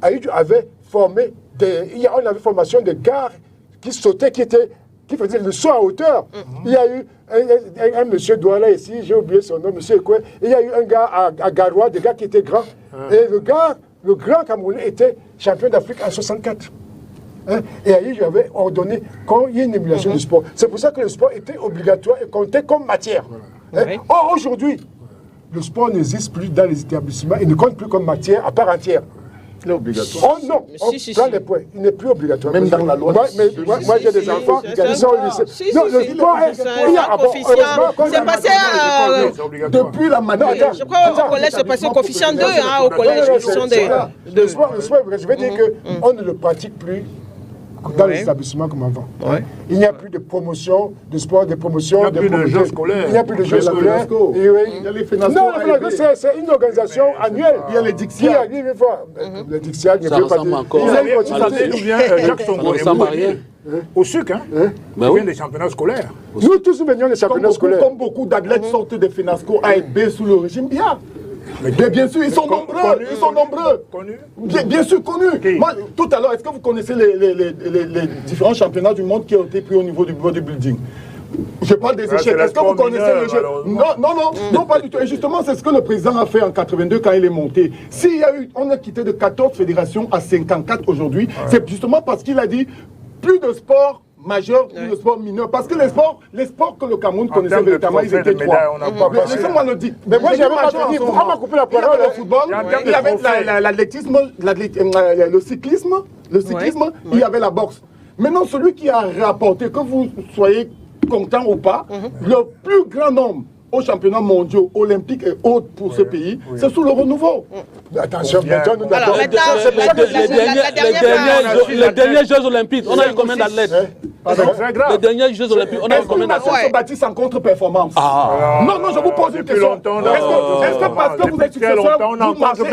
Ahidjo avait formé on avait formation de gars qui sautaient, qui faisaient le saut à hauteur. Il y a eu un monsieur Douala ici, j'ai oublié son nom, monsieur Ekwe. Il y a eu un gars à Garoua, des gars qui étaient grands. Et le grand Camerounais était champion d'Afrique en 64. Hein? Et Ahidjo avait ordonné qu'il y ait une émulation du sport. C'est pour ça que le sport était obligatoire et comptait comme matière. Hein? Or, aujourd'hui, le sport n'existe plus dans les établissements et ne compte plus comme matière à part entière. Il est obligatoire. Oh non, on prend les points. Il n'est plus obligatoire. Même dans la loi. Moi j'ai des enfants qui sont au lycée. Non, le sport est... C'est passé depuis la manière... Je crois au collège, c'est passé au coefficient 2, au collège. Le sport, je veux dire qu'on ne le pratique plus dans les établissements comme avant. Il n'y a plus de promotion de sport, de promotion... Il n'y a plus de jeux scolaires. Il n'y a plus de jeux scolaires. Il y a les financements. Non, c'est une organisation annuelle. Il y a les Dixia. Les Dixia, ça ressemble encore. Au sucre, hein? Il vient des championnats scolaires. Nous tous venions des championnats scolaires. Comme beaucoup d'athlètes sortent des FENASCO A et B sous le régime BIA. Mais bien sûr, ils sont nombreux. Bien sûr, connus. Moi, tout à l'heure, est-ce que vous connaissez les différents championnats du monde qui ont été pris au niveau du bodybuilding? Je parle des échecs. Est-ce que vous connaissez le jeu? Non, pas du tout. Et justement, c'est ce que le président a fait en 82 quand il est monté. On a quitté de 14 fédérations à 54 aujourd'hui. C'est justement parce qu'il a dit plus de sport majeur, plus de sport mineur. Parce que les sports que le Cameroun connaissait véritablement, ils étaient 3. Laissez-moi le dire. Mais moi, j'avais pas fini. Pourquoi m'a coupé la parole? Le football, il y avait l'athlétisme, le cyclisme, il y avait la boxe. Maintenant, celui qui a rapporté, que vous soyez content ou pas, le plus grand nombre aux championnats mondiaux, olympiques et autres pour ce pays, c'est sous le renouveau. Attention, maintenant nous d'accord. Les derniers Jeux Olympiques, on a eu combien d'athlètes? Les derniers Jeux Olympiques, on a eu combien d'athlètes? Est-ce que bâtissent en contre-performance? Non, je vous pose une question. Est-ce que parce que vous êtes successeur, vous marchez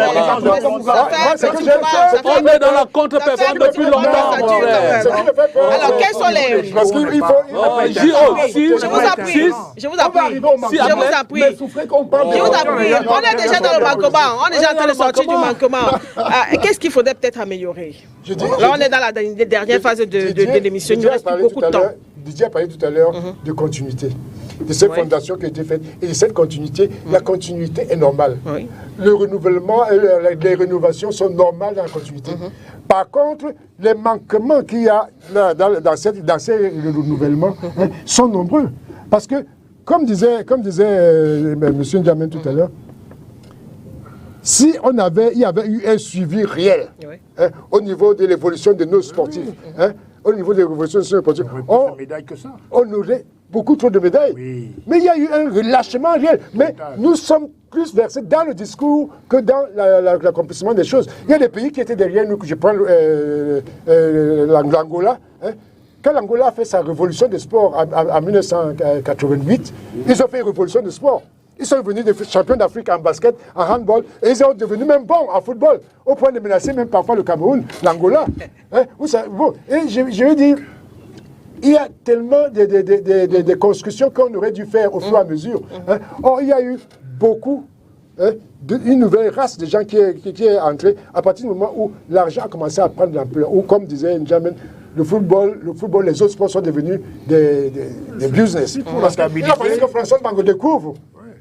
on est dans la contre-performance depuis longtemps, mon frère. Alors, quels sont les... Parce qu'il faut... Je vous appuie. On est déjà dans le manquement. On est déjà en train de sortir du manquement. Qu'est-ce qu'il faudrait peut-être améliorer? Là, on est dans la dernière phase de l'émission. Il nous reste plus beaucoup de temps. Didier a parlé tout à l'heure de continuité, de cette fondation qui a été faite. Et de cette continuité, la continuité est normale. Le renouvellement, les rénovations sont normales dans la continuité. Par contre, les manquements qu'il y a dans ces renouvellements sont nombreux. Parce que, comme disait M. N'Djamène tout à l'heure, si il y avait eu un suivi réel au niveau de l'évolution de nos sportifs, au niveau de l'évolution de nos sportifs, on aurait beaucoup trop de médailles. Oui. Mais il y a eu un relâchement réel. Mais nous sommes plus versés dans le discours que dans l'accomplissement des choses. Il y a des pays qui étaient derrière nous, que je prends l'Angola. Quand l'Angola a fait sa révolution de sport en 1988, ils ont fait une révolution de sport. Ils sont devenus des champions d'Afrique en basket, en handball, et ils sont devenus même bons en football, au point de menacer même parfois le Cameroun, l'Angola. Et je veux dire, il y a tellement de constructions qu'on aurait dû faire au fur et à mesure. Or, il y a eu beaucoup, une nouvelle race de gens qui est entrée à partir du moment où l'argent a commencé à prendre l'ampleur, ou comme disait N'Djamène, le football, les autres sports sont devenus des business. Pour la stabilité. Il a fallu que François Bango découvre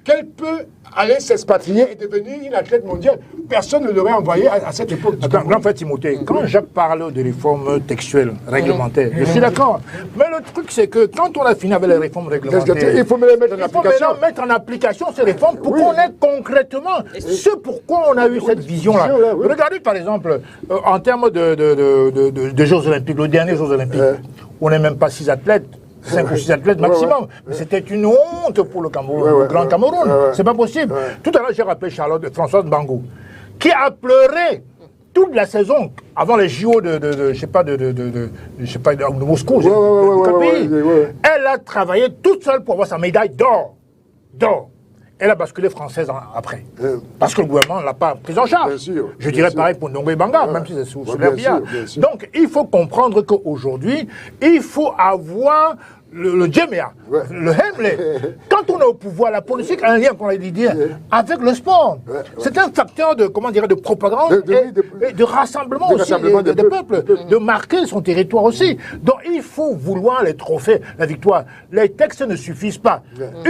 qu'elle peut aller s'expatrier et devenir une athlète mondiale. Personne ne l'aurait envoyé à cette époque. Attends, en fait, Timothée, quand Jacques parle de réformes textuelles, réglementaires, je suis d'accord. Mais le truc, c'est que quand on a fini avec les réformes réglementaires, il faut les mettre en application. Il faut mettre en application ces réformes pour qu'on ait concrètement ce pourquoi on a eu cette vision-là. Regardez, par exemple, en termes de Jeux Olympiques, le dernier Jeux Olympiques, on n'est même pas 6 athlètes. 5 ou 6 athlètes maximum. C'était une honte pour le Cameroun, le Grand Cameroun. C'est pas possible. Tout à l'heure, j'ai rappelé Françoise Bango, qui a pleuré toute la saison avant les JO de Moscou. Elle a travaillé toute seule pour avoir sa médaille d'or. Elle a basculé française après. Parce que le gouvernement ne l'a pas prise en charge. Je dirais pareil pour Ndongo Ebanga, même si c'est sous l'Herbia. Donc, il faut comprendre qu'aujourd'hui, il faut avoir le Djemea, le Hemley. Quand on est au pouvoir, la politique a un lien, comme on l'a dit, avec le sport. C'est un facteur de propagande et de rassemblement aussi des peuples, de marquer son territoire aussi. Donc, il faut vouloir les trophées, la victoire. Les textes ne suffisent pas.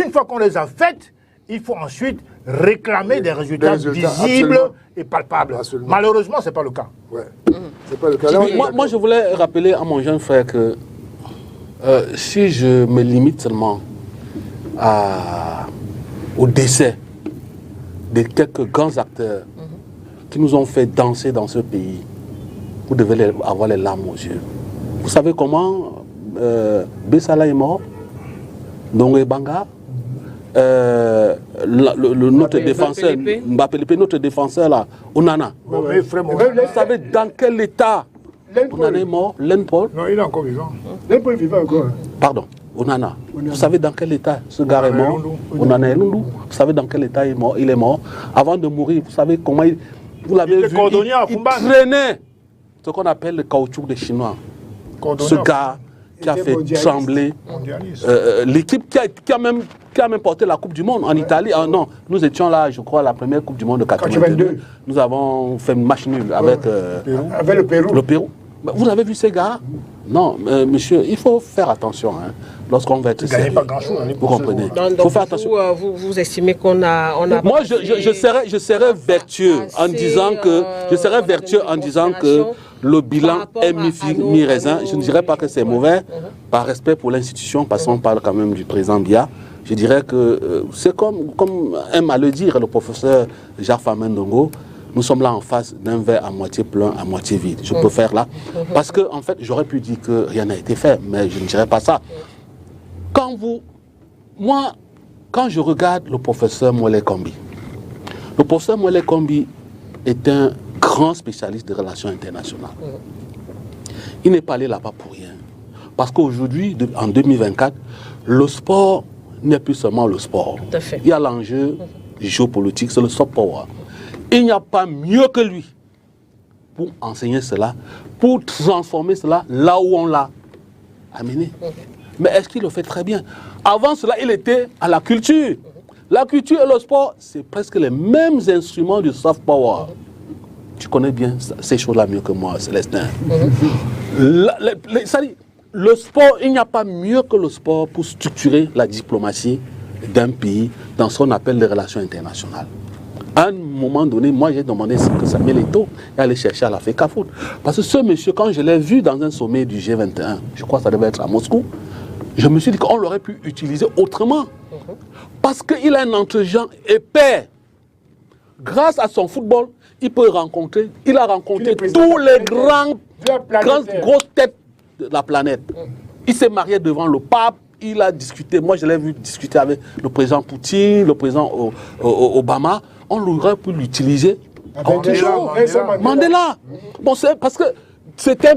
Une fois qu'on les a faites, il faut ensuite réclamer des résultats visibles et palpables. Absolument. Malheureusement, ce n'est pas le cas. C'est pas le cas. Moi, je voulais rappeler à mon jeune frère que si je me limite seulement au décès de quelques grands acteurs qui nous ont fait danser dans ce pays, vous devez avoir les larmes aux yeux. Vous savez comment Bessala est mort, Ndongo Ebanga, notre défenseur, notre défenseur là, Onana. Vous savez dans quel état Onana est mort? Len Paul? Non, il est encore vivant. Len Paul est vivant encore. Pardon, Onana. Vous savez dans quel état ce gars est mort? Onana Elundu. Vous savez dans quel état il est mort? Avant de mourir, vous savez comment vous l'avez vu, il traînait ce qu'on appelle le caoutchouc des Chinois. Ce gars qui a fait trembler l'équipe qui a même porté la Coupe du Monde en Italie. Non, nous étions là, je crois, la première Coupe du Monde de 82. Nous avons fait une match nulle avec le Pérou. Le Pérou. Vous avez vu ces gars? Non, monsieur, il faut faire attention lorsqu'on va être sérieux. Pas grand-chose. Vous comprenez? Il faut faire attention. Vous estimez qu'on a... Moi, je serais vertueux en disant que le bilan est mi-raisin. Je ne dirais pas que c'est mauvais. Par respect pour l'institution, parce qu'on parle quand même du président Biya, je dirais que c'est comme aime à le dire le professeur Jacques Ndongo, nous sommes là en face d'un verre à moitié plein, à moitié vide. Je peux faire là. Parce que, en fait, j'aurais pu dire que rien n'a été fait, mais je ne dirais pas ça. Quand je regarde le professeur Mwele Kombi, le professeur Mwele Kombi est un grand spécialiste de relations internationales. Il n'est pas allé là-bas pour rien. Parce qu'aujourd'hui, en 2024, le sport n'est plus seulement le sport. Il y a l'enjeu géopolitique, c'est le soft power. Il n'y a pas mieux que lui pour enseigner cela, pour transformer cela là où on l'a amené. Mais est-ce qu'il le fait très bien? Avant cela, il était à la culture. La culture et le sport, c'est presque les mêmes instruments du soft power. Tu connais bien ces choses-là mieux que moi, Célestin. Le sport, il n'y a pas mieux que le sport pour structurer la diplomatie d'un pays dans ce qu'on appelle les relations internationales. À un moment donné, moi j'ai demandé que Samuel Eto'o est allé chercher à la FECAFOOT. Parce que ce monsieur, quand je l'ai vu dans un sommet du G21, je crois que ça devait être à Moscou, je me suis dit qu'on l'aurait pu utiliser autrement. Parce qu'il a un entregent épais. Grâce à son football, il a rencontré tous les grosses têtes de la planète. Il s'est marié devant le pape, il a discuté, moi je l'ai vu discuter avec le président Poutine, le président Obama. On aurait pu l'utiliser en toujours. Mandela. Bon, c'est parce que c'est un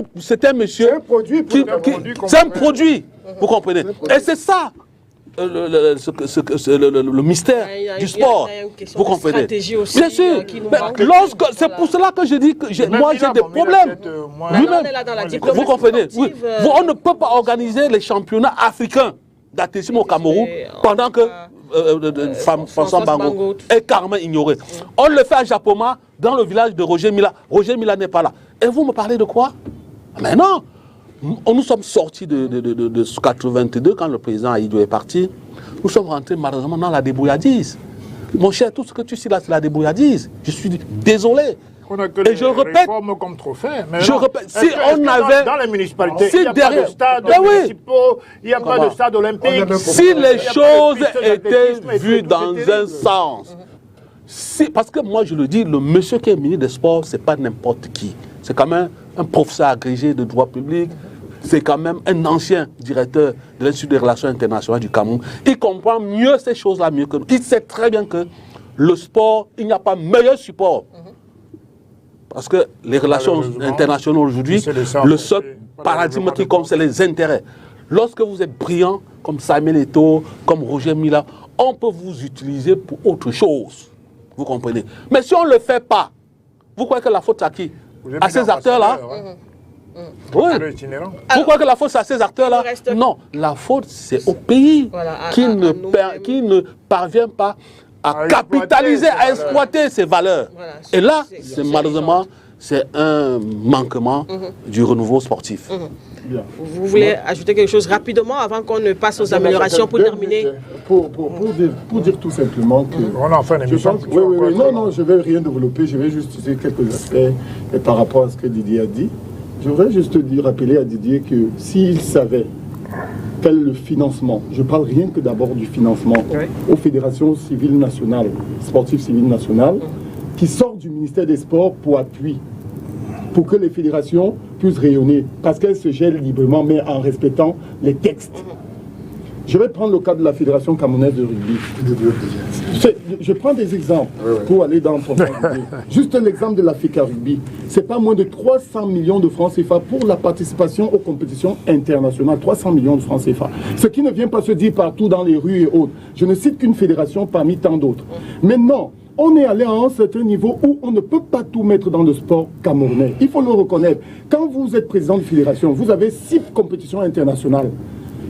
monsieur. C'est un produit. Vous comprenez? Et c'est ça le mystère du sport. Vous comprenez? Bien sûr. C'est pour cela que je dis que moi j'ai des problèmes. Vous comprenez? Oui. On ne peut pas organiser les championnats africains d'athlétisme au Cameroun pendant que François Bango est carrément ignoré. On le fait à Japoma, dans le village de Roger Mila. Roger Mila n'est pas là. Et vous me parlez de quoi? Mais non. Nous sommes sortis de 82 quand le président Aïdjo est parti. Nous sommes rentrés malheureusement dans la débrouillardise. Mon cher, tout ce que tu cites là, c'est la débrouillardise. Je suis désolé. On a que Et je répète, réformes comme trophée. Mais je non. répète, si Est-ce on que avait... dans les municipalités, si il n'y a derrière- pas de stade Ben oui. municipaux, il n'y a pas de stade olympique. Si les choses étaient vues vues dans un sens, parce que moi je le dis, le monsieur qui est ministre des Sports, c'est pas n'importe qui. C'est quand même un professeur agrégé de droit public, c'est quand même un ancien directeur de l'Institut des relations internationales du Cameroun. Il comprend mieux ces choses-là mieux que nous. Il sait très bien que le sport, il n'y a pas meilleur support. Parce que les relations internationales aujourd'hui, le seul paradigme qui compte, c'est les intérêts. Lorsque vous êtes brillant, comme Samuel Eto'o, comme Roger Mila, on peut vous utiliser pour autre chose. Vous comprenez? Mais si on ne le fait pas, vous croyez que la faute c'est à qui? À ces acteurs-là? Oui. Vous croyez que la faute c'est à ces acteurs-là? Non, la faute c'est au pays qui ne parvient pas à capitaliser, à exploiter ces valeurs. Voilà, et là, c'est malheureusement, c'est un manquement du renouveau sportif. Vous voulez ajouter quelque chose rapidement avant qu'on ne passe aux améliorations pour terminer? Pour dire tout simplement que... On a fait une émission. Non, je ne vais rien développer, je vais juste dire quelques aspects par rapport à ce que Didier a dit. Je voudrais juste rappeler à Didier que s'il savait quel est le financement, je parle rien que d'abord du financement aux fédérations civiles nationales, sportives civiles nationales, qui sortent du ministère des Sports pour appui, pour que les fédérations puissent rayonner, parce qu'elles se gèrent librement, mais en respectant les textes. Je vais prendre le cas de la Fédération camerounaise de rugby. Je prends des exemples pour aller dans ton idée. Juste l'exemple de la FICA Rugby. C'est pas moins de 300 millions de francs CFA pour la participation aux compétitions internationales. 300 millions de francs CFA. Ce qui ne vient pas se dire partout dans les rues et autres. Je ne cite qu'une fédération parmi tant d'autres. Maintenant, on est allé à un certain niveau où on ne peut pas tout mettre dans le sport camerounais. Il faut le reconnaître. Quand vous êtes président de fédération, vous avez 6 compétitions internationales.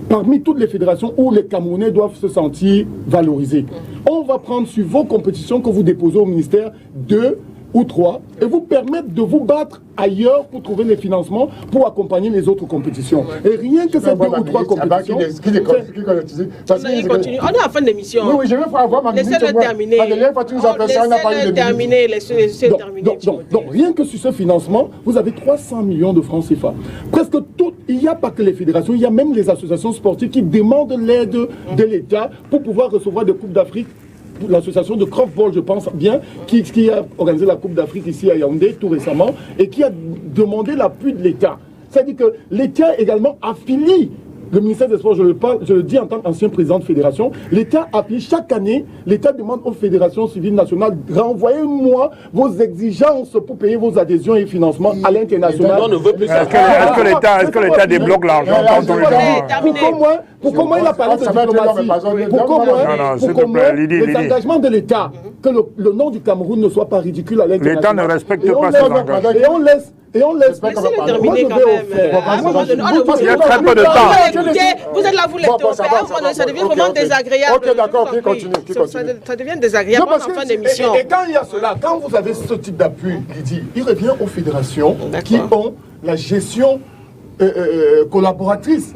Parmi toutes les fédérations où les Camerounais doivent se sentir valorisés. On va prendre sur vos compétitions que vous déposez au ministère 2 ou 3 et vous permettre de vous battre ailleurs pour trouver les financements pour accompagner les autres compétitions. Et rien que ces 2 ou 3 compétitions... On est en fin d'émission. Oui, je vais avoir ma minute. Laissez-le terminer. La dernière fois, tu nous as fait ça, on n'a pas eu de terminer. Laissez-le terminer. Donc, rien que sur ce financement, vous avez 300 millions de francs CFA. Presque tout, il n'y a pas que les fédérations, il y a même les associations sportives qui demandent l'aide de l'État pour pouvoir recevoir des Coupes d'Afrique. L'association de Croftball, je pense bien, qui a organisé la Coupe d'Afrique ici à Yaoundé tout récemment et qui a demandé l'appui de l'État. C'est-à-dire que l'État également affilie le ministère des Sports, je le dis en tant qu'ancien président de fédération, l'État appuie chaque année, l'État demande aux fédérations civiles nationales, renvoyez-moi vos exigences pour payer vos adhésions et financements à l'international. On ne veut plus ça. Est-ce que l'État débloque l'argent quand on Pourquoi moi il a parlé de diplomatie? Pourquoi moi les engagements de l'État, que le nom du Cameroun ne soit pas ridicule à l'international. L'État ne respecte pas ses engagements. Et on laisse Laissez-le terminer quand même. Il y a très peu de temps. Vous êtes là, vous l'êtes. Ça devient vraiment désagréable. Ok, d'accord, qui continue. Ça devient désagréable en fin d'émission. Et quand il y a cela, quand vous avez ce type d'appui, il revient aux fédérations qui ont la gestion collaboratrice,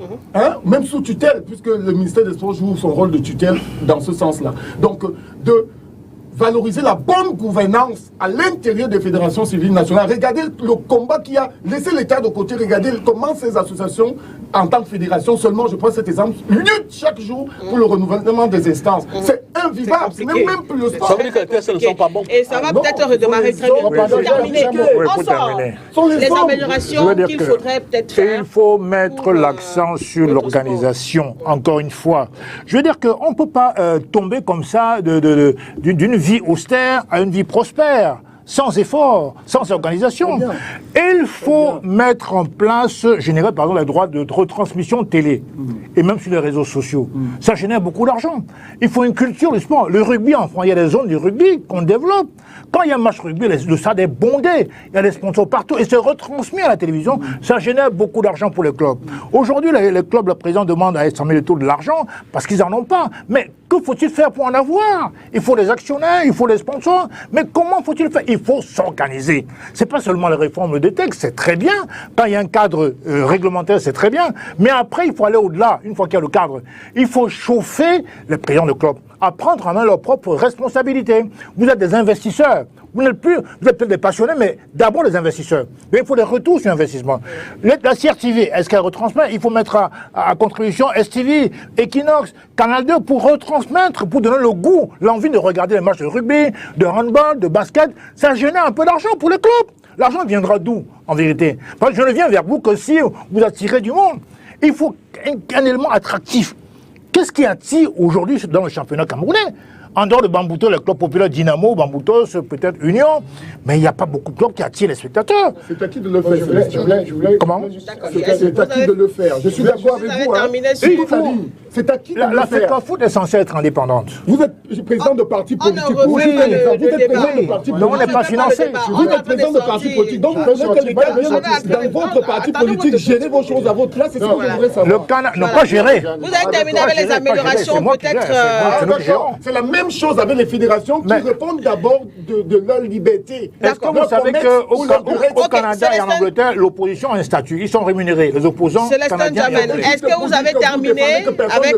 même sous tutelle, puisque le ministère des Sports joue son rôle de tutelle dans ce sens-là. Donc, de valoriser la bonne gouvernance à l'intérieur des fédérations civiles nationales. Regardez le combat qui a laissé l'État de côté. Regardez comment ces associations, en tant que fédération, seulement, je prends cet exemple, luttent chaque jour pour le renouvellement des instances. C'est invivable. Ce n'est même plus le sport. Ça veut dire que les tests ne sont pas bons. Et ça va peut-être redémarrer très bien. Pour terminer, les améliorations qu'il faudrait peut-être faire. Il faut mettre l'accent sur l'organisation, encore une fois. Je veux dire qu'on ne peut pas tomber comme ça d'une vie austère à une vie prospère, sans effort, sans organisation. Et il faut mettre en place, générer par exemple les droits de retransmission télé, et même sur les réseaux sociaux. Ça génère beaucoup d'argent. Il faut une culture du sport. Le rugby, en France, il y a des zones du rugby qu'on développe. Quand il y a un match rugby, le stade est bondé, il y a des sponsors partout, et c'est retransmis à la télévision. Ça génère beaucoup d'argent pour les clubs. Aujourd'hui, les clubs, le président demande à Samuel Eto'o de l'argent, parce qu'ils n'en ont pas. Mais que faut-il faire pour en avoir? Il faut des actionnaires, il faut des sponsors. Mais comment faut-il faire? Il faut s'organiser. C'est pas seulement les réformes des textes, c'est très bien. Quand il y a un cadre réglementaire, c'est très bien. Mais après, il faut aller au-delà. Une fois qu'il y a le cadre, il faut chauffer les présidents de clubs. à prendre en main leurs propres responsabilités. Vous êtes des investisseurs. Vous êtes peut-être des passionnés, mais d'abord les investisseurs. Mais il faut des retours sur investissement. La CRTV, est-ce qu'elle retransmet? Il faut mettre à contribution STV, Equinox, Canal 2 pour retransmettre, pour donner le goût, l'envie de regarder les matchs de rugby, de handball, de basket. Ça génère un peu d'argent pour les clubs. L'argent viendra d'où, en vérité? Parce que je ne viens vers vous que si vous attirez du monde. Il faut un élément attractif. Qu'est-ce qui attire aujourd'hui dans le championnat camerounais? En dehors de Bambouto, les clubs populaires Dynamo, Bambouto, peut-être Union, mais il n'y a pas beaucoup de clubs qui attirent les spectateurs. C'est à qui de le faire? Je voulais Comment? C'est à qui de le faire? Je suis d'accord avec vous. C'est à qui de le faire? La FECAFOOT est censée être indépendante. Vous êtes président de parti politique. Vous êtes président de parti politique. Mais on n'est pas financé. Vous êtes président de parti politique. Donc, vous voulez que l'État vienne dans votre parti politique gérer vos choses à votre place. C'est ce que vous voudrez savoir. Non, pas gérer. Vous avez terminé avec les améliorations, peut-être. C'est la même chose avec les fédérations qui répondent d'abord de leur liberté. Est-ce que vous savez qu'au Canada et en Angleterre, l'opposition a un statut? Ils sont rémunérés, les opposants canadiens. Est-ce que vous avez terminé avec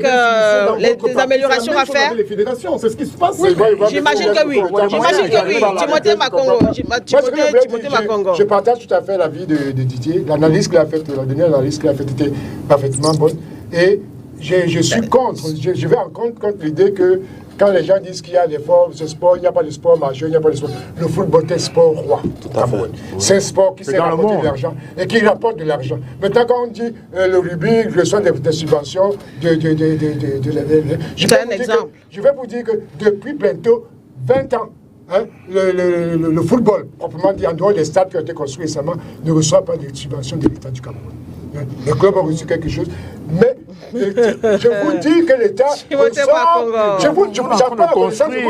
les améliorations à faire? Les fédérations, c'est ce qui se passe. J'imagine que oui. J'imagine que oui. Timothée Makongo. Je partage tout à fait l'avis de Didier. L'analyse qu'il a faite, la dernière analyse qu'il a faite était parfaitement bonne. Et je suis contre, je vais en contre l'idée que quand les gens disent qu'il y a des formes, ce sport, il n'y a pas de sport majeur, il n'y a pas de sport. Le football est un sport roi. C'est un sport qui sait rapporter de l'argent et qui rapporte de l'argent. Maintenant, quand on dit le rugby reçoit des subventions, je vais vous dire que depuis bientôt 20 ans, le football, proprement dit, en dehors des stades qui ont été construits récemment, ne reçoit pas de subventions de l'État du Cameroun. Le club a reçu quelque chose, mais je vous dis que l'État reçoit. Je vous dis, on a construit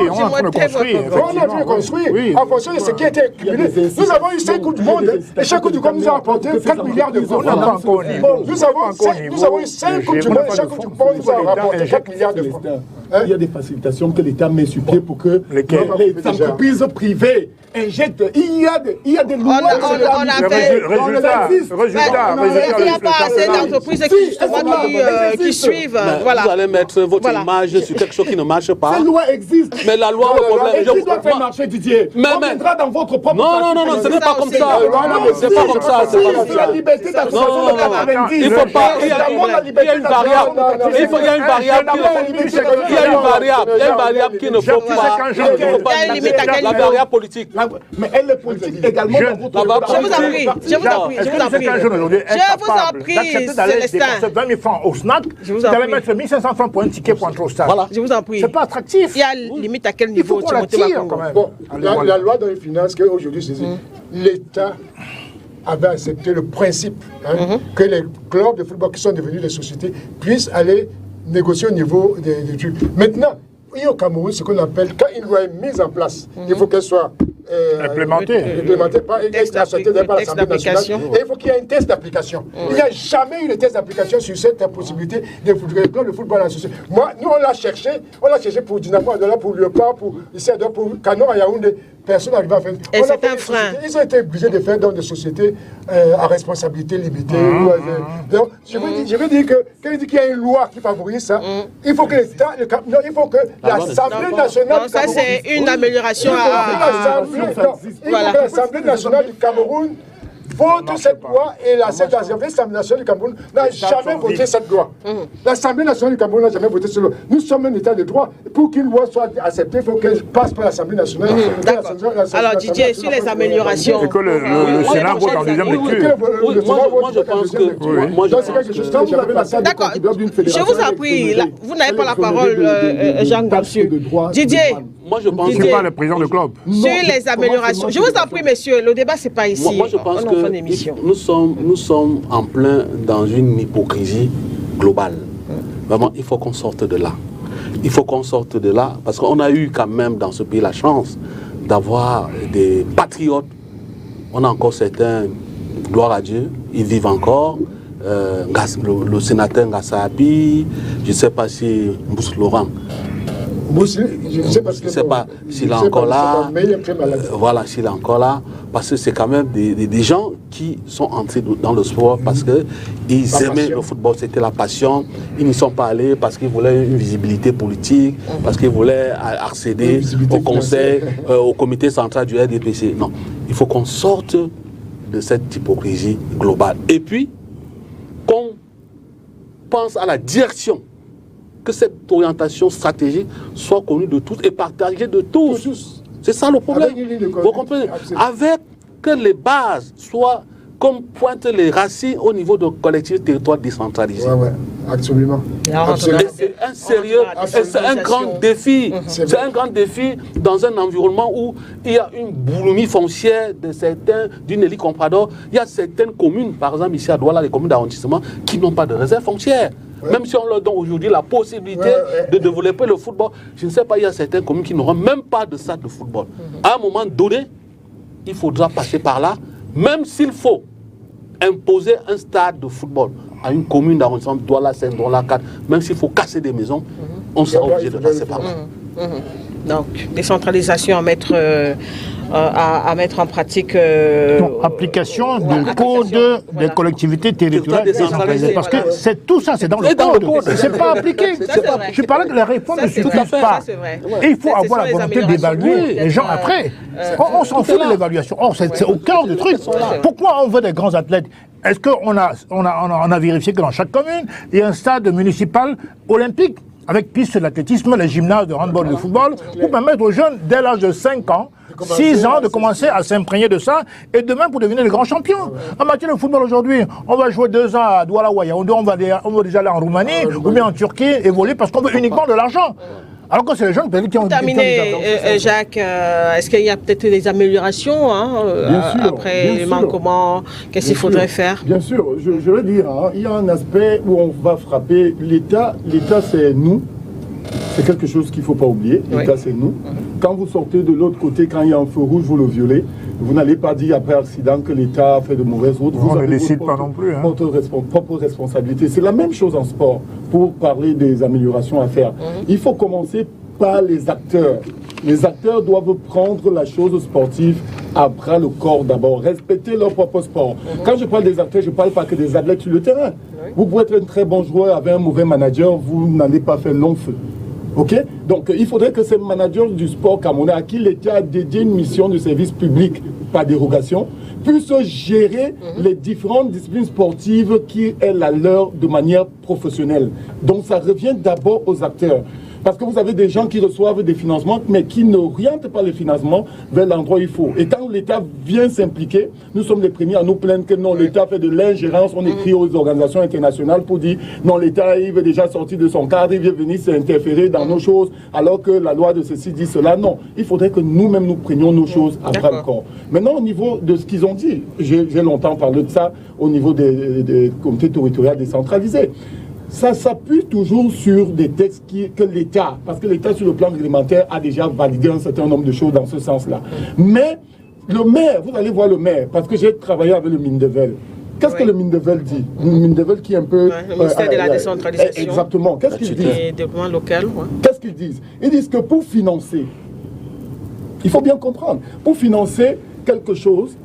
en fonction de ce qui a été cumulé. Nous avons eu 5 Coupes du Monde et chaque Coupe du Monde nous a apporté 4 milliards de francs. Nous avons eu 5 Coupes du Monde et chaque Coupe du Monde nous a rapporté 4 milliards de francs. Il y a des facilitations que l'État met sur pied pour que les entreprises privées injectent. Il y a des lois. On a fait. Résultat. Il n'y a pas assez d'entreprises qui suivent. Voilà. Vous allez mettre votre image sur quelque chose qui ne marche pas. Cette loi existe. Mais la loi, le problème. Qui doit faire marcher, Didier? On viendra dans votre propre. Non, ce n'est pas comme ça. C'est pas comme ça. C'est la liberté d'association de 90. Il faut pas. Il y a une variable. Il y a une variable qui ne faut pas. Il y a une limite à quel niveau? La variable politique. Mais elle est politique également dans votre. Je vous en prie, Célestin. 20 000 francs au snack, vous allez mettre 1 500 francs pour un ticket pour entrer au stade. Voilà. Je vous en prie. C'est pas attractif. Il y a limite à quel niveau? Il faut qu'on l'attire quand même. Bon, la loi dans les finances qu'aujourd'hui c'est l'État avait accepté le principe que les clubs de football qui sont devenus des sociétés puissent aller négocier au niveau des trucs. Maintenant, il y a au Cameroun ce qu'on appelle, quand une loi est mise en place, il faut qu'elle soit implémentée par l'Assemblée nationale. Et il faut qu'il y ait un test d'application. Il n'y a jamais eu de test d'application sur cette possibilité de club de football associé. Moi, nous, on l'a cherché pour Dynamo, pour Léopard, pour Canon à Yaoundé. Personne n'arrive à faire. Et c'est un frein. Ils ont été obligés de faire dans des sociétés à responsabilité limitée. Donc, je veux dire que quand il dit qu'il y a une loi qui favorise ça, il faut que l'État, il faut que l'Assemblée nationale. Non, ça c'est une amélioration il faut que l'Assemblée nationale du Cameroun vote cette loi et l'Assemblée nationale du Cameroun n'a jamais voté cette loi. L'Assemblée nationale du Cameroun n'a jamais voté cette loi. Nous sommes un État de droit. Pour qu'une loi soit acceptée, il faut qu'elle passe par l'Assemblée nationale. Alors Didier, sur les améliorations. C'est que le Sénat vote en deuxième lecture. Moi je pense que... D'accord, je vous en prie, vous n'avez pas la parole, Jean Gamsu. Didier. Moi, je pense que... Je ne suis pas le président du club. Sur les améliorations. Je vous en prie, messieurs, le débat, ce n'est pas ici. Moi, je pense que nous sommes en plein dans une hypocrisie globale. Vraiment, il faut qu'on sorte de là. Il faut qu'on sorte de là, parce qu'on a eu quand même dans ce pays la chance d'avoir des patriotes. On a encore certains, gloire à Dieu, ils vivent encore. Le sénateur Ngassabi, je ne sais pas si Moussa Laurent. Je ne sais pas s'il est encore là. Voilà, s'il est encore là. Parce que c'est quand même des gens qui sont entrés dans le sport parce qu'ils aimaient le football, c'était la passion. Ils n'y sont pas allés parce qu'ils voulaient une visibilité politique, parce qu'ils voulaient accéder au conseil, au comité central du RDPC. Non, il faut qu'on sorte de cette hypocrisie globale. Et puis, qu'on pense à la direction, que cette orientation stratégique soit connue de tous et partagée de tous. C'est ça le problème. Vous comprenez? Avec que les bases soient comme pointent les racines au niveau de collectivités territoires décentralisés. Oui, absolument. C'est un sérieux, c'est un grand défi. C'est un grand défi dans un environnement où il y a une boulimie foncière de certains, d'une élite comprador. Il y a certaines communes, par exemple ici à Douala, les communes d'arrondissement, qui n'ont pas de réserve foncière. Même si on leur donne aujourd'hui la possibilité de développer le football, je ne sais pas, il y a certaines communes qui n'auront même pas de stade de football. À un moment donné, il faudra passer par là, même s'il faut imposer un stade de football à une commune d'arrondissement, Douala 5, Douala 4, même s'il faut casser des maisons, on sera obligé de passer par là. Donc, décentralisation à mettre en pratique. Application du code des collectivités territoriales décentralisées. Parce que c'est tout ça, c'est dans le code. C'est pas appliqué. Je parlais de la réforme ne suffit pas. Et il faut avoir la volonté d'évaluer les gens après. On s'en fout de l'évaluation. Or, c'est au cœur du truc. Pourquoi on veut des grands athlètes? Est-ce qu'on a vérifié que dans chaque commune, il y a un stade municipal olympique avec piste d'athlétisme, les gymnases de handball et de football, pour permettre aux jeunes, dès l'âge de 5 ans, 6 ans, de commencer à s'imprégner de ça, et demain pour devenir les grands champions. En matière de football aujourd'hui, on va jouer 2 ans à Douala ou à Yaoundé, on va déjà aller en Roumanie, ou bien en Turquie, évoluer, parce qu'on veut uniquement de l'argent. Alors que c'est les jeunes qui ont... Terminé, Jacques, est-ce qu'il y a peut-être des améliorations après les manquements? Qu'est-ce qu'il faudrait faire? Bien sûr, je veux dire, il y a un aspect où on va frapper l'État. L'État, c'est nous. C'est quelque chose qu'il ne faut pas oublier. L'État, c'est nous. Quand vous sortez de l'autre côté, quand il y a un feu rouge, vous le violez. Vous n'allez pas dire après accident que l'État a fait de mauvaises routes. On ne décide pas non plus. Votre propre responsabilité. C'est la même chose en sport pour parler des améliorations à faire. Il faut commencer par les acteurs. Les acteurs doivent prendre la chose sportive à bras le corps d'abord, respecter leur propre sport. Quand je parle des acteurs, je ne parle pas que des athlètes sur le terrain. Vous pouvez être un très bon joueur avec un mauvais manager, vous n'allez pas faire long feu. Ok? Donc il faudrait que ces managers du sport camerounais, à qui l'État a dédié une mission de service public par dérogation, puissent gérer les différentes disciplines sportives qui est la leur de manière professionnelle. Donc ça revient d'abord aux acteurs. Parce que vous avez des gens qui reçoivent des financements, mais qui n'orientent pas les financements vers l'endroit où il faut. Et quand l'État vient s'impliquer, nous sommes les premiers à nous plaindre que non, l'État fait de l'ingérence. On écrit aux organisations internationales pour dire non, l'État, il veut déjà sortir de son cadre, il veut venir s'interférer dans nos choses, alors que la loi de ceci dit cela. Non, il faudrait que nous-mêmes nous prenions nos choses à bras le corps. Maintenant, au niveau de ce qu'ils ont dit, j'ai longtemps parlé de ça, au niveau des comités territoriaux décentralisés. Ça s'appuie toujours sur des textes que l'État, parce que l'État sur le plan réglementaire a déjà validé un certain nombre de choses dans ce sens-là. Mais le maire, vous allez voir le maire, parce que j'ai travaillé avec le Mindevel. Qu'est-ce que le Mindevel dit? Le Mindevel qui est un peu... le ministère de la décentralisation. Exactement. Qu'est-ce qu'ils disent? Et développement local. Qu'est-ce qu'ils disent? Ils disent que pour financer, il faut bien comprendre, pour financer quelque chose,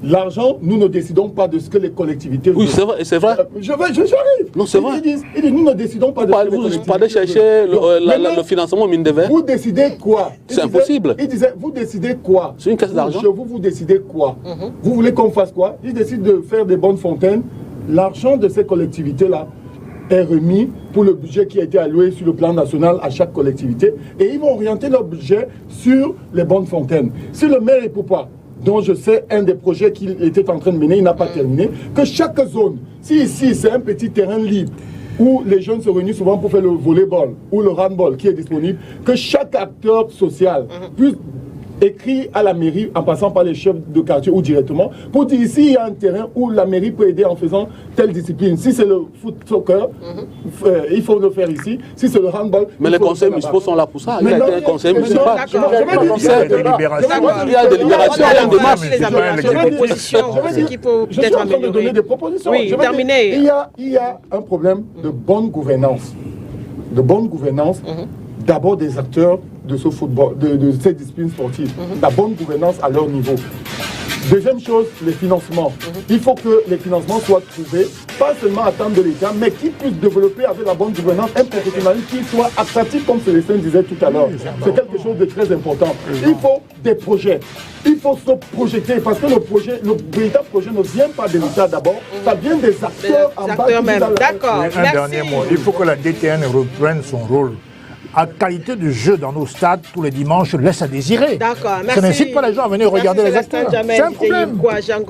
l'argent, nous ne décidons pas de ce que les collectivités veulent. Oui, c'est vrai. J'arrive. Non, c'est vrai. Ils disent, nous ne décidons pas de ce que les collectivités Vous allez chercher le financement au Mindevel. Vous décidez quoi? C'est impossible. Ils disaient, vous décidez quoi? C'est une caisse d'argent. Vous décidez quoi? Vous voulez qu'on fasse quoi? Ils décident de faire des bonnes fontaines. L'argent de ces collectivités-là est remis pour le budget qui a été alloué sur le plan national à chaque collectivité. Et ils vont orienter leur budget sur les bonnes fontaines. Si le maire est pour pas, dont je sais un des projets qu'il était en train de mener, il n'a pas terminé, que chaque zone, si ici c'est un petit terrain libre, où les jeunes se réunissent souvent pour faire le volleyball ou le handball qui est disponible, que chaque acteur social puisse écrire à la mairie en passant par les chefs de quartier ou directement pour dire ici il y a un terrain où la mairie peut aider en faisant telle discipline. Si c'est le foot soccer, il faut le faire ici. Si c'est le handball, mais les conseils municipaux sont là pour ça. Il y a un conseil municipal. Il y a des délibérations. Il y a des délibérations, il y a des démarches. Je suis en train de donner des propositions. Oui, terminé. Il y a un problème de bonne gouvernance. De bonne gouvernance, d'abord des acteurs de ce football, de ces disciplines sportives. La bonne gouvernance à leur niveau. Deuxième chose, les financements. Il faut que les financements soient trouvés, pas seulement à temps de l'État, mais qui puissent développer avec la bonne gouvernance un professionnalisme qui soit attractif, comme Célestin disait tout à l'heure. C'est quelque chose de très important. Il faut des projets. Il faut se projeter, parce que le véritable projet ne vient pas de l'État d'abord, ça vient des acteurs en bas. D'accord, un dernier mot. Il faut que la DTN reprenne son rôle. La qualité du jeu dans nos stades tous les dimanches laisse à désirer. D'accord, merci. Ça n'incite pas les gens à venir regarder les acteurs. C'est un problème.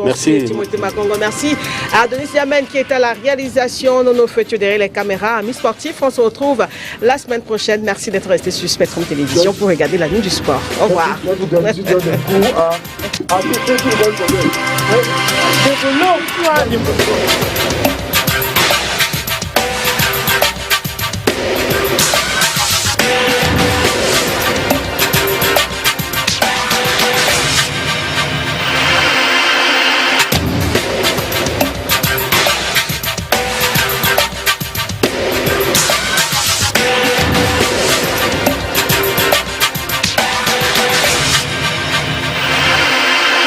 Merci. Timothée Makongo, merci. À Denis Diamène qui est à la réalisation de nos feuilles derrière les caméras. Amis sportifs, on se retrouve la semaine prochaine. Merci d'être resté sur Spectrum Télévision pour regarder la nuit du sport. Au revoir. Merci.